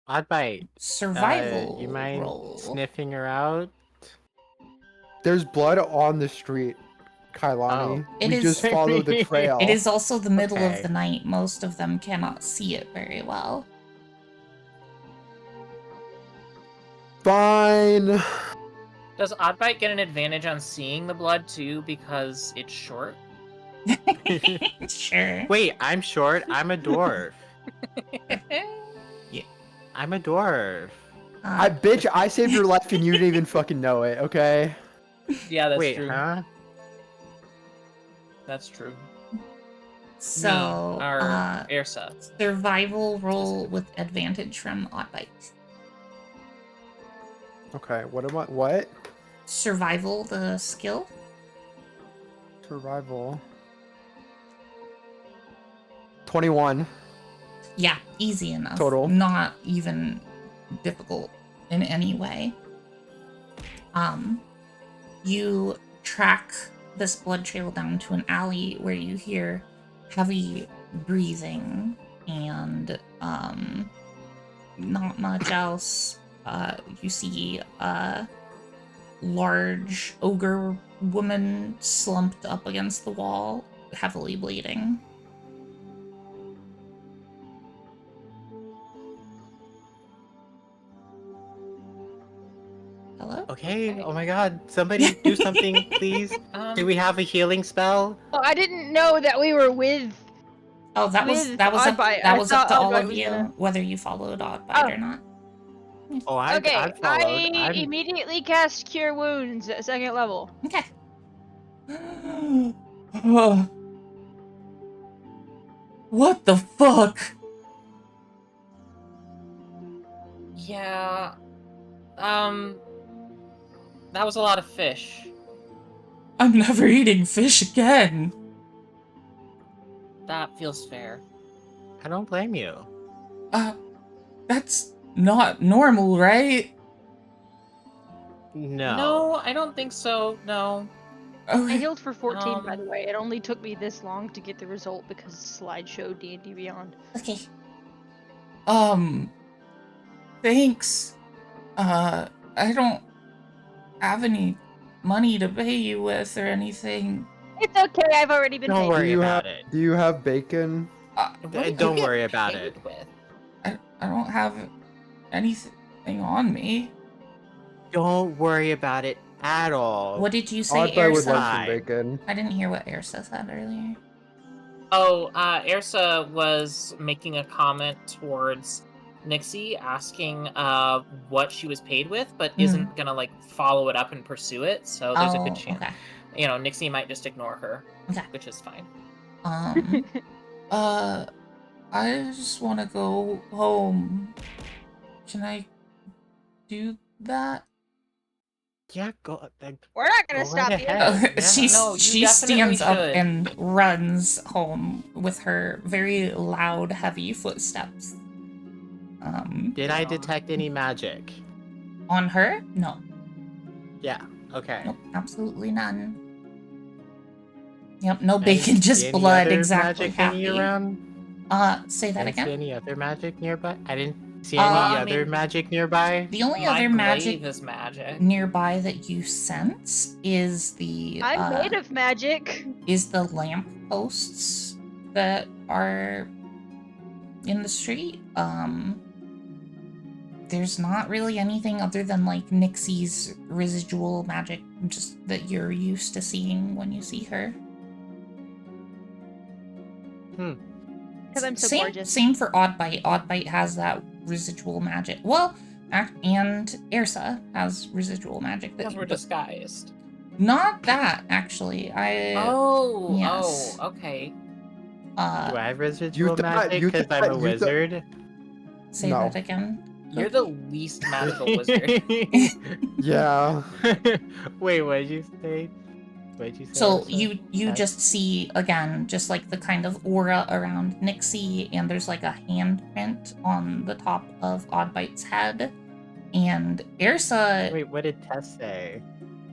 Oddbite. Survival You mind roll. sniffing her out? There's blood on the street, Kailani. Oh. It We is- just followed the trail. It is also the middle of Okay. the night. Most of them cannot see it very well. Fine. Does Oddbite get an advantage on seeing the blood too because it's short? Sure. Wait, I'm short. I'm a dwarf. I'm a dwarf. I saved your life and you didn't even fucking know it. Okay. Yeah, that's Wait, true. huh? That's true. So, our Airsa. survival roll with advantage from Oddbite. Okay, what am I? What? Survival, the skill. Survival. 21. Yeah, easy enough. Total. Not even difficult in any way. You track this blood trail down to an alley where you hear heavy breathing and not much else. You see a large ogre woman slumped up against the wall, heavily bleeding. Hello? Okay, oh my god, somebody do something, please. Do we have a healing spell? Oh, I didn't know that we were with. Oh, that was With up Oddbite. that I was up to thought all Oddbite of was you, gonna- whether you followed Oddbite or not. Oh, Okay, I followed. I immediately cast Cure Wounds at 2nd level. Okay. What the fuck? Yeah. That was a lot of fish. I'm never eating fish again. That feels fair. I don't blame you. That's not normal, right? No. No, I don't think so. No. Okay. I healed for 14, by the way. It only took me this long to get the result because slideshow D&D Beyond. Okay. Thanks. I don't have any money to pay you with or anything. It's okay, I've already been Don't paid. worry about it. Do you have bacon? Don't worry about it. I don't have anything on me. Don't worry about it at all. What did you say, Oddbite would Airsa? like some bacon. I didn't hear what Airsa said earlier. Oh, Airsa was making a comment towards Nixie, asking what she was paid with, but isn't gonna like follow it up and pursue it. So there's a good chance, Okay. you know, Nixie might just ignore her, Okay. which is fine. I just want to go home. Can I do that? Yeah, go. We're not gonna Go stop right you. ahead. Yeah. She No, you stands definitely up should. and runs home with her very loud, heavy footsteps. Did I detect any magic? On her? No. Yeah. Okay. Nope, absolutely none. Yep, no I bacon, didn't just see any blood. other Exactly. magic Happy. hanging around? Say that I didn't see again. any other magic nearby? I didn't see I any other mean, magic nearby? The only My other magic glaive is magic. nearby that you sense is the I'm made of magic. is the lamp posts that are in the street. There's not really anything other than like Nixie's residual magic, just that you're used to seeing when you see her. Because I'm so gorgeous. Same for Oddbite. Oddbite has that residual magic. Well, and Airsa has residual magic. Because we're disguised. Not that, actually. Yes. Oh, okay. Do I have residual thought- magic you because thought- I'm a you thought- wizard? Say No. that again. You're the least magical wizard. Yeah. Wait, what did you say? What did you say? So Elsa? you just see, again, just like the kind of aura around Nixie, and there's like a handprint on the top of Oddbite's head. And Airsa... Wait, what did Tess say?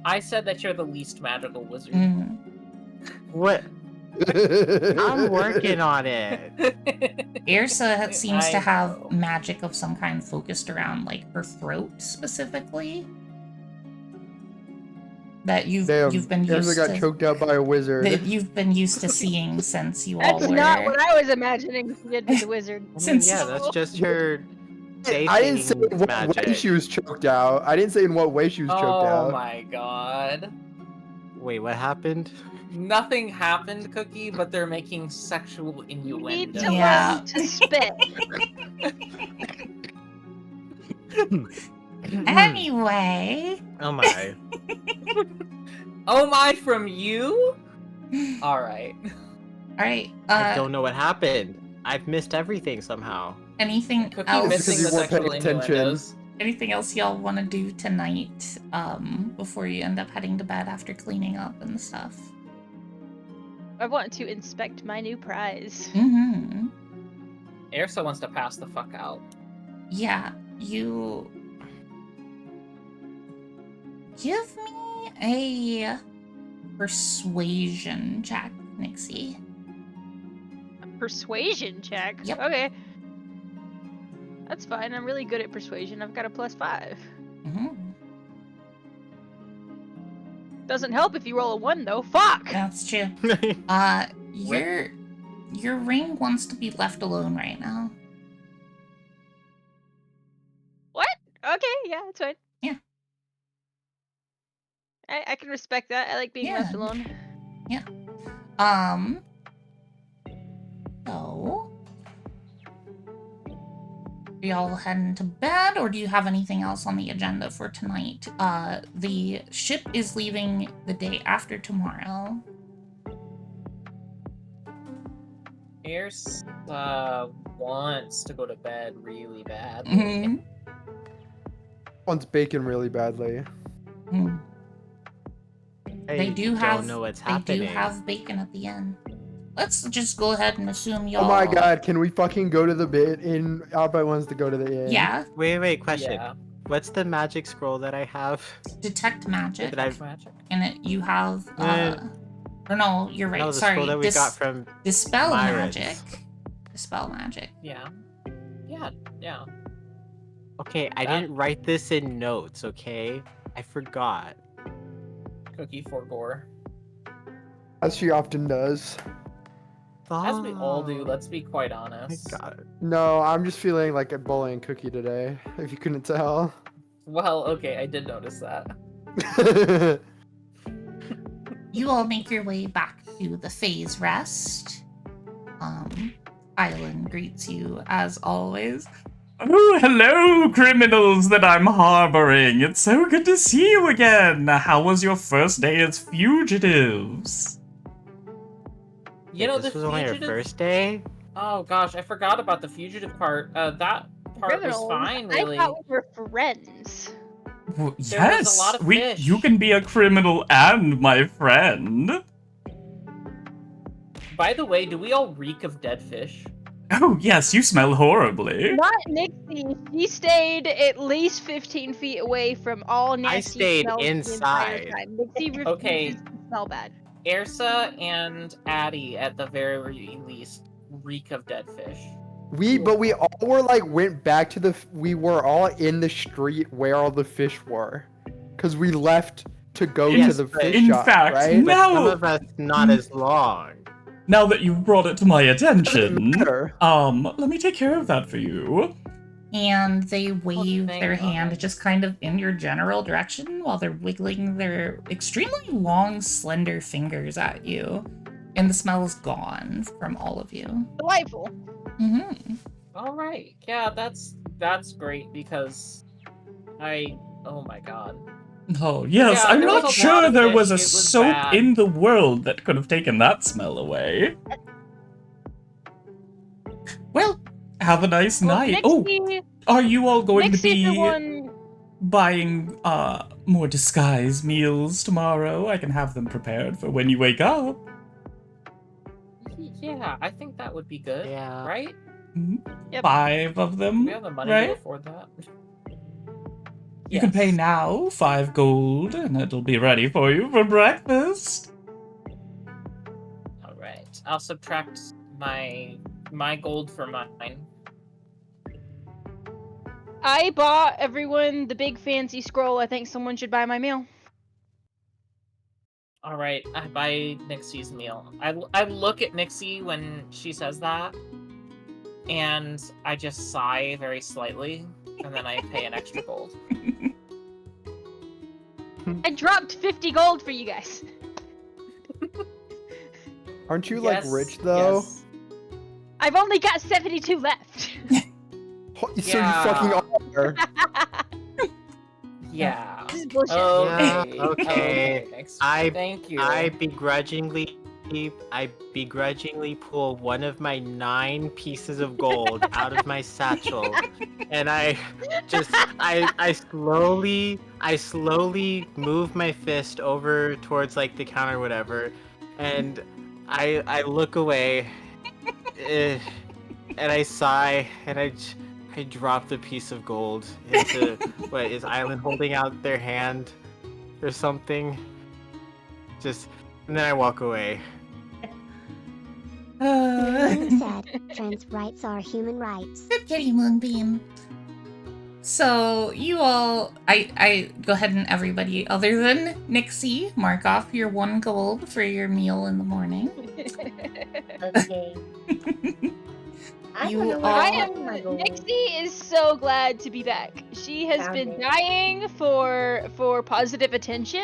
I said that you're the least magical wizard. What? I'm working on it. Airsa seems to I have know. magic of some kind focused around like her throat specifically. That you've Damn, been Airsa used got to choked out by a wizard. that you've been used to seeing since you all That's were not what I was imagining she did with the wizard. I mean, Since- yeah, that's just her. I didn't say in what way magic. she was choked out. I didn't say in what way she was choked Oh out. my god. Wait, what happened? Nothing happened, Cookie, but they're making sexual You innuendo. need to Yeah. learn to spit. Anyway. Oh my. Oh my, from you? Alright. Alright, I don't know what happened. I've missed everything somehow. anything Cookie else? missing the you weren't paying sexual attention. innuendos. Anything else y'all want to do tonight, before you end up heading to bed after cleaning up and stuff? I want to inspect my new prize. Mm-hmm. Ersa wants to pass the fuck out. Yeah, you... Give me a persuasion check, Nixie. A persuasion check? Yep. Okay. That's fine. I'm really good at persuasion. I've got a +5. Mm-hmm. Doesn't help if you roll a 1 though. Fuck! That's true. Your ring wants to be left alone right now. What? Okay, yeah, that's fine. Yeah. I can respect that. I like being left Yeah. alone. Yeah. So... Are y'all heading to bed, or do you have anything else on the agenda for tonight? The ship is leaving the day after tomorrow. Ersa wants to go to bed really bad. Mm-hmm. Wants bacon really badly. They do don't have know what's they happening. do have bacon at the end. Let's just go ahead and assume y'all. Oh my god, can we fucking go to the bit in Outback wants to go to the inn? Yeah. Wait, question. Yeah. What's the magic scroll that I have? Detect magic. That I Magic. And it you have or no, you're right. No, the Sorry. scroll that we got from dispel Myra's. magic. Dispel magic. Yeah. Yeah. Okay, I didn't write this in notes, okay? I forgot. Cookie for gore. As she often does. As we all do, let's be quite honest. God. No, I'm just feeling like a bullying Cookie today, if you couldn't tell. Well, okay, I did notice that. You all make your way back to the phase rest. Island greets you as always. Oh, hello, criminals that I'm harboring. It's so good to see you again. How was your first day as fugitives? You know, this the was only our fugitive... first day? Oh gosh, I forgot about the fugitive part. That part Criminals? was fine, really. I thought we were friends. Well, There was a lot of fish. you can be a criminal and my friend. By the way, do we all reek of dead fish? Oh, yes, you smell horribly. Not Nixie. She stayed at least 15 feet away from all nasty stayed smells the entire inside. time. Nixie refuses Okay. to smell bad. Ersa and Addie, at the very least, reek of dead fish. But we all went back to we were all in the street where all the fish were. Because we left to go to the fish in shop, fact, right? But some of us not as long. Now that you've brought it to my attention, matter. let me take care of that for you. And they wave thank their God. hand just kind of in your general direction while they're wiggling their extremely long, slender fingers at you. And the smell is gone from all of you. Delightful. Mm-hmm. All right, yeah, that's great because oh my god. Oh, yes, Yeah, I'm there was not a lot sure of there fish, was a it was soap bad. in the world that could have taken that smell away. Well, have a nice night. Nixie, Are you all going Nixie to for be one. buying more disguise meals tomorrow? I can have them prepared for when you wake up. Yeah, I think that would be good. Yeah. Right? Yep. 5 of them, We have the money right? to afford that. You can pay now 5 gold, and it'll be ready for you for breakfast. All right, I'll subtract my gold for mine. I bought everyone the big fancy scroll. I think someone should buy my meal. All right, I buy Nixie's meal. I look at Nixie when she says that, and I just sigh very slightly, and then I pay an extra gold. I dropped 50 gold for you guys. Aren't you Yes, rich though? yes. I've only got 72 left. So you fucking are. Yeah. This is bullshit. Yeah, Okay. okay. Next. I Thank you. I begrudgingly pull one of my 9 pieces of gold out of my satchel, and I slowly move my fist over towards like the counter or whatever, and I look away, and I sigh, and I drop the piece of gold into what is Island holding out their hand or something. Just and then I walk away. Moonbeam said, trans rights are human rights. Good kitty, Moonbeam. So you all, I go ahead and everybody other than Nixie, mark off your 1 gold for your meal in the morning. Okay. I You don't know all- where I I am. am. My gold. Nixie is so glad to be back. She has Found been it. dying for positive attention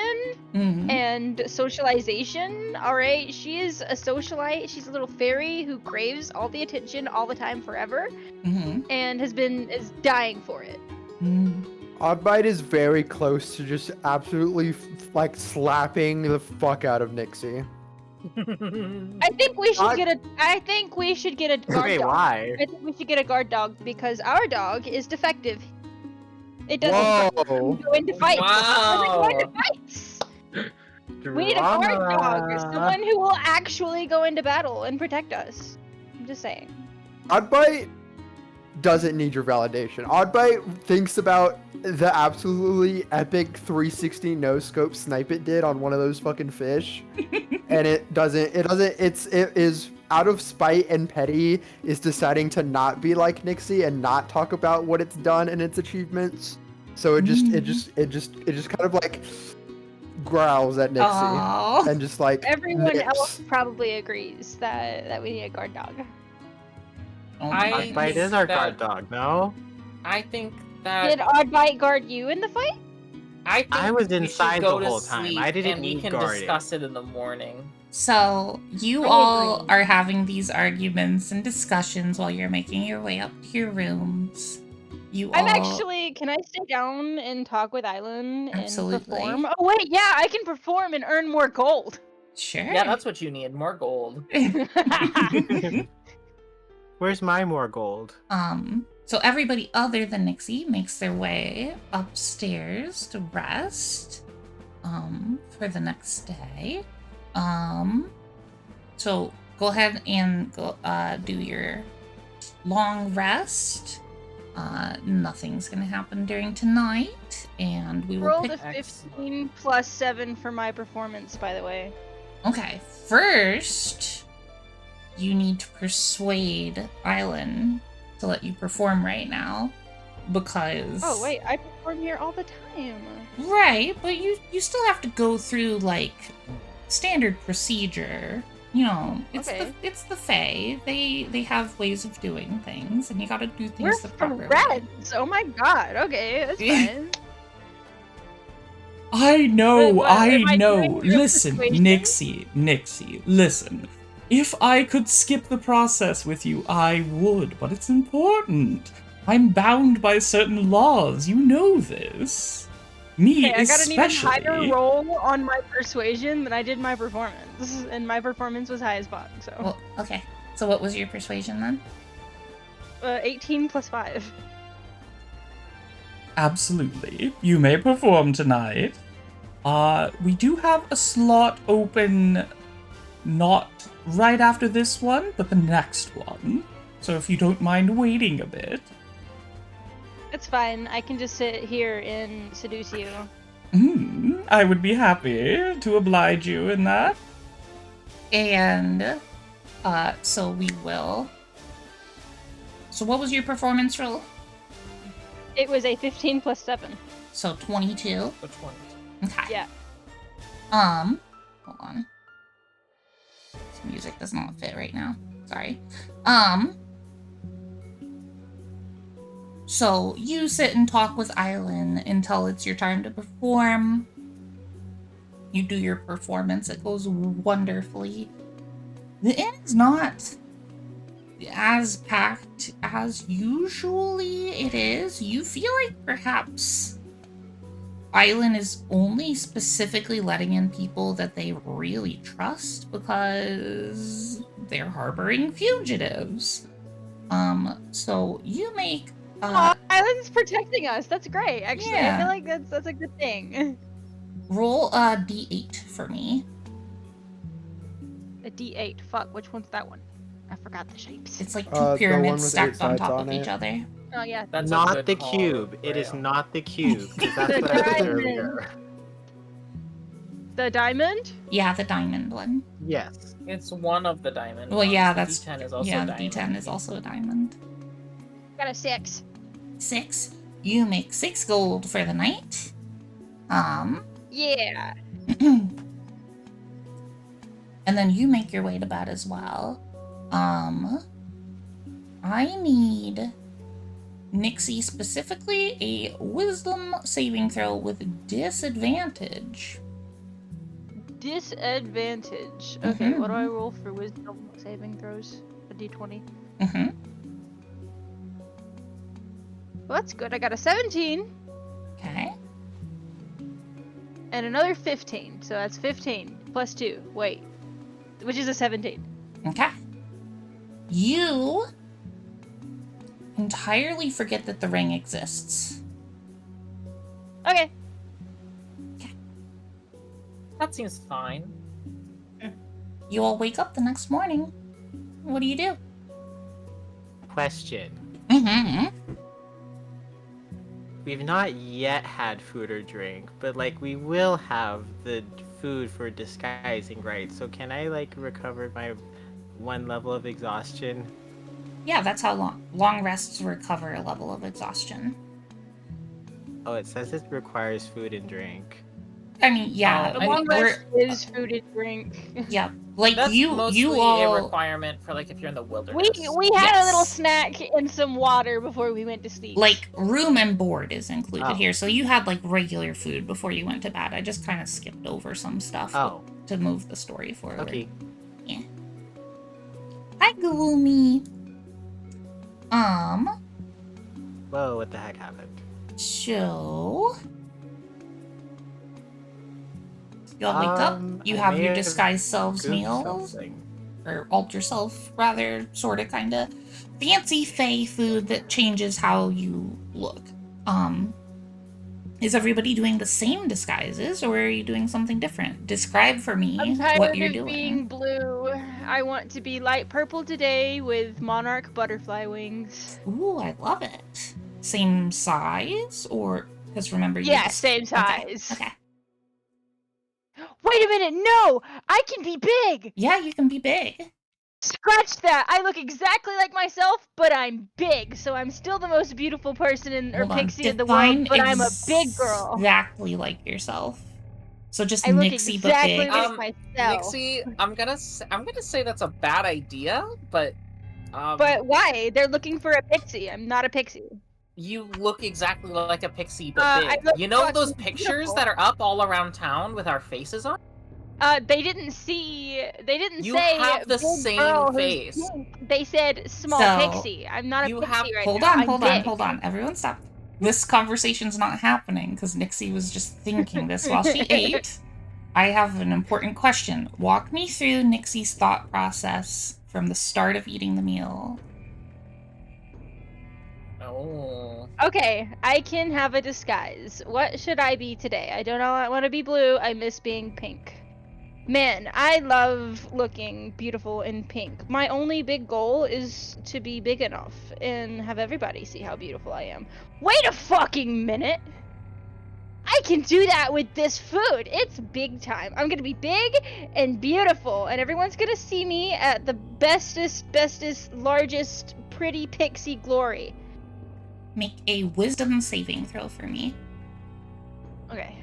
Mhm. and socialization. All right, she is a socialite. She's a little fairy who craves all the attention all the time, forever, Mhm. and is dying for it. Mm. Oddbite is very close to just absolutely like slapping the fuck out of Nixie. I think we should I- get a. I think we should get a guard Okay, dog. why? I think we should get a guard dog because our dog is defective. It doesn't Whoa! go into fights. It doesn't go into Wow. fights. We need a guard dog, someone who will actually go into battle and protect us. I'm just saying. Oddbite doesn't need your validation. Oddbite thinks about the absolutely epic 360 no scope snipe it did on one of those fucking fish, and it is out of spite and petty is deciding to not be like Nixie and not talk about what it's done and its achievements. So it just kind of like growls at Nixie Aw. and just like Everyone nips. else probably agrees that we need a guard dog. Oh I- my Oddbite is goodness. our that- guard dog, no? I think Did that Oddbite guard you in the fight? I think I was we should inside go the to whole time. sleep I didn't and we need can guarding. discuss it in the morning. So you I all agree. are having these arguments and discussions while you're making your way up to your rooms. You I'm all actually. Can I stay down and talk with Island and Absolutely. perform? Oh wait, yeah, I can perform and earn more gold. sure. Yeah, that's what you need. More gold. Where's my more gold? So everybody other than Nixie makes their way upstairs to rest for the next day. So go ahead and go do your long rest. Nothing's gonna happen during tonight, and we will Rolled pick. a 15 plus 7 for my performance, by the way. Okay, first you need to persuade Island to let you perform right now, because Oh wait, I perform here all the time. right, but you still have to go through like standard procedure. You know, it's Okay. it's the Fae. They have ways of doing things, and you got to do things We're the proper way. friends. Oh my god. Okay, that's fine. I know, What, I am I know. doing real Listen, persuasion? Nixie, listen. If I could skip the process with you, I would, but it's important. I'm bound by certain laws. You know this. Me Okay, I got an even especially. higher roll on my persuasion than I did my performance, and my performance was high as fuck. So Well, okay. So what was your persuasion then? 18 plus 5. Absolutely. You may perform tonight. We do have a slot open, not right after this one, but the next one. So if you don't mind waiting a bit. It's fine. I can just sit here and seduce you. I would be happy to oblige you in that. And so we will. So what was your performance roll? It was a 15 plus 7. So 22. Which one? Okay. Yeah. Hold on. This music does not fit right now. Sorry. So you sit and talk with Island until it's your time to perform. You do your performance. It goes wonderfully. The inn is not as packed as usually it is. You feel like perhaps island is only specifically letting in people that they really trust because they're harboring fugitives. So you make Island's protecting us. That's great. Actually, I feel like that's a good thing. roll a d8 for me. A D8. Fuck, which one's that one? I forgot the shapes. It's like The two one pyramids with 8 stacked on sides top on of each it. other. Oh yeah. That's a Not good the call, cube. It is Rayo. not the cube. 'Cause that's The what I said diamond. earlier. The diamond? Yeah, the diamond one. Yes. It's one of the diamond Well, ones. yeah, The that's D10 is also yeah. The diamond. D10 is also a diamond. Got a 6. 6. You make 6 gold for the night. Yeah. And then you make your way to bed as well. I need Nixie specifically a wisdom saving throw with disadvantage. Disadvantage. Okay, what do I roll for wisdom saving throws? A D20. Well, that's good. I got a 17. Okay. And another 15. So that's 15 plus 2. Wait. Which is a 17. Okay. You entirely forget that the ring exists. Okay. That seems fine. You all wake up the next morning. What do you do? Question. We've not yet had food or drink, but like we will have the food for disguising, right? So can I like recover my 1 level of exhaustion? Yeah, that's how long rests recover a level of exhaustion. Oh, it says it requires food and drink. I mean, yeah, The one rest is food and drink. Yeah, like That's you mostly all a requirement for like if you're in the wilderness. We had a little snack and some water before we went to sleep. like room and board is included Oh. here, so you had like regular food before you went to bed. I just kind of skipped over some stuff to move the story forward. Okay. Yeah. Hi, Gloomy. Whoa, what the heck happened? So you all wake up. You I have may your have disguised selves goofed meals. something. Or alter self, rather, sort of, kind of fancy fae food that changes how you look. Is everybody doing the same disguises, or are you doing something different? Describe for me I'm tired what you're of doing. being blue. I want to be light purple today with monarch butterfly wings. Ooh, I love it. Same size, or because remember you? Yeah, same size. Okay. Wait a minute, no! I can be big! Yeah, you can be big. Scratch that! I look exactly like myself, but I'm big, so I'm still the most beautiful person Hold on. pixie in the Define world, but I'm a big girl. Exactly like yourself. So just I look Nixie, exactly but big. like myself. Nixie, I'm gonna say that's a bad idea, but But why? They're looking for a pixie. I'm not a pixie. you look exactly like a pixie, but I big. look You know those fucking pictures beautiful. that are up all around town with our faces on? They didn't say You have the big same girl who's face. pink. They said small So, pixie. I'm not a you pixie have- right Hold now. on, I'm big. hold on. Everyone stop. This conversation's not happening because Nixie was just thinking this while she ate. I have an important question. Walk me through Nixie's thought process from the start of eating the meal. Oh. Okay, I can have a disguise. What should I be today? I don't know. I want to be blue. I miss being pink. Man, I love looking beautiful in pink. My only big goal is to be big enough and have everybody see how beautiful I am. Wait a fucking minute! I can do that with this food! It's big time. I'm gonna be big and beautiful, and everyone's gonna see me at the bestest, largest, pretty pixie glory. Make a wisdom saving throw for me. Okay.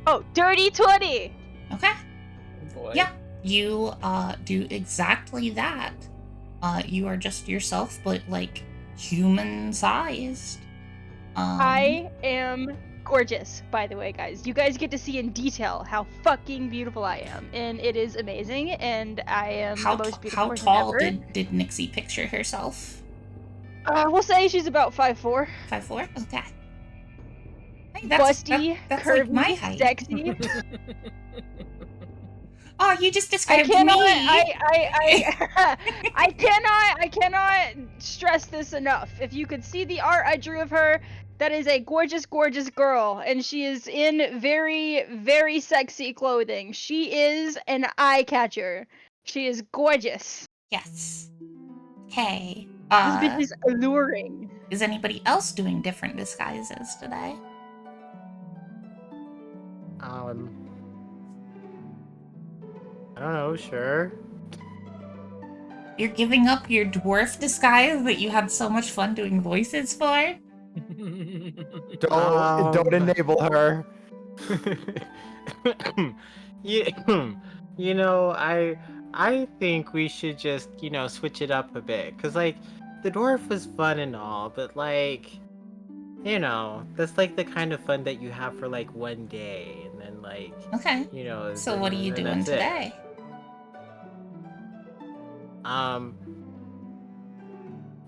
Oh, dirty 20! Okay. Boy. Yeah, you do exactly that. You are just yourself, but like human sized. I am gorgeous, by the way, guys. You guys get to see in detail how fucking beautiful I am, and it is amazing. And I am the most beautiful How person tall ever. did Nixie picture herself? We'll say she's about 5'4". 5'4"? Okay. Hey, Busty, that's curvy, like my height. sexy. Oh, you just I described cannot. me. I cannot stress this enough. If you could see the art I drew of her, that is a gorgeous, gorgeous girl, and she is in very, very sexy clothing. She is an eye catcher. She is gorgeous. Yes. Okay. This bitch is alluring. Is anybody else doing different disguises today? I don't know, sure. You're giving up your dwarf disguise that you had so much fun doing voices for? Don't enable her. You know, I think we should just, switch it up a bit. Cause like, the dwarf was fun and all, but like, that's like the kind of fun that you have for like one day, and then like, Okay. So what are you doing today?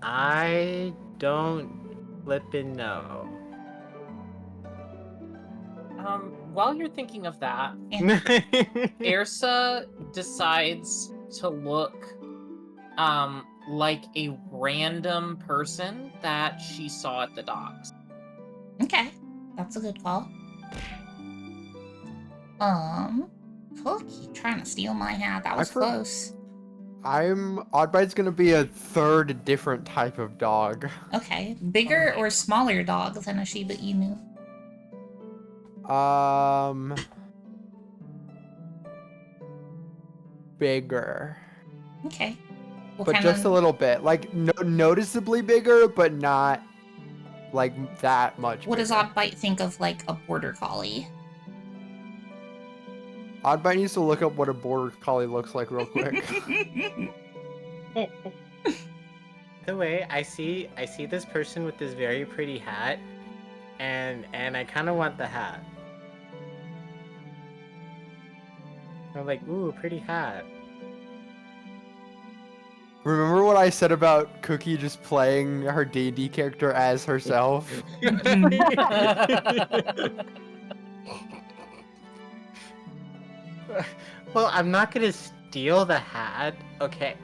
I don't flippin' know. While you're thinking of that, Ersa decides to look like a random person that she saw at the docks. Okay. That's a good call. Cookie trying to steal my hat. That was close. Oddbite's gonna be a third different type of dog. Okay. Bigger or smaller dog than a Shiba Inu? Bigger. Okay. But just a little bit. Like, noticeably bigger, but not, like, that much What bigger. does Oddbite think of, like, a border collie? Oddbite needs to look up what a border collie looks like real quick. The way I see this person with this very pretty hat, and I kind of want the hat. I'm like, ooh, pretty hat. Remember what I said about Cookie just playing her D&D character as herself? Well, I'm not gonna steal the hat, okay?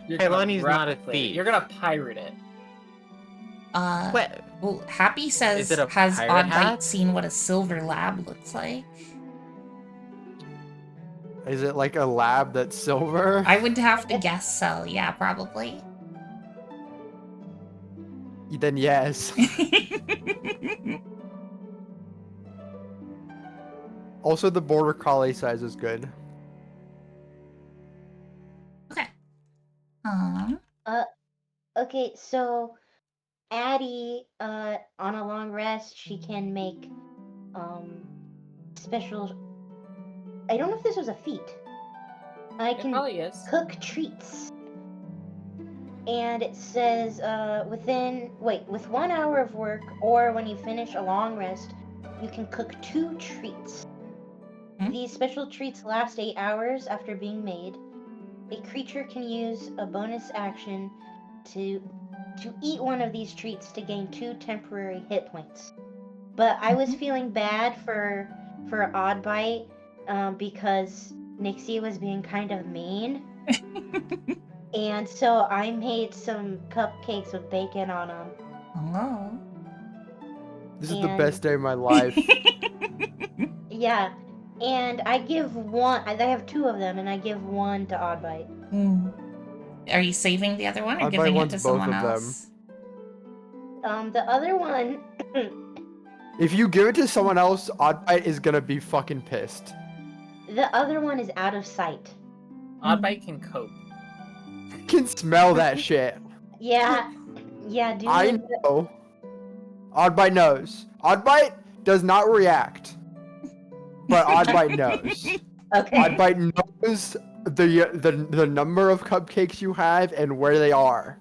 Kailani's not a thief. You're gonna pirate it. What? Well, Happy says, Is it a has pirate Oddbite hat? seen what a silver lab looks like? Is it like a lab that's silver? I would have to guess so. Yeah, probably. Then yes. Also, the border collie size is good. Okay. Okay, so Addie, on a long rest, she can make special. I don't know if this was a feat. I can probably is. cook treats. And it says with 1 hour of work, or when you finish a long rest, you can cook 2 treats. These special treats last 8 hours after being made. A creature can use a bonus action to eat one of these treats to gain 2 temporary hit points. But I was feeling bad for Oddbite because Nixie was being kind of mean. And so I made some cupcakes with bacon on them. Oh. This is the best day of my life. Yeah. And I give one. I have 2 of them, and I give one to Oddbite. Are you saving the other one or Oddbite giving it wants to both someone of them. else? The other one. If you give it to someone else, Oddbite is gonna be fucking pissed. The other one is out of sight. Oddbite can cope. Can smell that shit. Yeah. Dude. I know. Oddbite knows. Oddbite does not react. But Oddbite knows. Okay. Oddbite knows the number of cupcakes you have and where they are.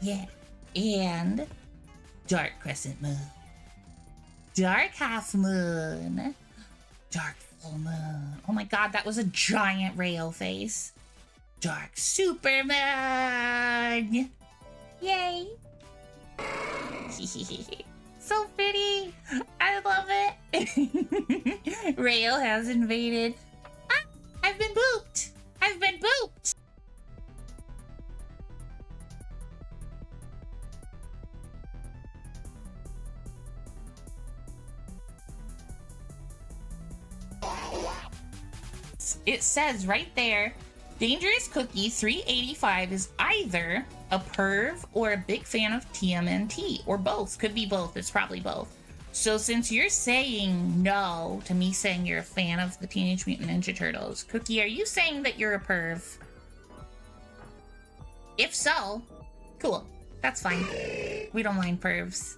Yeah. And dark crescent moon. Dark half moon. Dark full moon. Oh my god, that was a giant Rayo face. Dark supermoon. Yay. So pretty. I love it. Rayo has invaded. Ah, I've been booped. I've been booped. It says right there, Dangerous Cookie 385 is either a perv or a big fan of TMNT, or both. Could be both. It's probably both. So since you're saying no to me saying you're a fan of the Teenage Mutant Ninja Turtles, Cookie, are you saying that you're a perv? If so, cool. That's fine. We don't mind pervs.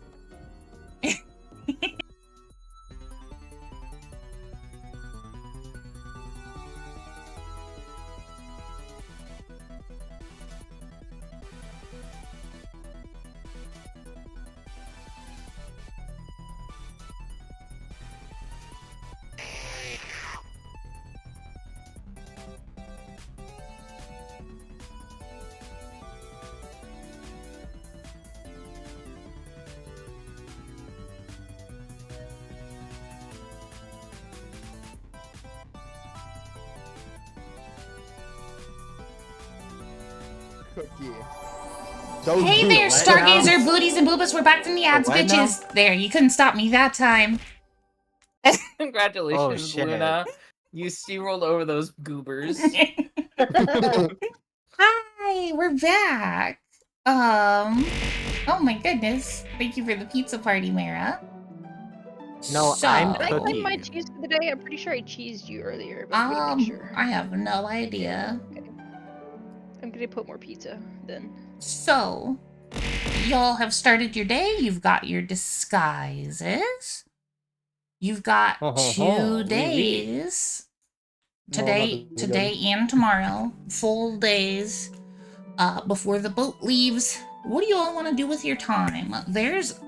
Cookie. Hey there, Stargazer, Booties, and Boobas. We're back from the ads, bitches. There, you couldn't stop me that time. Congratulations, Luna. You steamrolled over those goobers. Hi, we're back. Oh my goodness. Thank you for the pizza party, Mara. No, I'm Did I Cookie. claim my cheese for the day? I'm pretty sure I cheesed you earlier, but I'm gonna make sure. I have no idea. Okay. I'm gonna put more pizza then. So, y'all have started your day. You've got your disguises. You've got 2 days. Today and tomorrow. Full days. Before the boat leaves. What do you all want to do with your time? There's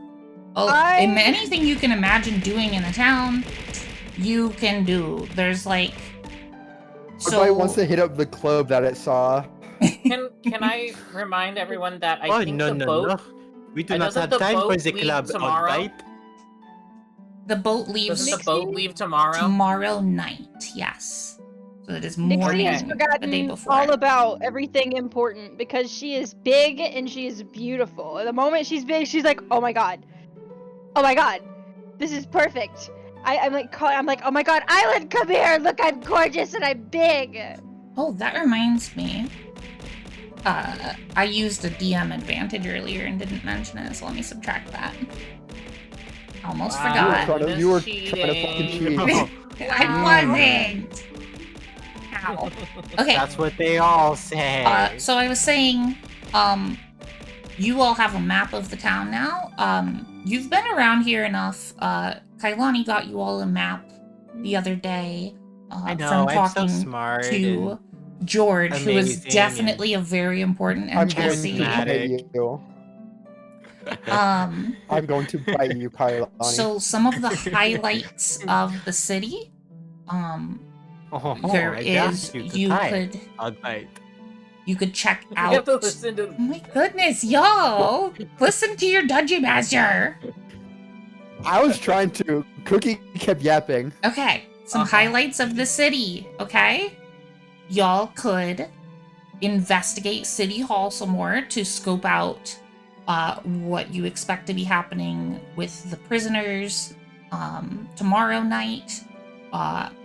anything you can imagine doing in a town, you can do. There's like... Everybody wants to hit up the club that it saw. Can I remind everyone that I think the boat... We do not have time for the club tomorrow. all night. The boat leaves... Doesn't the boat leave tomorrow? Tomorrow night, yes. So it is morning Nixie has forgotten the day before. all about everything important because she is big and she is beautiful. The moment she's big, she's like, oh my god. Oh my god. This is perfect. I'm like, oh my god, Island, come here. Look, I'm gorgeous and I'm big. Oh, that reminds me. I used a DM advantage earlier and didn't mention it, so let me subtract that. Almost forgot. You were trying to fucking cheat. I wasn't. Ow. Okay. That's what they all say. So I was saying, you all have a map of the town now. You've been around here enough. Kailani got you all a map the other day. I know, from I'm talking so smart to George, who is amazing definitely a very important I'm NPC. going to bite you. I'm going to bite you, Kailani. So some of the highlights of the city, there is you could check out. You have to listen to... Oh my goodness, y'all! Listen to your dungeon master. I was trying to. Cookie kept yapping. Okay, some highlights of the city. Okay, y'all could investigate City Hall some more to scope out what you expect to be happening with the prisoners tomorrow night.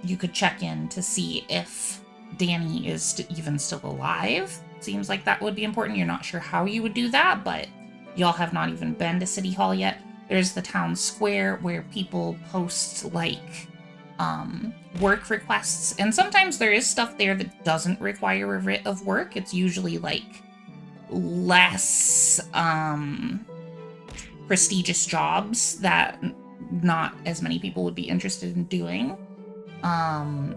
You could check in to see if Danny is even still alive. Seems like that would be important. You're not sure how you would do that, but y'all have not even been to City Hall yet. There's the town square where people post like work requests, and sometimes there is stuff there that doesn't require a writ of work. It's usually like less prestigious jobs that not as many people would be interested in doing.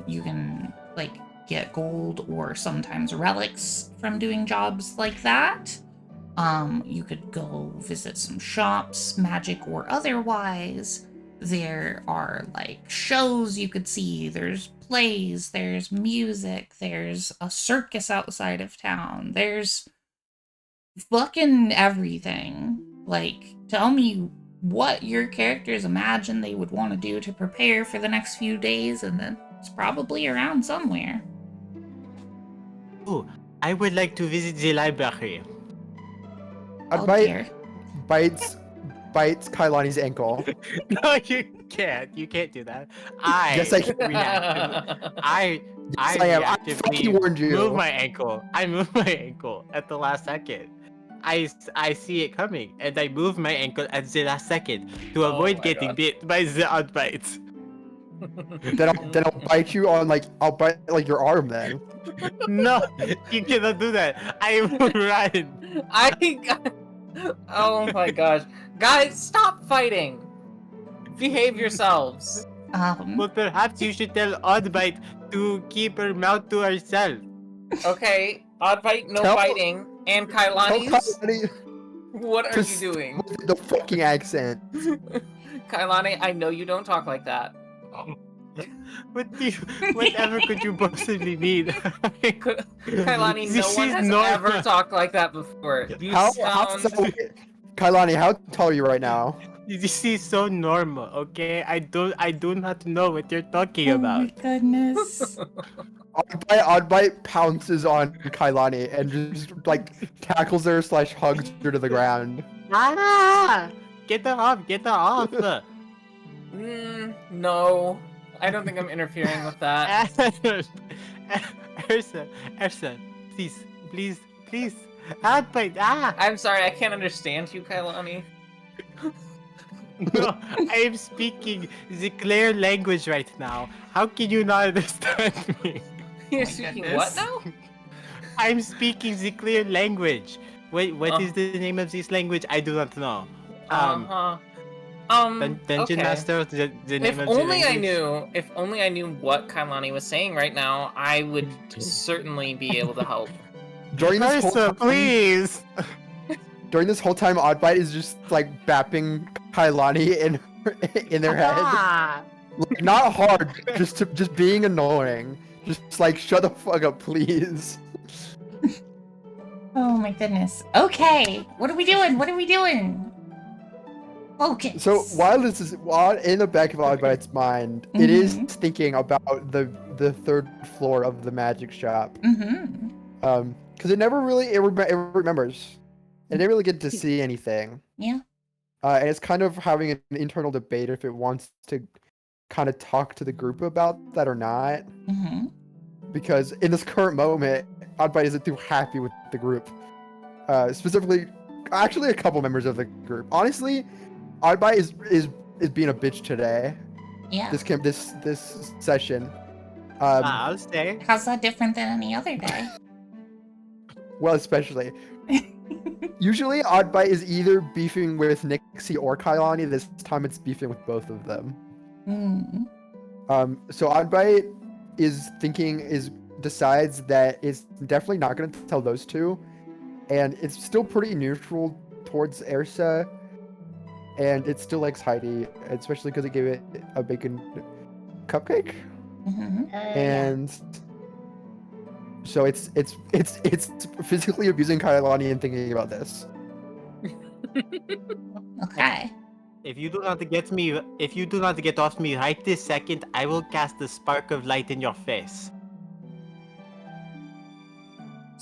You can like get gold or sometimes relics from doing jobs like that. You could go visit some shops, magic or otherwise. There are like shows you could see, there's plays, there's music, there's a circus outside of town, there's fucking everything. Like, tell me what your characters imagine they would want to do to prepare for the next few days, and then it's probably around somewhere. Oh, I would like to visit the library. Oddbite bites Kailani's ankle. No, you can't. You can't do that. Yes, I can. I am. I fucking warned you. Move my ankle. I moved my ankle at the last second. I see it coming, and I move my ankle at the last second to avoid getting bit by the Oddbite. Then I'll bite you on I'll bite your arm then. No, you cannot do that. I will run. Oh my gosh. Guys, stop fighting! Behave yourselves. But perhaps you should tell Oddbite to keep her mouth to herself. Okay, Oddbite, no fighting. And Kailani's? What are you doing? With the fucking accent. Kailani, I know you don't talk like that. Whatever could you possibly need? Kailani, no one has ever talked like that before. Kailani, how tall are you right now? This is so normal, okay? I do not know what you're talking about. Oh my goodness. Oddbite pounces on Kailani and just tackles her / hugs her to the ground. Ah! Get her off! Get her off! No. I don't think I'm interfering with that. Ursa, please. Oddbite, I'm sorry, I can't understand you, Kailani. No, I am speaking the clear language right now. How can you not understand me? You're speaking what now? I'm speaking the clear language. Wait, what is the name of this language? I do not know. Dungeon Master, the name if of only the I knew. If only I knew what Kailani was saying right now, I would certainly be able to help. During this whole time, please. During this whole time, Oddbite is just bapping Kailani in their head. Not hard, just being annoying. Just shut the fuck up, please. Oh my goodness. Okay, what are we doing? Okay. So while in the back of Oddbite's mind, it is thinking about the third floor of the magic shop. Because it never really it remembers. It didn't really get to see anything. Yeah. And it's kind of having an internal debate if it wants to kind of talk to the group about that or not. Because in this current moment, Oddbite isn't too happy with the group. Specifically, actually a couple members of the group. Honestly, Oddbite is being a bitch today. Yeah. This session. I'll stay. How's that different than any other day? Well, especially. Usually, Oddbite is either beefing with Nixie or Kailani. This time, it's beefing with both of them. So Oddbite decides that it's definitely not going to tell those two, and it's still pretty neutral towards Ursa, and it still likes Heidi, especially because it gave it a bacon cupcake. And so it's physically abusing Kailani and thinking about this. Okay. If you do not get off me right this second, I will cast a spark of light in your face.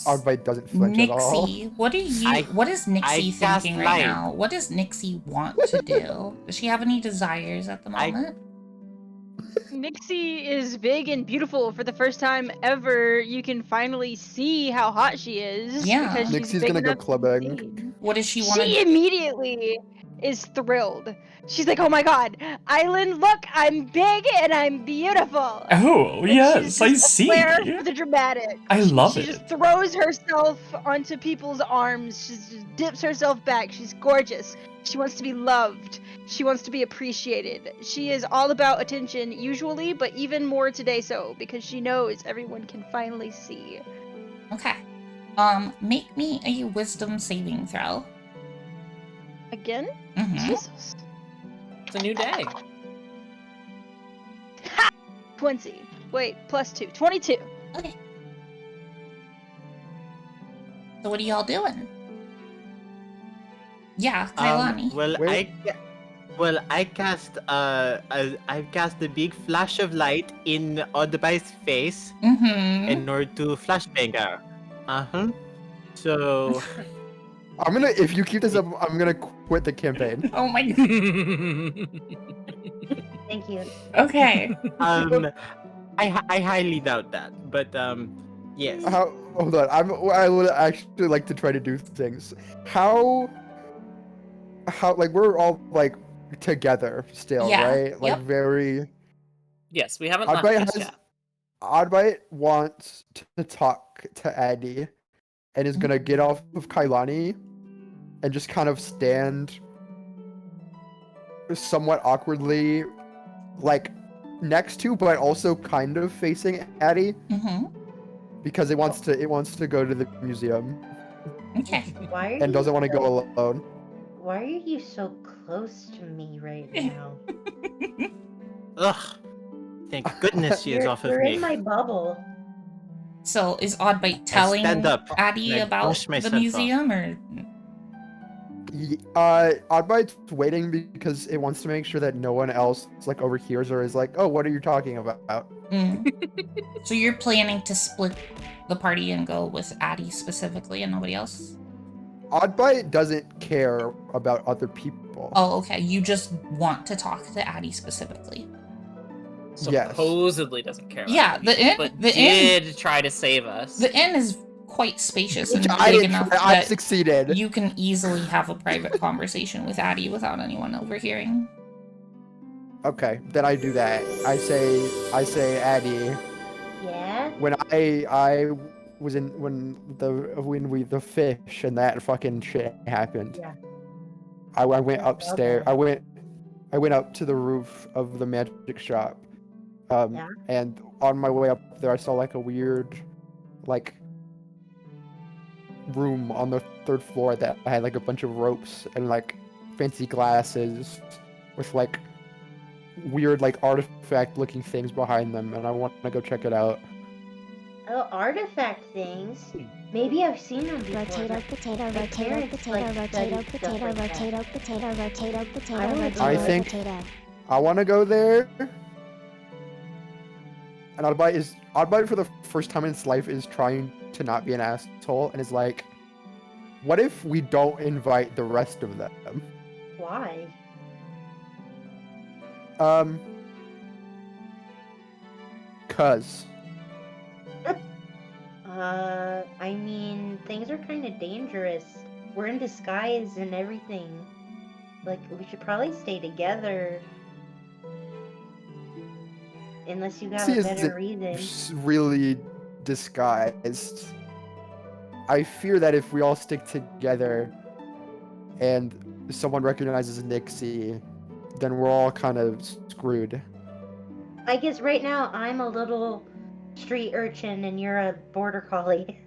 Oddbite doesn't flinch at all. Nixie, what is Nixie thinking right now? What does Nixie want to do? Does she have any desires at the moment? Nixie is big and beautiful. For the first time ever, you can finally see how hot she is. Yeah. Because Nixie's gonna go clubbing. What does she want? She immediately is thrilled. She's like, "Oh my god, Island! Look, I'm big and I'm beautiful." Oh yes, I see. Flair for the dramatic. I love it. She just throws herself onto people's arms. She just dips herself back. She's gorgeous. She wants to be loved. She wants to be appreciated. She is all about attention usually, but even more today so, because she knows everyone can finally see. Okay. Make me a wisdom saving throw. Again? Mm-hmm. Jesus. It's a new day. 20. Wait, plus 2. 22. Okay. So what are y'all doing? Yeah, Kailani. I cast I cast a big flash of light in Oddbite's face in order to flashbang her. So if you keep this up, I'm gonna quit the campaign. Oh my god. Thank you. Okay. I highly doubt that, but yes. Hold on, I would actually like to try to do things. How like we're all like together still, Yeah, right? Like yep. very. Yes, we haven't left just yet. Oddbite wants to talk to Addy, and is gonna get off of Kailani, and just kind of stand somewhat awkwardly, like next to, but also kind of facing Addy. Because it wants to go to the museum. Okay. Why are and doesn't want to go alone. Why are you so close to me right now? Ugh. Thank goodness she is off of You're me. in my bubble. So is Oddbite telling Addy about the museum, or? Oddbite's waiting because it wants to make sure that no one else like overhears or is like, oh, what are you talking about? So you're planning to split the party and go with Addy specifically and nobody else? Oddbite doesn't care about other people. Oh, okay. You just want to talk to Addy specifically. Supposedly doesn't care about yeah, people, the inn, but the did inn, try to save us. The inn is quite spacious and I big didn't enough try, I that succeeded. you can easily have a private conversation with Addy without anyone overhearing. Okay, then I do that. I say, Addy. Yeah. When I was in when the fish and that fucking shit happened. Yeah. I went upstairs. I went up to the roof of the magic shop. And on my way up there, I saw like a weird, like, room on the 3rd floor that had like a bunch of ropes and like fancy glasses with like weird like artifact looking things behind them, and I want to go check it out. Oh, artifact things? Maybe I've seen them before. Rotato, potato, My rotato, parents, potato, like, rotato, studied potato, stuff like that. rotato, potato, rotato, potato, I rotato, think potato. I want to go there. And Oddbite for the first time in its life is trying to not be an asshole and is like, what if we don't invite the rest of them? Why? Cuz. I mean, things are kind of dangerous. We're in disguise and everything. Like, we should probably stay together. Unless you got a better reason. Really disguised. I fear that if we all stick together and someone recognizes Nixie, then we're all kind of screwed. I guess right now I'm a little street urchin and you're a border collie.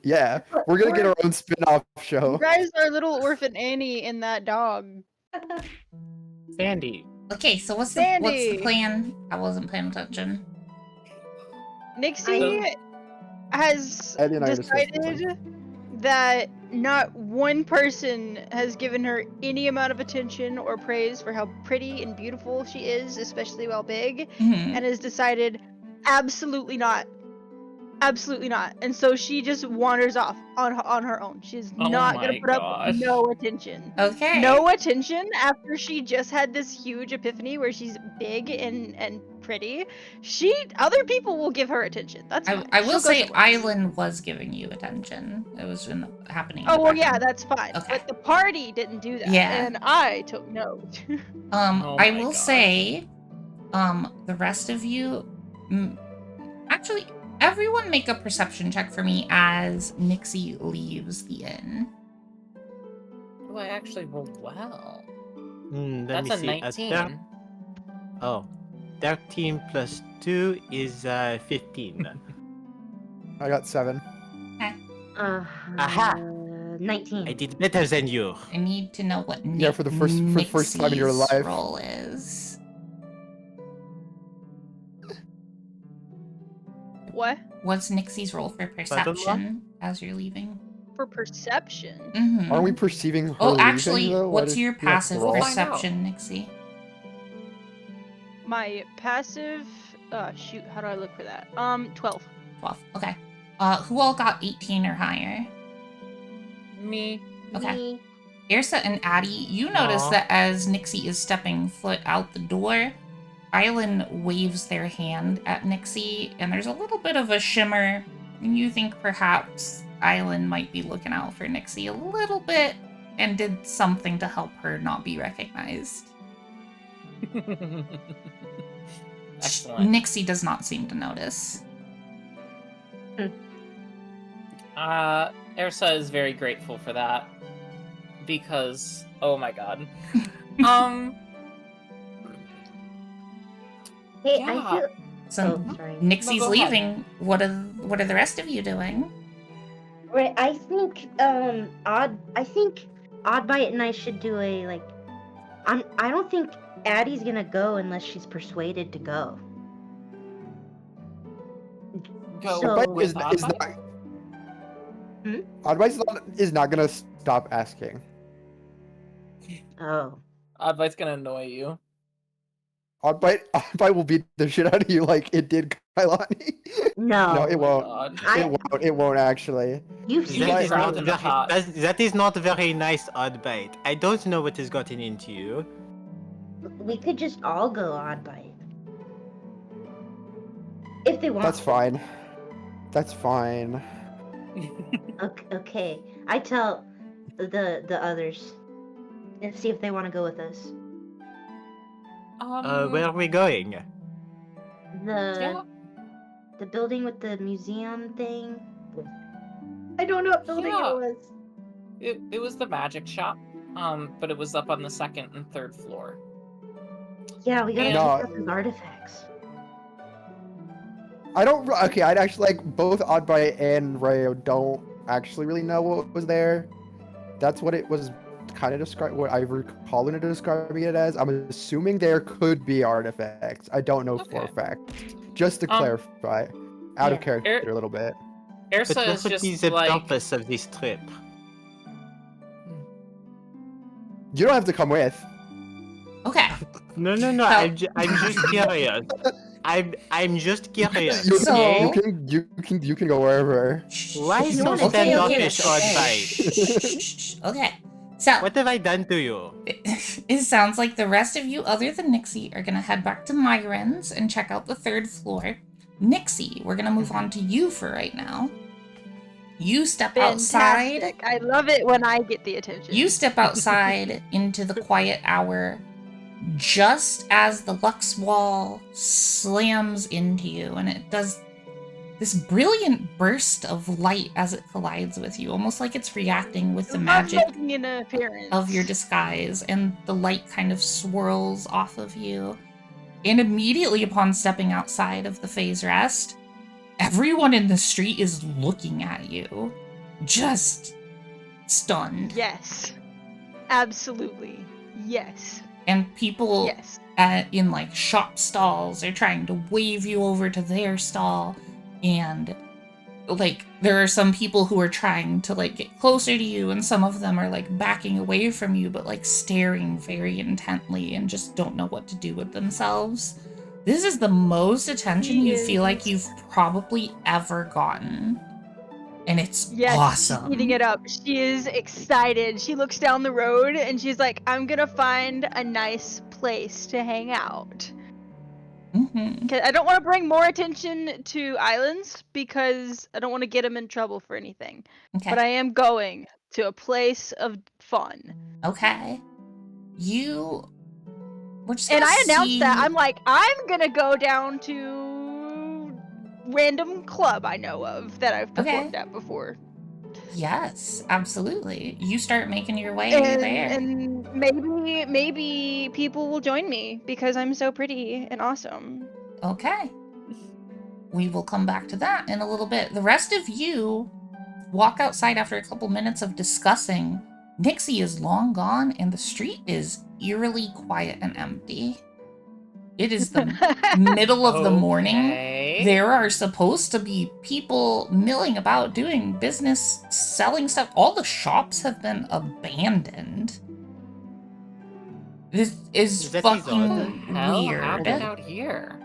Yeah, we're gonna get our own spin-off show. You guys are little orphan Annie and that dog. Sandy. Okay, so what's the plan? I wasn't paying attention. Nixie has decided that not one person has given her any amount of attention or praise for how pretty and beautiful she is, especially while big, and has decided absolutely not. Absolutely not. And so she just wanders off on her own. She's not going to put up no attention. Okay. No attention after she just had this huge epiphany where she's big and pretty. Other people will give her attention. That's fine. I will say Island was giving you attention. It was happening. Oh, well, yeah, that's fine. Okay. But the party didn't do that. Yeah. And I took note. I will say, the rest of you, actually, everyone make a perception check for me as Nixie leaves the inn. Oh, I actually rolled well. That's a 19. 13 plus 2 is 15. I got 7. Aha! 19. I did better than you. I need to know what Yeah, for the first time in your Nixie's life. roll is. What? What's Nixie's roll for perception as you're leaving? For perception? Mm-hmm. Aren't we perceiving her Oh, leaving, actually, though? Why what's did your we have to passive roll? perception, Nixie? My passive. Shoot, how do I look for that? 12. 12. Okay. Who all got 18 or higher? Me. Okay. Me. Irsa and Addie, you notice Aw. that as Nixie is stepping foot out the door, Island waves their hand at Nixie, and there's a little bit of a shimmer, and you think perhaps Island might be looking out for Nixie a little bit and did something to help her not be recognized. Excellent. Nixie does not seem to notice. Ursa is very grateful for that. Because, oh my god. Hey, Yeah. I feel. So Oh, sorry. Nixie's No, go ahead. leaving. What are the rest of you doing? Right, I think Oddbite and I should do a like. I don't think Addie's gonna go unless she's persuaded to go. Go So- Oddbite with is Oddbite? not. Hmm? Oddbite is not gonna stop asking. Oh. Oddbite's gonna annoy you. Oddbite will beat the shit out of you like it did Kailani. No. No, it Oh my won't. god. It won't actually. You've You seen think That he's is, not not in Kailani. the hot. that is not very nice, Oddbite. I don't know what has gotten into you. We could just all go Oddbite. If they want. That's fine. That's fine. Okay. I tell the others and see if they want to go with us. Where are we going? The building with the museum thing. I don't know what building Yeah. it was. It was the magic shop, but it was up on the 2nd and 3rd floor. Yeah, we gotta No. pick up those artifacts. I don't. Okay, I'd actually like both Oddbite and Rayo don't actually really know what was there. That's what it was kind of described. What I recall it describing it as. I'm assuming there could be artifacts. I don't know for a Okay. fact. Just to clarify, out of character a little bit. But Ursa what is would be just the like, purpose of this trip? You don't have to come with. Okay. No. I'm just curious. I'm just curious. So- You can go wherever. Why so Okay, standoffish, okay. Oddbite? Okay. So What have I done to you? it sounds like the rest of you, other than Nixie, are gonna head back to Myron's and check out the 3rd floor. Nixie, we're gonna move on to you for right now. You step outside. Fantastic. I love it when I get the attention. You step outside into the quiet hour just as the Lux wall slams into you, and it does this brilliant burst of light as it collides with you, almost like it's reacting with the magic making an appearance of your disguise, and the light kind of swirls off of you. And immediately upon stepping outside of the phase rest, everyone in the street is looking at you, just stunned. Yes. Absolutely. Yes. And people Yes. in like shop stalls are trying to wave you over to their stall, and like there are some people who are trying to like get closer to you, and some of them are like backing away from you but like staring very intently and just don't know what to do with themselves. This is the most attention you feel like you've probably ever gotten, and it's awesome. She's eating it up. She is excited. She looks down the road and she's like, I'm gonna find a nice place to hang out. Mm-hmm. 'Cause I don't want to bring more attention to Islands because I don't want to get them in trouble for anything. Okay. But I am going to a place of fun. Okay. We're just And gonna I announced that. see- I'm like, I'm gonna go down to random club I know of that I've performed at before. Yes, absolutely. You start making your way And, there. and maybe people will join me because I'm so pretty and awesome. Okay. We will come back to that in a little bit. The rest of you walk outside after a couple minutes of discussing, Nixie is long gone and the street is eerily quiet and empty. It is the middle of the morning. There are supposed to be people milling about, doing business, selling stuff. All the shops have been abandoned. This is fucking weird. Happened out here?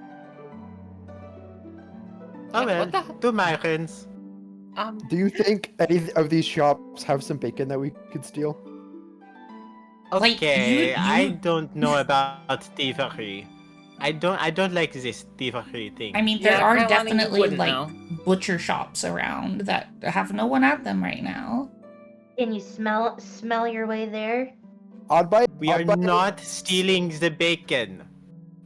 Oh well, to migrants. Do you think any of these shops have some bacon that we could steal? Okay, I don't know about thievery. I don't like this thievery thing. I mean, there are definitely like butcher shops around that have no one at them right now. Can you smell your way there? Oddbite? We are not stealing the bacon.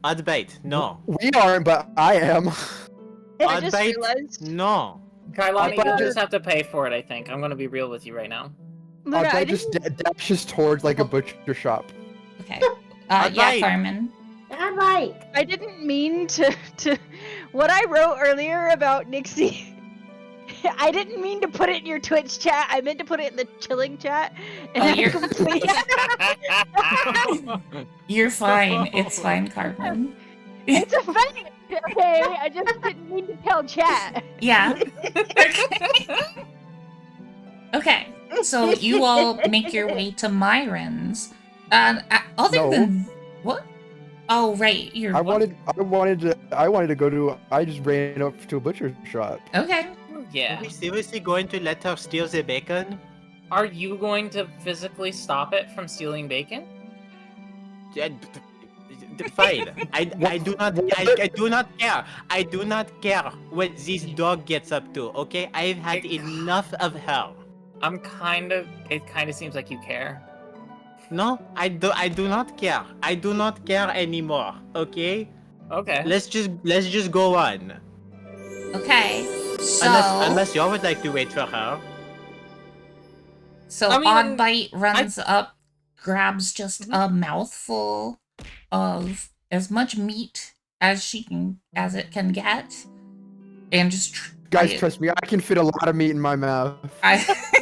Oddbite, no. We aren't, but I am. I just Oddbite, realized. no. Kailani, you'll just have to pay for it, I think. I'm gonna be real with you right now. Luna, I Oddbite just dashes towards like a butcher shop. Okay. Yeah, Carmen. I didn't mean to what I wrote earlier about Nixie. I didn't mean to put it in your Twitch chat. I meant to put it in the chilling chat. And you're You're fine. It's fine, Carmen. It's a fact. Okay, I just didn't mean to tell chat. Yeah. Okay. So you all make your way to Myron's. Other than what? Oh right, I wanted to go to. I just ran up to a butcher shop. Okay. Yeah. Are we seriously going to let her steal the bacon? Are you going to physically stop it from stealing bacon? Fine. I do not care. I do not care what this dog gets up to. Okay, I've had enough of her. It kind of seems like you care. No, I do not care. I do not care anymore. Okay. Okay. Let's just go on. Okay. So Unless you would like to wait for her. So Oddbite runs up, grabs just a mouthful of as much meat as it can get, and just guys, trust me, I can fit a lot of meat in my mouth.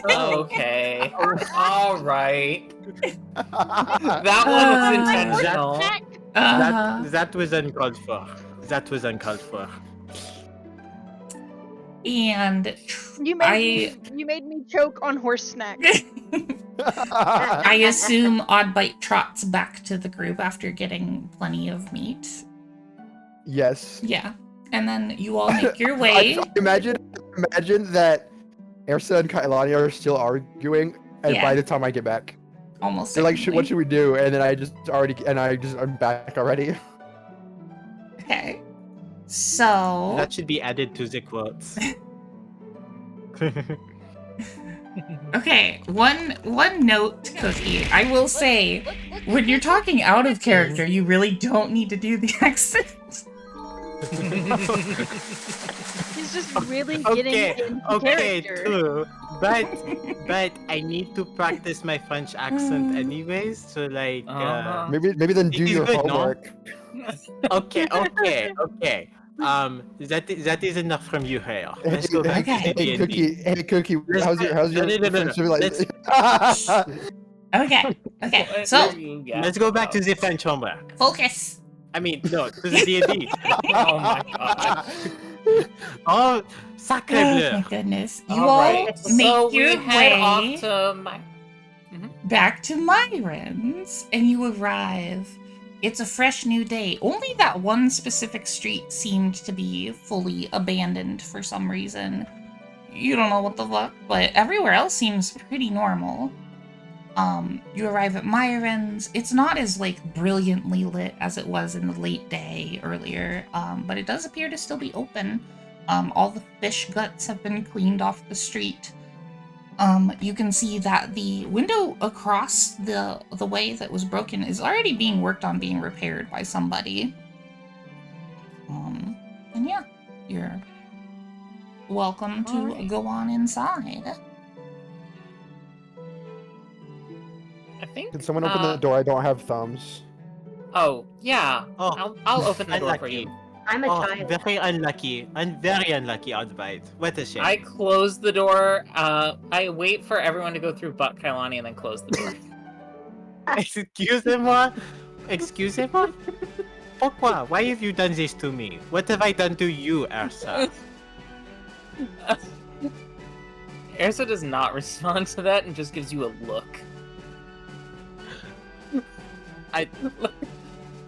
Okay. All right. That was intentional. That was uncalled for. That was uncalled for. And you made me choke on horse snack. I assume Oddbite trots back to the group after getting plenty of meat. Yes. Yeah. And then you all make your way. Imagine that Ersa and Kailani are still arguing, and by the time I get back, almost they're like, "What should we do?" And then I'm back already. Okay. So that should be added to the quotes. Okay, one note, Cookie. I will say, when you're talking out of character, you really don't need to do the accent. He's just really getting into character. True. But I need to practice my French accent anyways, so like maybe then do your homework. No? Okay. That is enough from you here. Let's go back to D&D. Hey, Cookie. How's your French civilization? Okay. So let's go back to the French homework. Focus. I mean, no, to the D&D. Oh my god. Oh, sacre bleu. Oh my goodness. You all make your way off to back to Myron's, and you arrive. It's a fresh new day. Only that one specific street seemed to be fully abandoned for some reason. You don't know what the fuck, but everywhere else seems pretty normal. You arrive at Myron's. It's not as like brilliantly lit as it was in the late day earlier, but it does appear to still be open. All the fish guts have been cleaned off the street. You can see that the window across the way that was broken is already being worked on being repaired by somebody. And yeah, you're welcome to go on inside. I think. Can someone open the door? I don't have thumbs. Oh yeah. I'll open the door for you. I'm a child. Very unlucky. I'm very unlucky, Oddbite. What a shame. I close the door. I wait for everyone to go through but Kailani and then close the door. Excusez-moi? Excusez-moi? Pourquoi? Why have you done this to me? What have I done to you, Ursa? Ursa does not respond to that and just gives you a look.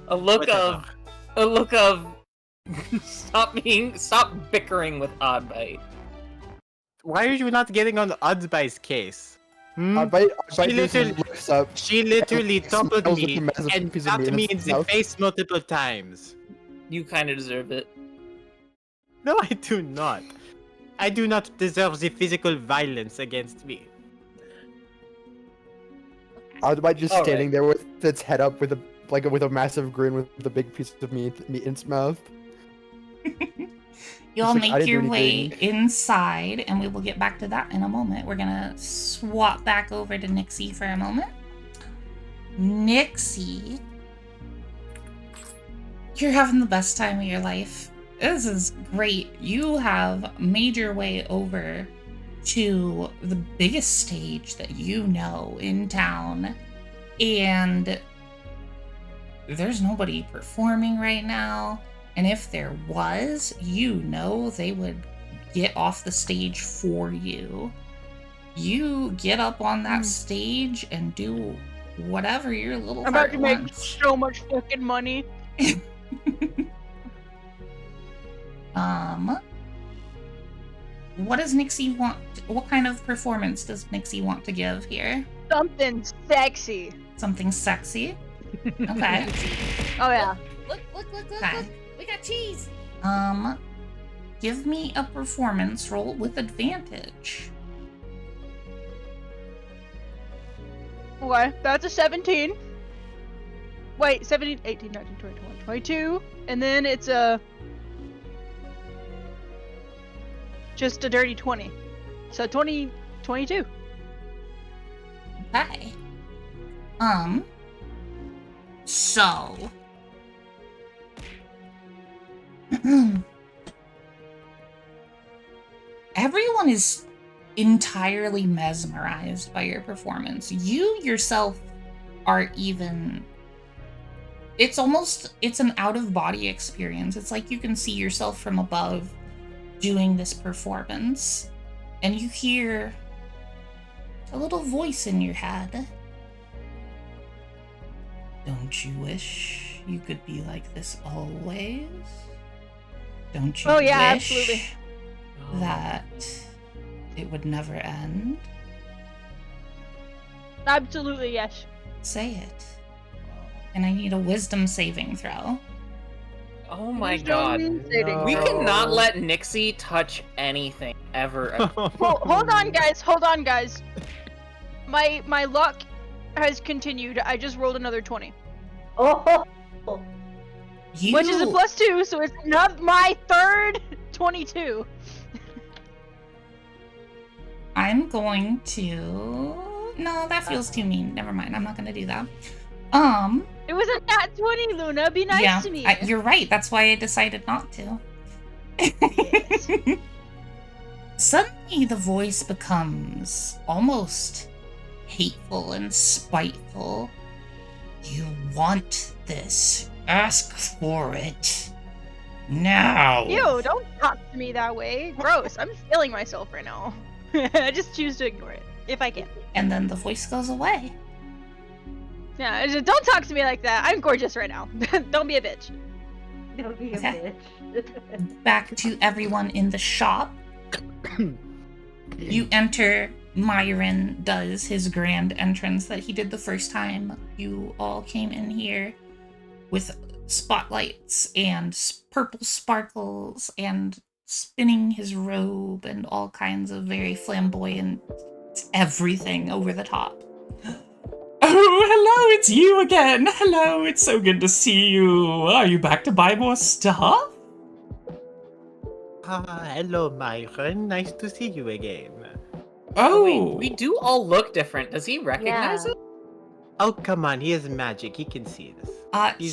A look of stop bickering with Oddbite. Why are you not getting on Oddbite's case? Oddbite looks up. She literally toppled me and tapped me in the face multiple times. You kind of deserve it. No, I do not. I do not deserve the physical violence against me. Oddbite just standing there with its head up with a massive grin with a big piece of meat in its mouth. You'll make your way inside, and we will get back to that in a moment. We're gonna swap back over to Nixie for a moment. Nixie, you're having the best time of your life. This is great. You have made your way over to the biggest stage that you know in town, and there's nobody performing right now. And if there was, you know they would get off the stage for you. You get up on that stage and do whatever your little I'm heart about to make wants. so much fucking money. What does Nixie want? What kind of performance does Nixie want to give here? Something sexy. Something sexy? Okay. Oh yeah. Look. Okay. We got cheese. Give me a performance roll with advantage. Okay, that's a 17. Wait, 17, 18, 19, 20, 21, 22. And then it's just a dirty 20. So 20, 22. Okay. So... Everyone is entirely mesmerized by your performance. You yourself are even... It's an out-of-body experience. It's like you can see yourself from above doing this performance. And you hear a little voice in your head. Don't you wish you could be like this always? Don't you wish absolutely. that it would never end? Absolutely, yes. Say it. And I need a wisdom saving throw. Oh my god. No. We cannot let Nixie touch anything ever again. Hold on, guys. My luck has continued. I just rolled another 20. Oh. Which is a +2, so it's not my third 22. I'm going to... No, that feels too mean. Never mind. I'm not going to do that. It was a nat 20, Luna. Be nice to me. You're right. That's why I decided not to. Yes. Suddenly, the voice becomes almost hateful and spiteful. You want this. Ask for it. Now. Ew, don't talk to me that way. Gross. I'm feeling myself right now. I just choose to ignore it, if I can. And then the voice goes away. Yeah, just don't talk to me like that. I'm gorgeous right now. Don't be a bitch. Don't be a bitch. Back to everyone in the shop. You enter. Myron does his grand entrance that he did the first time you all came in here, with spotlights and purple sparkles and spinning his robe and all kinds of very flamboyant everything over the top. Oh, hello, it's you again. Hello, it's so good to see you. Are you back to buy more stuff? Hello, Myron. Nice to see you again. Oh, wait, we do all look different. Does he recognize it? Oh, come on. He has magic. He can see this.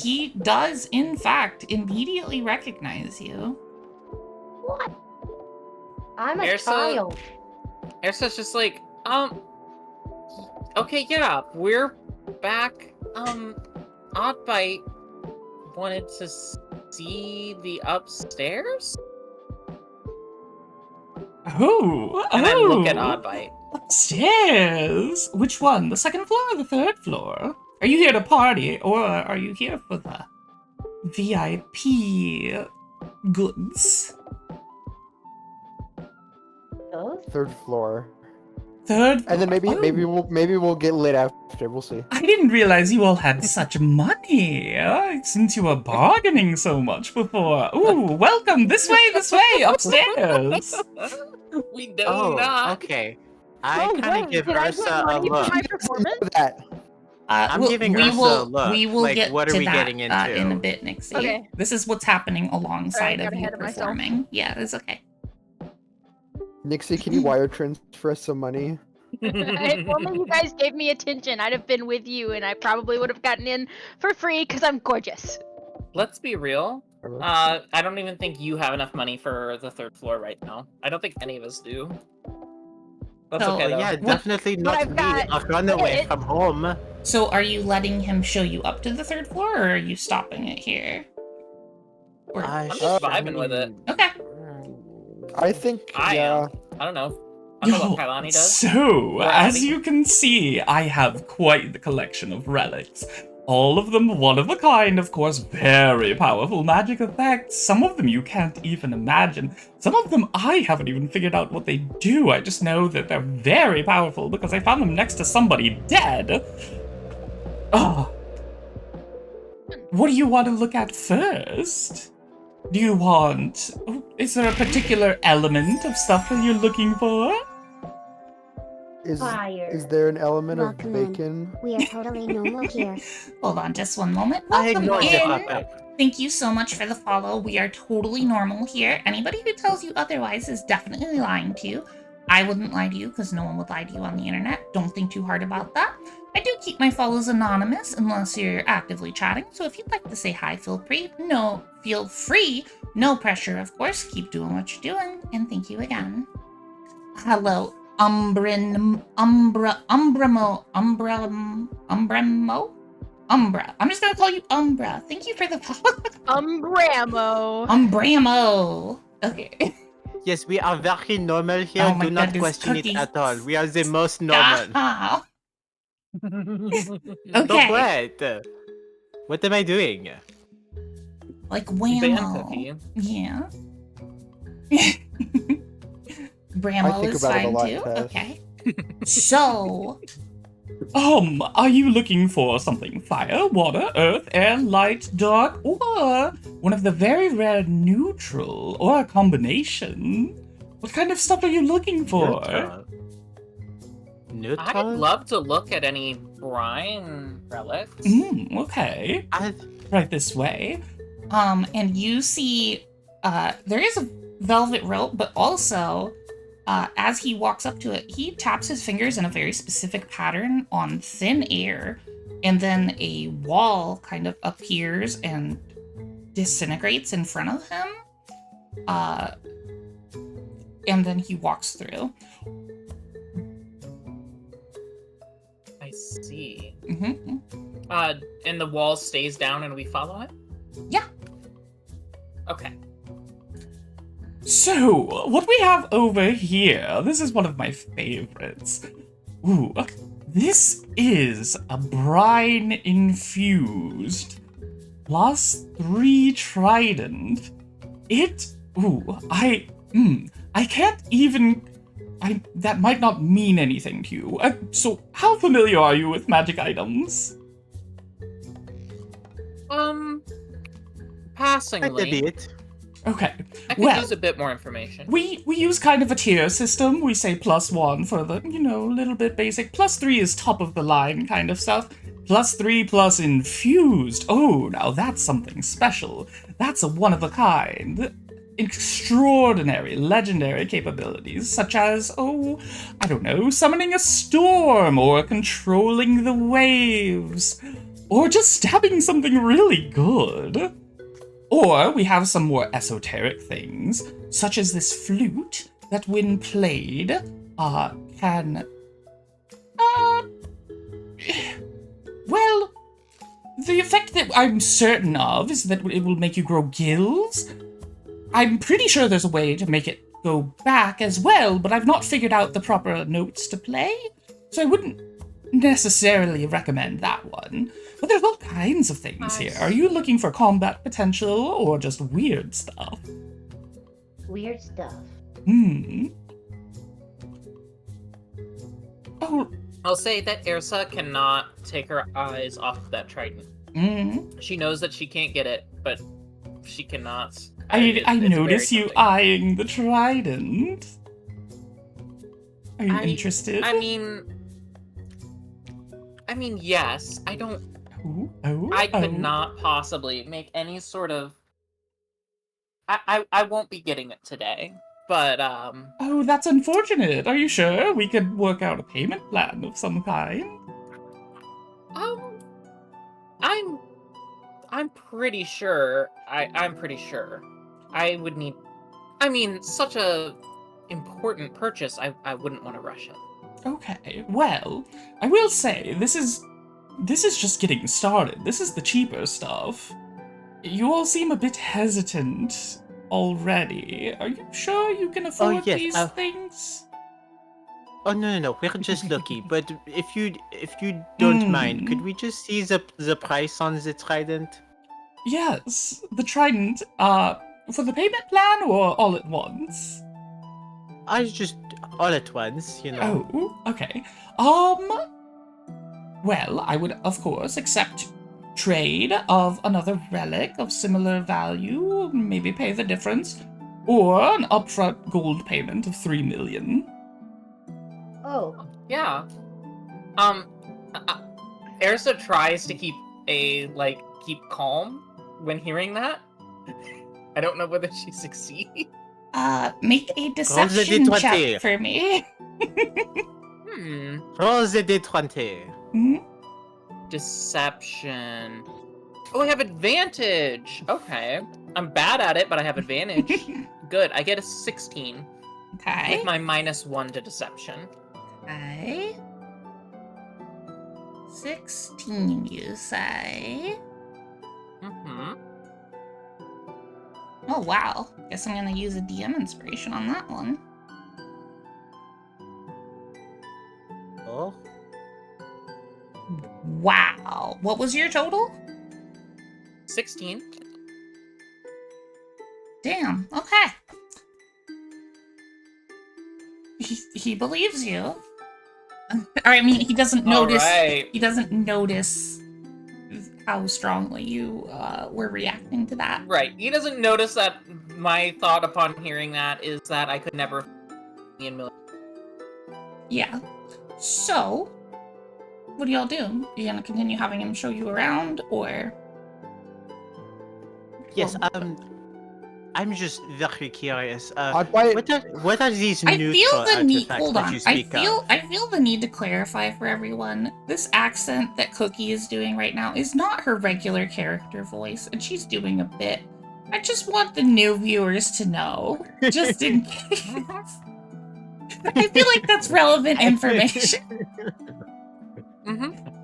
He does, in fact, immediately recognize you. What? I'm a Ersa- child. Ersa's just like, okay, yeah, we're back. Oddbite wanted to see the upstairs? Oh, And I look at Oddbite. Upstairs? Which one? The second floor or the third floor? Are you here to party, or are you here for the VIP goods? Third floor. Third floor? And then maybe we'll get lit after. We'll see. I didn't realize you all had such money, since you were bargaining so much before. Ooh, welcome, this way, upstairs. We do not. Okay. I kind of give Ursa a look. I'm giving Ursa a look. We will like, get what to are we that getting into? in a bit, Nixie. Okay. This is what's happening alongside Sorry, I got of you ahead of myself. performing. Yeah, it's okay. Nixie, can you wire transfer us some money? If only you guys gave me attention, I'd have been with you, and I probably would have gotten in for free because I'm gorgeous. Let's be real. I don't even think you have enough money for the third floor right now. I don't think any of us do. That's So, okay, though. Yeah, definitely not I've me. got- I'll run away from home. So are you letting him show you up to the third floor, or are you stopping it here? Or... I'm just vibing with it. Okay. I think, I yeah. don't know. I don't know what Kailani does. So, Or as Abby. you can see, I have quite the collection of relics. All of them one of a kind, of course, very powerful magic effects. Some of them you can't even imagine. Some of them I haven't even figured out what they do. I just know that they're very powerful because I found them next to somebody dead. Oh. What do you want to look at first? Do you want... Is there a particular element of stuff that you're looking for? Fire. Is there an element Welcome of in. bacon? We are totally normal here. Hold on just one moment. I Welcome ignore in. the Thank you so much for the follow. We are totally normal here. Anybody who tells you otherwise is definitely lying to you. I wouldn't lie to you because no one would lie to you on the internet. Don't think too hard about that. I do keep my follows anonymous unless you're actively chatting. So if you'd like to say hi, feel free. No pressure, of course. Keep doing what you're doing. And thank you again. Hello, Umbramo. Umbra. I'm just gonna call you Umbra. Thank you for the follow. Umbramo. Okay. Yes, we are very normal here. Oh my Do not goodness, question cookies. it at all. We are the most normal. Ah. Don't Okay. wait. What am I doing? Like Ban whammo. cookie. Yeah. I Brammo think is about it a fine lot, too. Tess. Okay. So, Are you looking for something fire, water, earth, air, light, dark, or one of the very rare neutral, or a combination? What kind of stuff are you looking for? Neutral? I'd love to look at any brine relics. Okay. Right this way. and you see, there is a velvet rope, but also, as he walks up to it, he taps his fingers in a very specific pattern on thin air, and then a wall kind of appears and disintegrates in front of him. And then he walks through. I see. Mm-hmm. And the wall stays down and we follow it? Yeah. Okay. So, what we have over here, this is one of my favorites. Ooh, this is a brine-infused +3 trident. I can't even... that might not mean anything to you. So, how familiar are you with magic items? Passingly. A bit. Okay. I could Well, use a bit more information. we use kind of a tier system. We say +1 for the, little bit basic. +3 is top of the line kind of stuff. +3 plus infused. Oh, now that's something special. That's a one of a kind. extraordinary, legendary capabilities, such as, I don't know, summoning a storm, or controlling the waves, or just stabbing something really good. Or we have some more esoteric things, such as this flute that when played, can... Well, the effect that I'm certain of is that it will make you grow gills. I'm pretty sure there's a way to make it go back as well, but I've not figured out the proper notes to play, so I wouldn't necessarily recommend that one. But there's all kinds of things here. Are you looking for combat potential or just weird stuff? Weird stuff. Oh. I'll say that Ersa cannot take her eyes off that trident. She knows that she can't get it, but she cannot. I notice you eyeing the trident. Are you interested? I mean, yes. I don't. I could not possibly make any sort of. I won't be getting it today, but Oh, that's unfortunate. Are you sure we could work out a payment plan of some kind? I'm pretty sure. I'm pretty sure. I would need. I mean, such a important purchase. I wouldn't want to rush it. Okay, well, I will say this is just getting started. This is the cheaper stuff. You all seem a bit hesitant already. Are you sure you can afford these things? Oh no, we're just lucky. But if you don't mind, could we just see the price on the trident? Yes, the trident. For the payment plan or all at once? I just all at once, you know. Oh, okay. Well, I would of course accept trade of another relic of similar value, maybe pay the difference, or an upfront gold payment of 3 million. Oh. Yeah. Ersa tries to keep calm when hearing that. I don't know whether she succeeds. Make a deception check for me. Roll the D20. Deception. Oh, I have advantage. Okay. I'm bad at it, but I have advantage. Good. I get a 16. Okay. With my -1 to deception. Okay. 16, you say? Oh, wow. Guess I'm gonna use a DM inspiration on that one. Oh. Wow. What was your total? 16. Damn. Okay. He believes you. Or, I mean, he doesn't notice. Right. He doesn't notice how strongly you were reacting to that. Right. He doesn't notice that my thought upon hearing that is that I could never in million. Yeah. So, what do y'all do? You gonna continue having him show you around, or? Yes. I'm just very curious. What are these I neutral feel the need. artifacts Hold that on. you speak of? I feel the need to clarify for everyone. This accent that Cookie is doing right now is not her regular character voice, and she's doing a bit. I just want the new viewers to know, just in case. I feel like that's relevant information.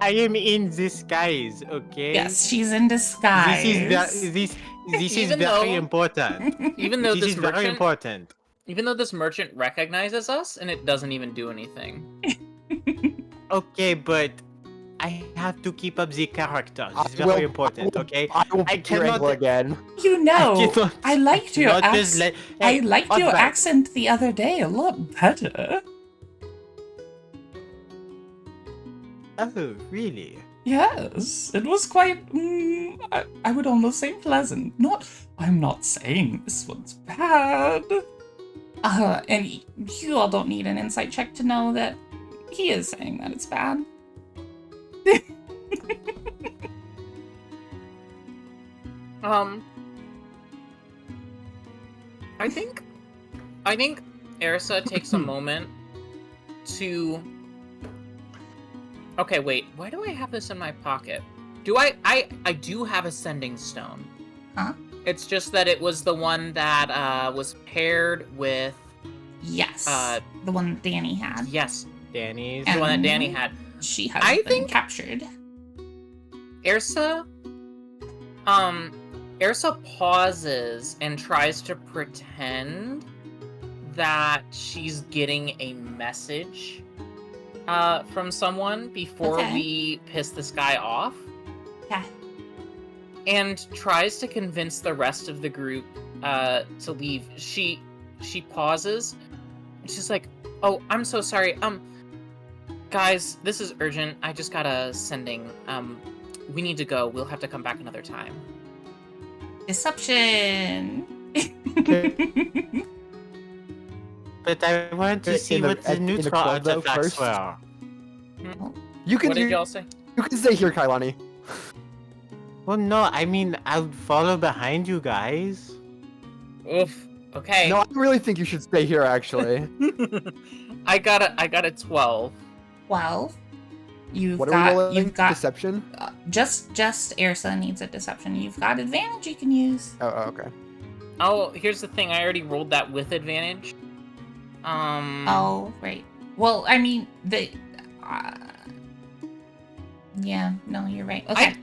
I am in disguise, okay? Yes, she's in disguise. This is very important. Even though this is very important. Even though this merchant recognizes us and it doesn't even do anything. Okay, but I have to keep up the characters. It's very important, okay? I cannot again. You know, I liked your accent. I liked your Odva. accent the other day a lot better. Oh, really? Yes, it was quite, I would almost say pleasant. I'm not saying this one's bad. And you all don't need an insight check to know that he is saying that it's bad. I think Erisa takes a moment to... Okay, wait. Why do I have this in my pocket? Do I do have a sending stone. Huh? It's just that it was the one that was paired with... Yes. The one that Danny had. Yes. Danny's. The one that Danny had. She has been captured. Erisa pauses and tries to pretend that she's getting a message from someone before we piss this guy off. Yeah. And tries to convince the rest of the group to leave. She pauses. She's like, "Oh, I'm so sorry. Guys, this is urgent. I just got a sending. We need to go. We'll have to come back another time." Deception. But I want to see what the neutral artifacts were. You can. What did y'all say? You can stay here, Kailani. Well, no, I mean, I'll follow behind you guys. Oof. Okay. No, I really think you should stay here, actually. I got a 12. 12. You've What are we rolling? You've got Deception? Just Erisa needs a deception. You've got advantage you can use. Oh, okay. Oh, here's the thing. I already rolled that with advantage. Oh, right. Well, I mean, yeah, no, you're right. Okay.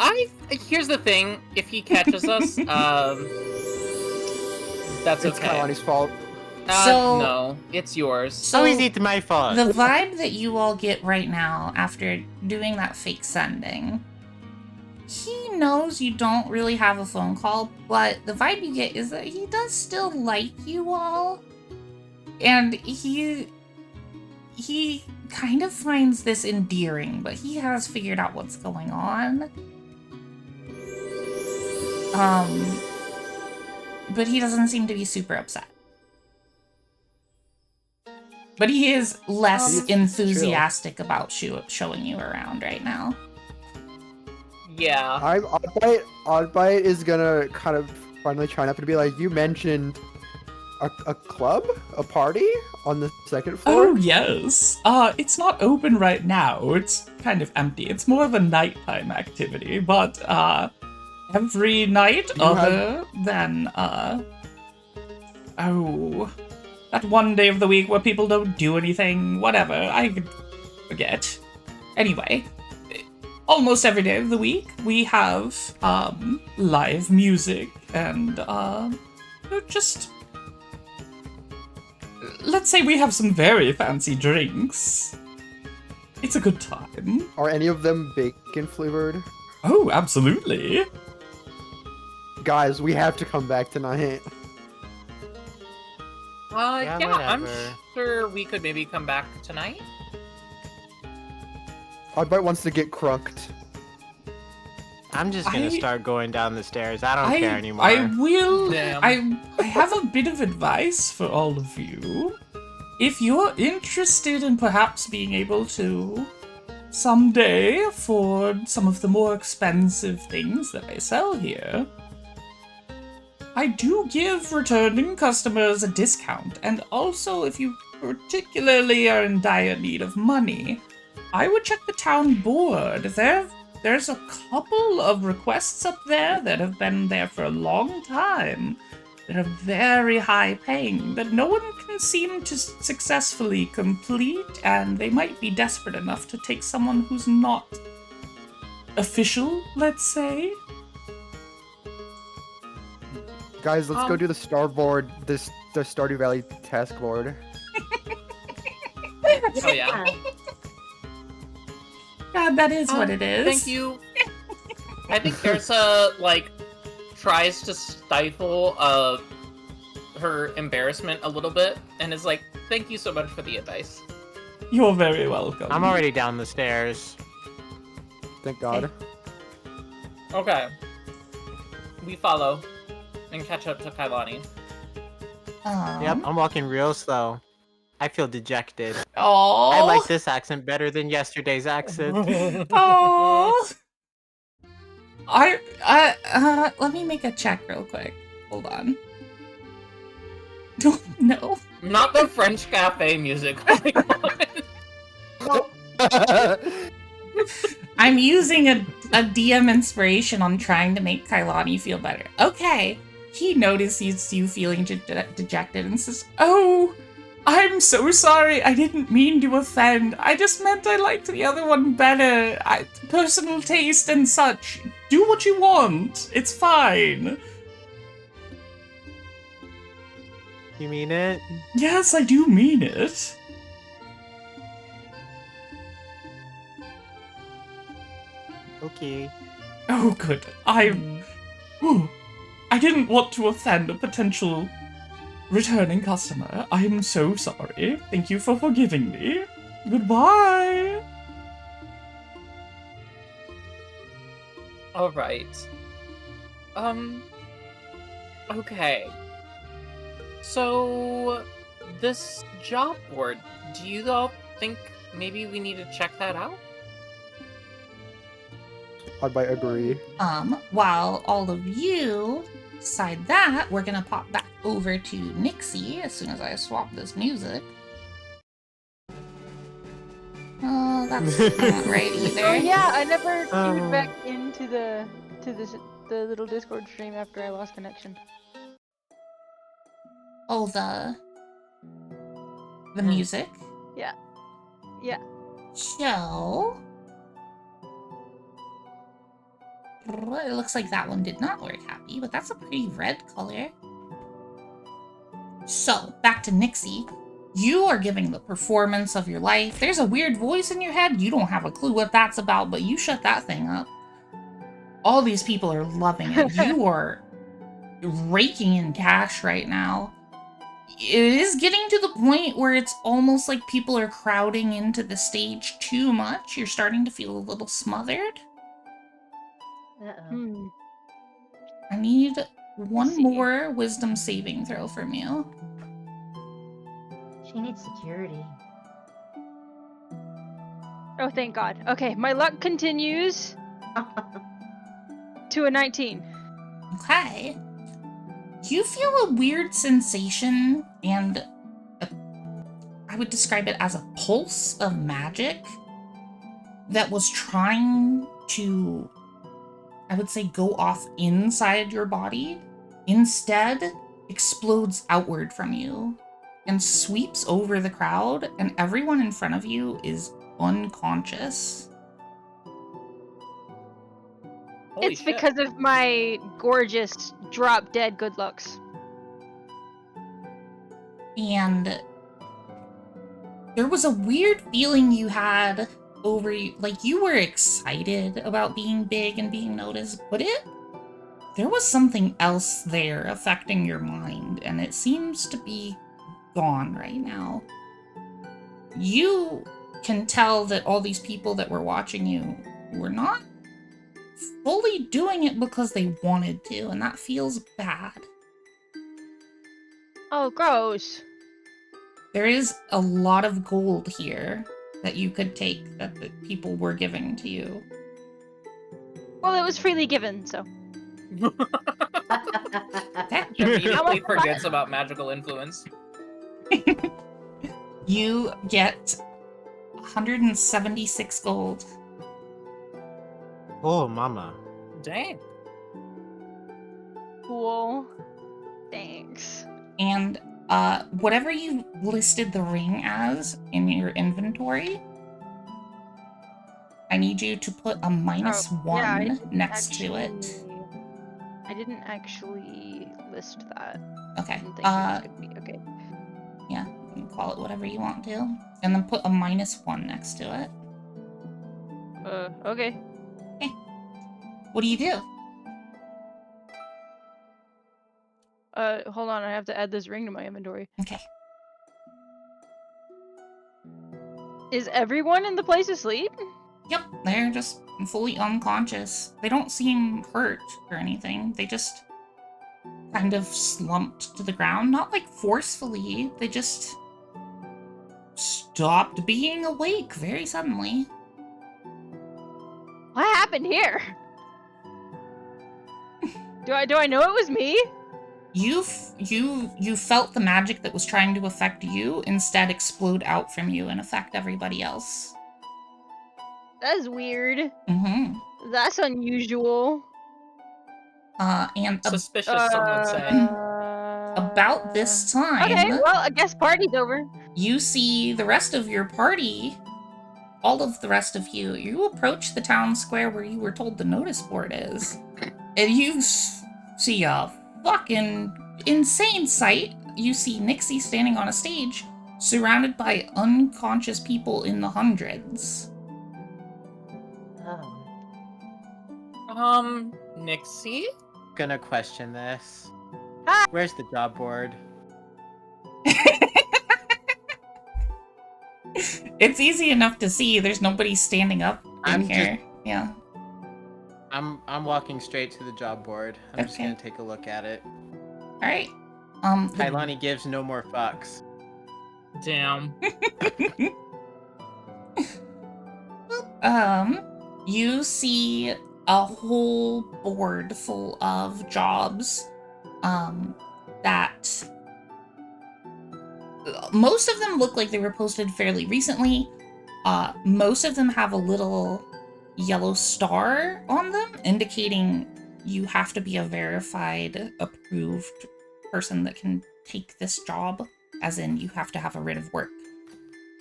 Here's the thing. If he catches us, that's It's okay. Kailani's fault. No, it's yours. So How is it my fault? The vibe that you all get right now after doing that fake sending, he knows you don't really have a phone call, but the vibe you get is that he does still like you all. And he kind of finds this endearing, but he has figured out what's going on. But he doesn't seem to be super upset. But he is less enthusiastic about showing you around right now. Yeah. Oddbite is gonna kind of finally try enough to be like, you mentioned a club? A party? On the second floor? Oh, yes. It's not open right now. It's kind of empty. It's more of a nighttime activity, but, every night other than, that one day of the week where people don't do anything, whatever, I could forget. Anyway, almost every day of the week, we have, live music and, just... Let's say we have some very fancy drinks. It's a good time. Are any of them bacon flavored? Oh, absolutely. Guys, we have to come back tonight. Yeah, I'm whatever. sure we could maybe come back tonight. Oddbite wants to get crunked. I'm just gonna start going down the stairs. I don't care anymore. I will. Damn. I have a bit of advice for all of you. If you're interested in perhaps being able to someday afford some of the more expensive things that I sell here, I do give returning customers a discount. And also, if you particularly are in dire need of money, I would check the town board. There's a couple of requests up there that have been there for a long time that are very high paying that no one can seem to successfully complete, and they might be desperate enough to take someone who's not official, let's say. Guys, let's go do the the Stardew Valley task board. Oh yeah. God, that is what it is. Thank you. I think Erisa, tries to stifle her embarrassment a little bit and is like, thank you so much for the advice. You're very welcome. I'm already down the stairs. Thank God. Okay. We follow and catch up to Kailani. Yep, I'm walking real slow. I feel dejected. Oh. I like this accent better than yesterday's accent. Oh. Let me make a check real quick. Hold on. No. Not the French cafe music. Oh my God. I'm using a DM inspiration on trying to make Kailani feel better. Okay. He notices you feeling dejected and says, "Oh, I'm so sorry. I didn't mean to offend. I just meant I liked the other one better. Personal taste and such. Do what you want. It's fine." You mean it? Yes, I do mean it. Okay. Oh, good. I didn't want to offend a potential returning customer. I am so sorry. Thank you for forgiving me. Goodbye. All right. Okay. So, this job board, do you all think maybe we need to check that out? Oddbite agree. While all of you decide that, we're gonna pop back over to Nixie as soon as I swap this music. Oh, that's not right either. Oh yeah, I never queued back into the little Discord stream after I lost connection. Oh, the music? Yeah. Yeah. So... it looks like that one did not work happy, but that's a pretty red color. So, back to Nixie. You are giving the performance of your life. There's a weird voice in your head. You don't have a clue what that's about, but you shut that thing up. All these people are loving it. You are raking in cash right now. It is getting to the point where it's almost like people are crowding into the stage too much. You're starting to feel a little smothered. Uh-oh. I need one more wisdom saving throw from you. She needs security. Oh, thank God. Okay, my luck continues to a 19. Okay. You feel a weird sensation, and I would describe it as a pulse of magic that was trying to, I would say, go off inside your body. Instead, explodes outward from you and sweeps over the crowd, and everyone in front of you is unconscious. Holy It's shit. because of my gorgeous drop-dead good looks. And there was a weird feeling you had over you, like you were excited about being big and being noticed, but there was something else there affecting your mind, and it seems to be gone right now. You can tell that all these people that were watching you were not fully doing it because they wanted to, and that feels bad. Oh, gross. There is a lot of gold here that you could take that the people were giving to you. Well, it was freely given, so. Immediately forgets about magical influence. You get 176 gold. Oh, mama. Dang. Cool. Thanks. And whatever you listed the ring as in your inventory, I need you to put a -1 next to it. I didn't actually list that. Okay. I didn't think it was gonna be okay. Yeah, you can call it whatever you want to. And then put a -1 next to it. Okay. Okay. What do you do? Hold on, I have to add this ring to my inventory. Okay. Is everyone in the place asleep? Yep, they're just fully unconscious. They don't seem hurt or anything. They just kind of slumped to the ground. Not like forcefully. They just stopped being awake very suddenly. What happened here? Do I know it was me? You felt the magic that was trying to affect you instead explode out from you and affect everybody else. That's weird. Mm-hmm. That's unusual. And suspicious, some would say. About this time. Okay, well, I guess party's over. You see the rest of your party, all of the rest of you. You approach the town square where you were told the notice board is, and you see a fucking insane sight. You see Nixie standing on a stage, surrounded by unconscious people in the hundreds. Nixie? Gonna question this. Hi. Where's the job board? It's easy enough to see. There's nobody standing up in here. Yeah. I'm walking straight to the job board. I'm just gonna take a look at it. All right. Kailani gives no more fucks. Damn. You see a whole board full of jobs, that most of them look like they were posted fairly recently. Most of them have a little yellow star on them, indicating you have to be a verified, approved person that can take this job, as in you have to have a writ of work.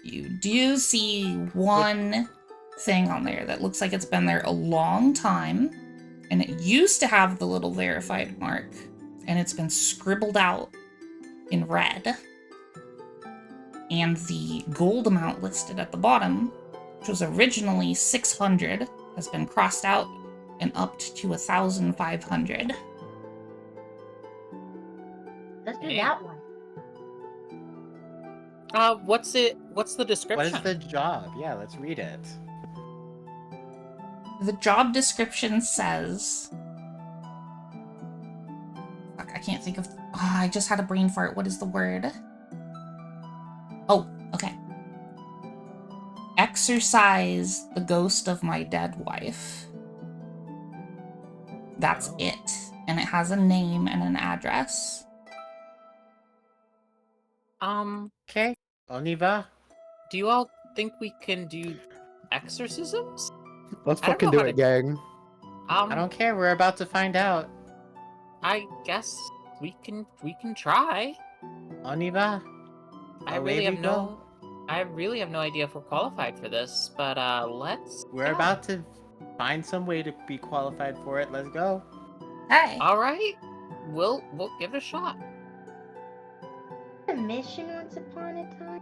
You do see one thing on there that looks like it's been there a long time, and it used to have the little verified mark, and it's been scribbled out in red. And the gold amount listed at the bottom, which was originally 600, has been crossed out and upped to 1,500. Let's do that one. What's the description? What is the job? Yeah, let's read it. The job description says... Fuck, I can't think of... I just had a brain fart. What is the word? Oh, okay. Exorcise the ghost of my dead wife. That's it. And it has a name and an address. Okay. Oniva? Do you all think we can do exorcisms? Let's fucking do it, gang. I don't care. We're about to find out. I guess we can try. Oniva? I really have no idea if we're qualified for this, but let's. We're about to find some way to be qualified for it. Let's go. Hey. All right. We'll give it a shot. A mission once upon a time.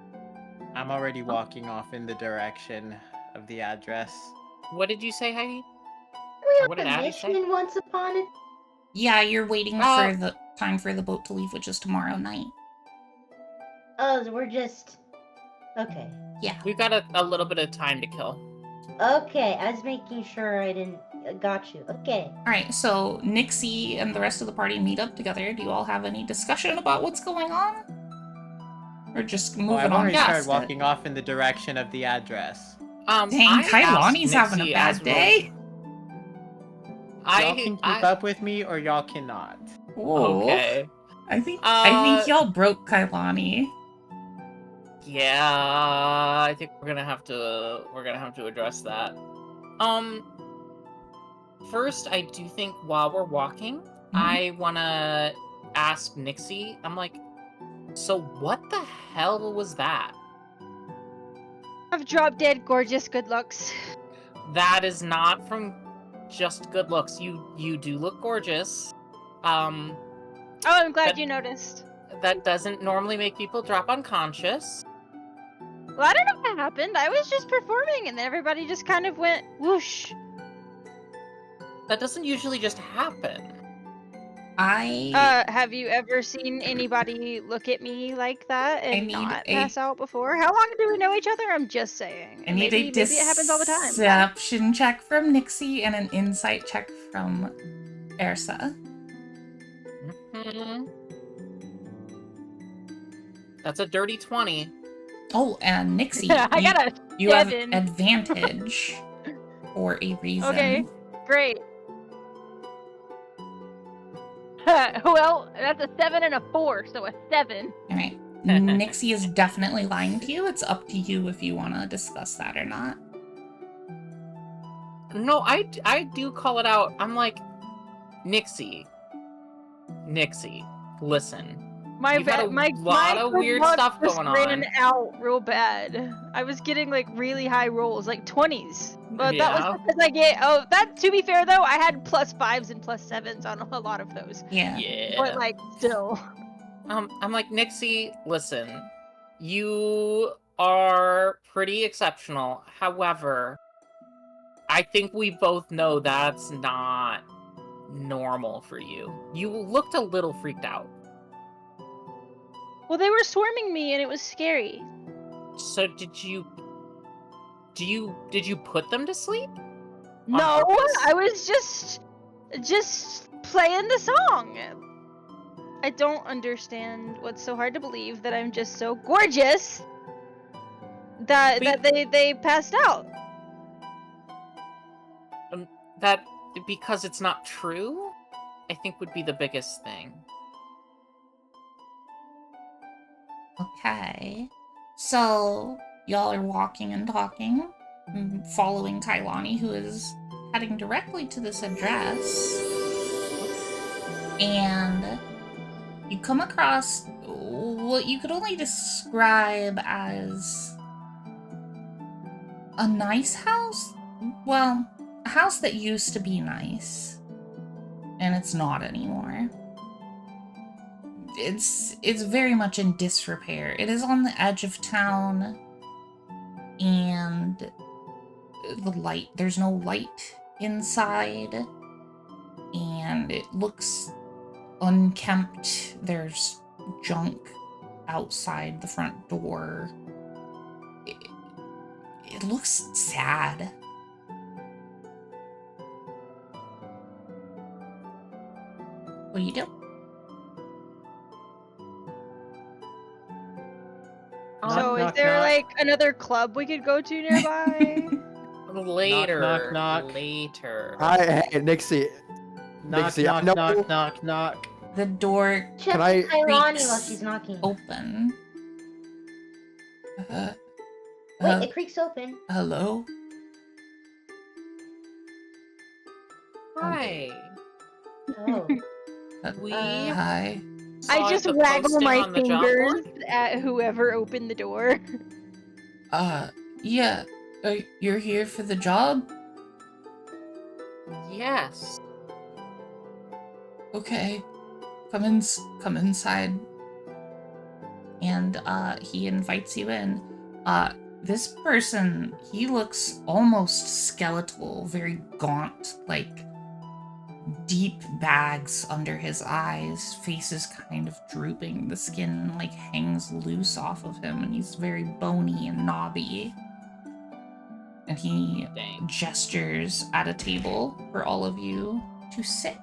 I'm already walking off in the direction of the address. What did you say, Heidi? We What had did a Addie mission say? once upon a. Yeah, you're waiting for the time for the boat to leave, which is tomorrow night. Oh, we're just. Okay. Yeah. We've got a little bit of time to kill. Okay, I was making sure I didn't. Got you. Okay. Alright, so Nixie and the rest of the party meet up together. Do you all have any discussion about what's going on? Or just moving I've on already past started it? walking off in the direction of the address. Dang, Kailani's having a bad day. Y'all can keep up with me, or y'all cannot. Whoa. Okay. I think y'all broke Kailani. Yeah, I think we're gonna have to address that. First, I do think while we're walking, I wanna ask Nixie. I'm like, so what the hell was that? I've dropped dead gorgeous good looks. That is not from just good looks. You do look gorgeous. Oh, I'm glad you noticed. That doesn't normally make people drop unconscious. Well, I don't know what happened. I was just performing and everybody just kind of went whoosh. That doesn't usually just happen. Have you ever seen anybody look at me like that and not pass out before? How long do we know each other? I'm just saying. I need maybe a it happens all the time. deception check from Nixie and an insight check from Ersa. That's a dirty 20. Oh, and Nixie, I got a you have 7. advantage for a reason. Okay, great. Well, That's a 7 and a 4, so a 7. All right. Nixie is definitely lying to you. It's up to you if you want to discuss that or not. No, I do call it out. I'm like, Nixie, listen. You've had a lot of weird stuff going ran on. out real bad. I was getting like really high rolls, like 20s. But that Yeah. was because I get to be fair though, I had +5s and +7s on a lot of those. Yeah. But like still. I'm like, Nixie, listen. You are pretty exceptional. However, I think we both know that's not normal for you. You looked a little freaked out. Well, they were swarming me and it was scary. So did you put them to sleep? No, I was just playing the song. I don't understand what's so hard to believe that I'm just so gorgeous that they passed out. That because it's not true, I think would be the biggest thing. Okay. So, y'all are walking and talking, following Kailani, who is heading directly to this address. And you come across what you could only describe as a nice house. Well, a house that used to be nice, and it's not anymore. It's very much in disrepair. It is on the edge of town, and there's no light inside, and it looks unkempt. There's junk outside the front door. It looks sad. What do you do? So is there like another club we could go to nearby? Later. Knock. Later. Hi, hey, Nixie. Knock, Nixie, knock. The door Check I- Kailani while she's knocking. open. Wait, it creaks open. Hello? Hi. Oh. Hi. I just waggle my fingers at whoever opened the door. Yeah. You're here for the job? Yes. Okay. Come inside. And, he invites you in. This person, he looks almost skeletal, very gaunt, like deep bags under his eyes, face is kind of drooping, the skin like hangs loose off of him, and he's very bony and knobby. And he gestures at a table for all of you to sit.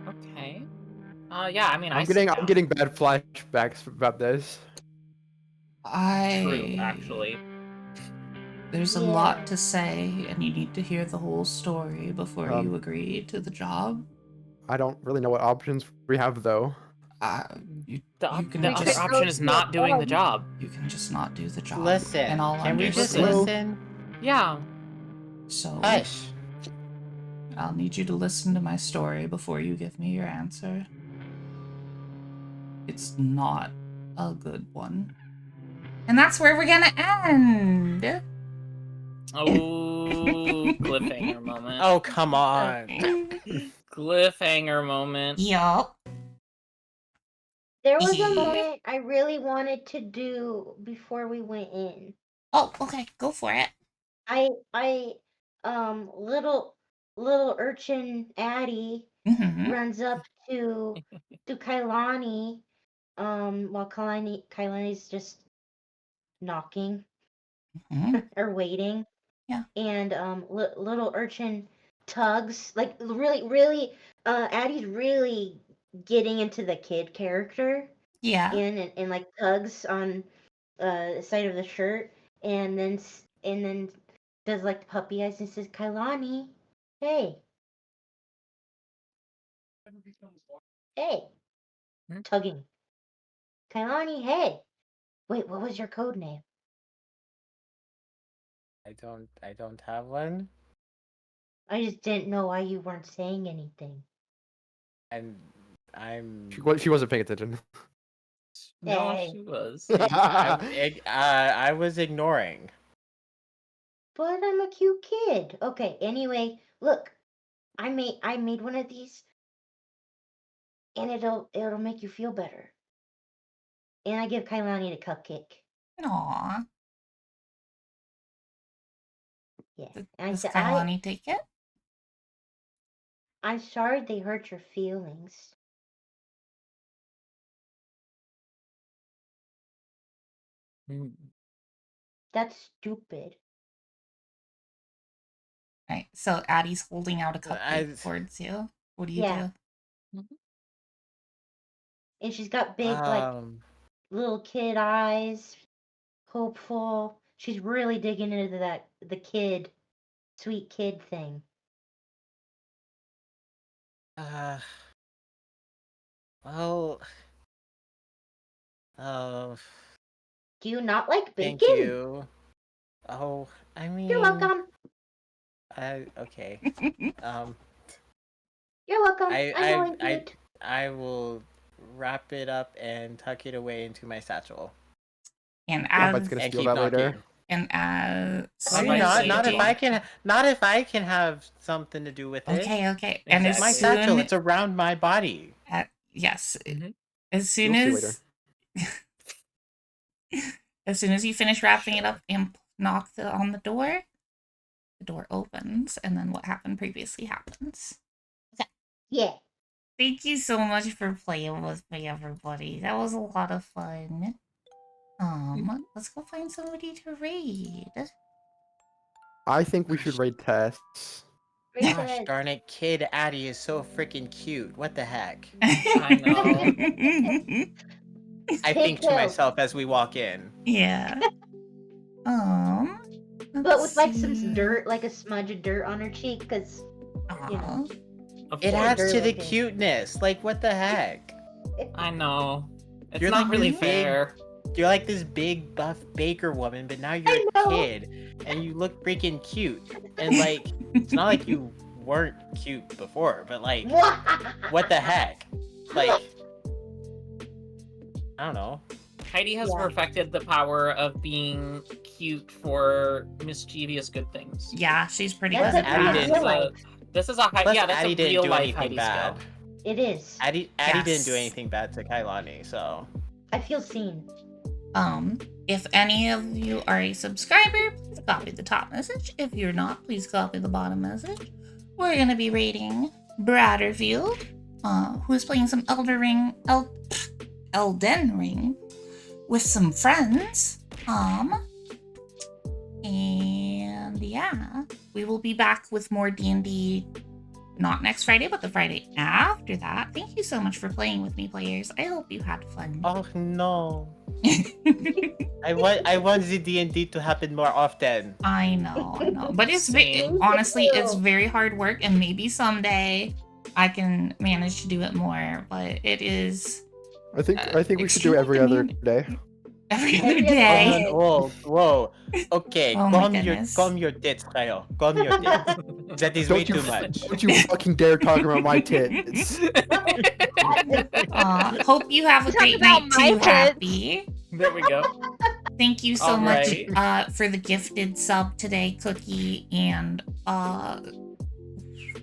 Okay. Yeah, I mean, I'm getting bad flashbacks about this. True, actually. There's a lot to say, and you need to hear the whole story before you agree to the job. I don't really know what options we have, though. The other option is not doing the job. You can just not do the job. Listen, and I'll can we just understand. listen? Yeah. So, Hush. I'll need you to listen to my story before you give me your answer. It's not a good one. And that's where we're gonna end. Oh, cliffhanger moment. Oh, come on. Cliffhanger moment. Yup. There was a moment I really wanted to do before we went in. Oh, okay, go for it. Little urchin Addie runs up to Kailani, while Kailani's just knocking or waiting. Yeah. And little urchin tugs, like really, Addie's really getting into the kid character. Yeah. And like tugs on the side of the shirt, and then does like the puppy eyes and says, "Kailani, hey, hey," tugging. "Kailani, hey." Wait, what was your code name? I don't have one. I just didn't know why you weren't saying anything. And I'm. She wasn't paying attention. No, Hey. she was. I was ignoring. But I'm a cute kid. Okay, anyway, look. I made one of these, and it'll make you feel better. And I give Kailani the cupcake. Aww. Yeah. Does Kailani take it? I'm sorry they hurt your feelings. That's stupid. Right. So Addie's holding out a cupcake towards you. What do you do? And she's got big, like, little kid eyes, hopeful. She's really digging into the kid, sweet kid thing. Well. Do you not like bacon? Thank you. Oh, I mean. You're welcome. Okay. You're welcome. I'm going to. I will wrap it up and tuck it away into my satchel. And Somebody's gonna steal that later. And not if I can have something to do with it. Okay. And it's my satchel. It's around my body. Yes. As soon as as soon as you finish wrapping it up and knock on the door opens, and then what happened previously happens. Okay. Yeah. Thank you so much for playing with me, everybody. That was a lot of fun. Let's go find somebody to raid. I think we should raid Tess. Gosh darn it, Kid Addie is so freaking cute. What the heck? I know. I think to myself as we walk in. Yeah. But with like some dirt, like a smudge of dirt on her cheek, because you know. It adds to the cuteness. Like, what the heck? I know. It's You're not like really this fair. You're like this big buff baker woman, but now you're a kid and you look freaking cute. And like, it's not like you weren't cute before, but like, what the heck? Like, I don't know. Heidi has perfected the power of being cute for mischievous good things. Yeah, she's pretty good That's at that. This is a high. Yeah, that's Addie a didn't real do life anything Heidi bad. skill. It is. Addie didn't do anything bad to Kailani, so. I feel seen. If any of you are a subscriber, please copy the top message. If you're not, please copy the bottom message. We're gonna be rating Bradderfield, who is playing some Elden Ring with some friends. And yeah, we will be back with more D&D, not next Friday, but the Friday after that. Thank you so much for playing with me, players. I hope you had fun. Oh no. I want the D&D to happen more often. I know. But it's honestly, it's very hard work, and maybe someday I can manage to do it more, but it is... I think we should do every other day. Every other day. Whoa. Okay, Oh calm your tits, Kyle. Calm your tits. That is way too much. Don't you fucking dare talk about my tits. Hope you have a great night too, Happy. There we go. Thank you so much for the gifted sub today, Cookie, and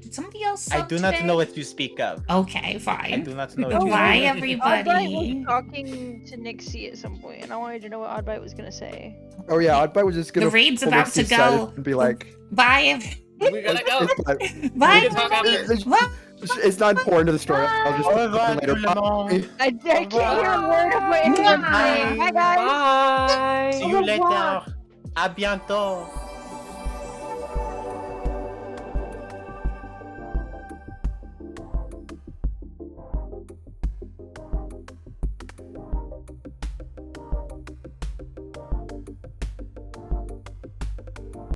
did somebody else sub I do not today? know what you speak of. Okay, fine. I do not know what you Bye, speak of. everybody. Oddbite was talking to Nixie at some point, and I wanted to know what Oddbite was gonna say. Oh yeah, Oddbite was just gonna. The raid's pull about us to aside go. And be like, Bye, We gotta go. Bye, it's not important to the story. I'll just later. Bye. I can't hear a word of what you're saying. Bye, guys. Bye. See you later. A bientôt.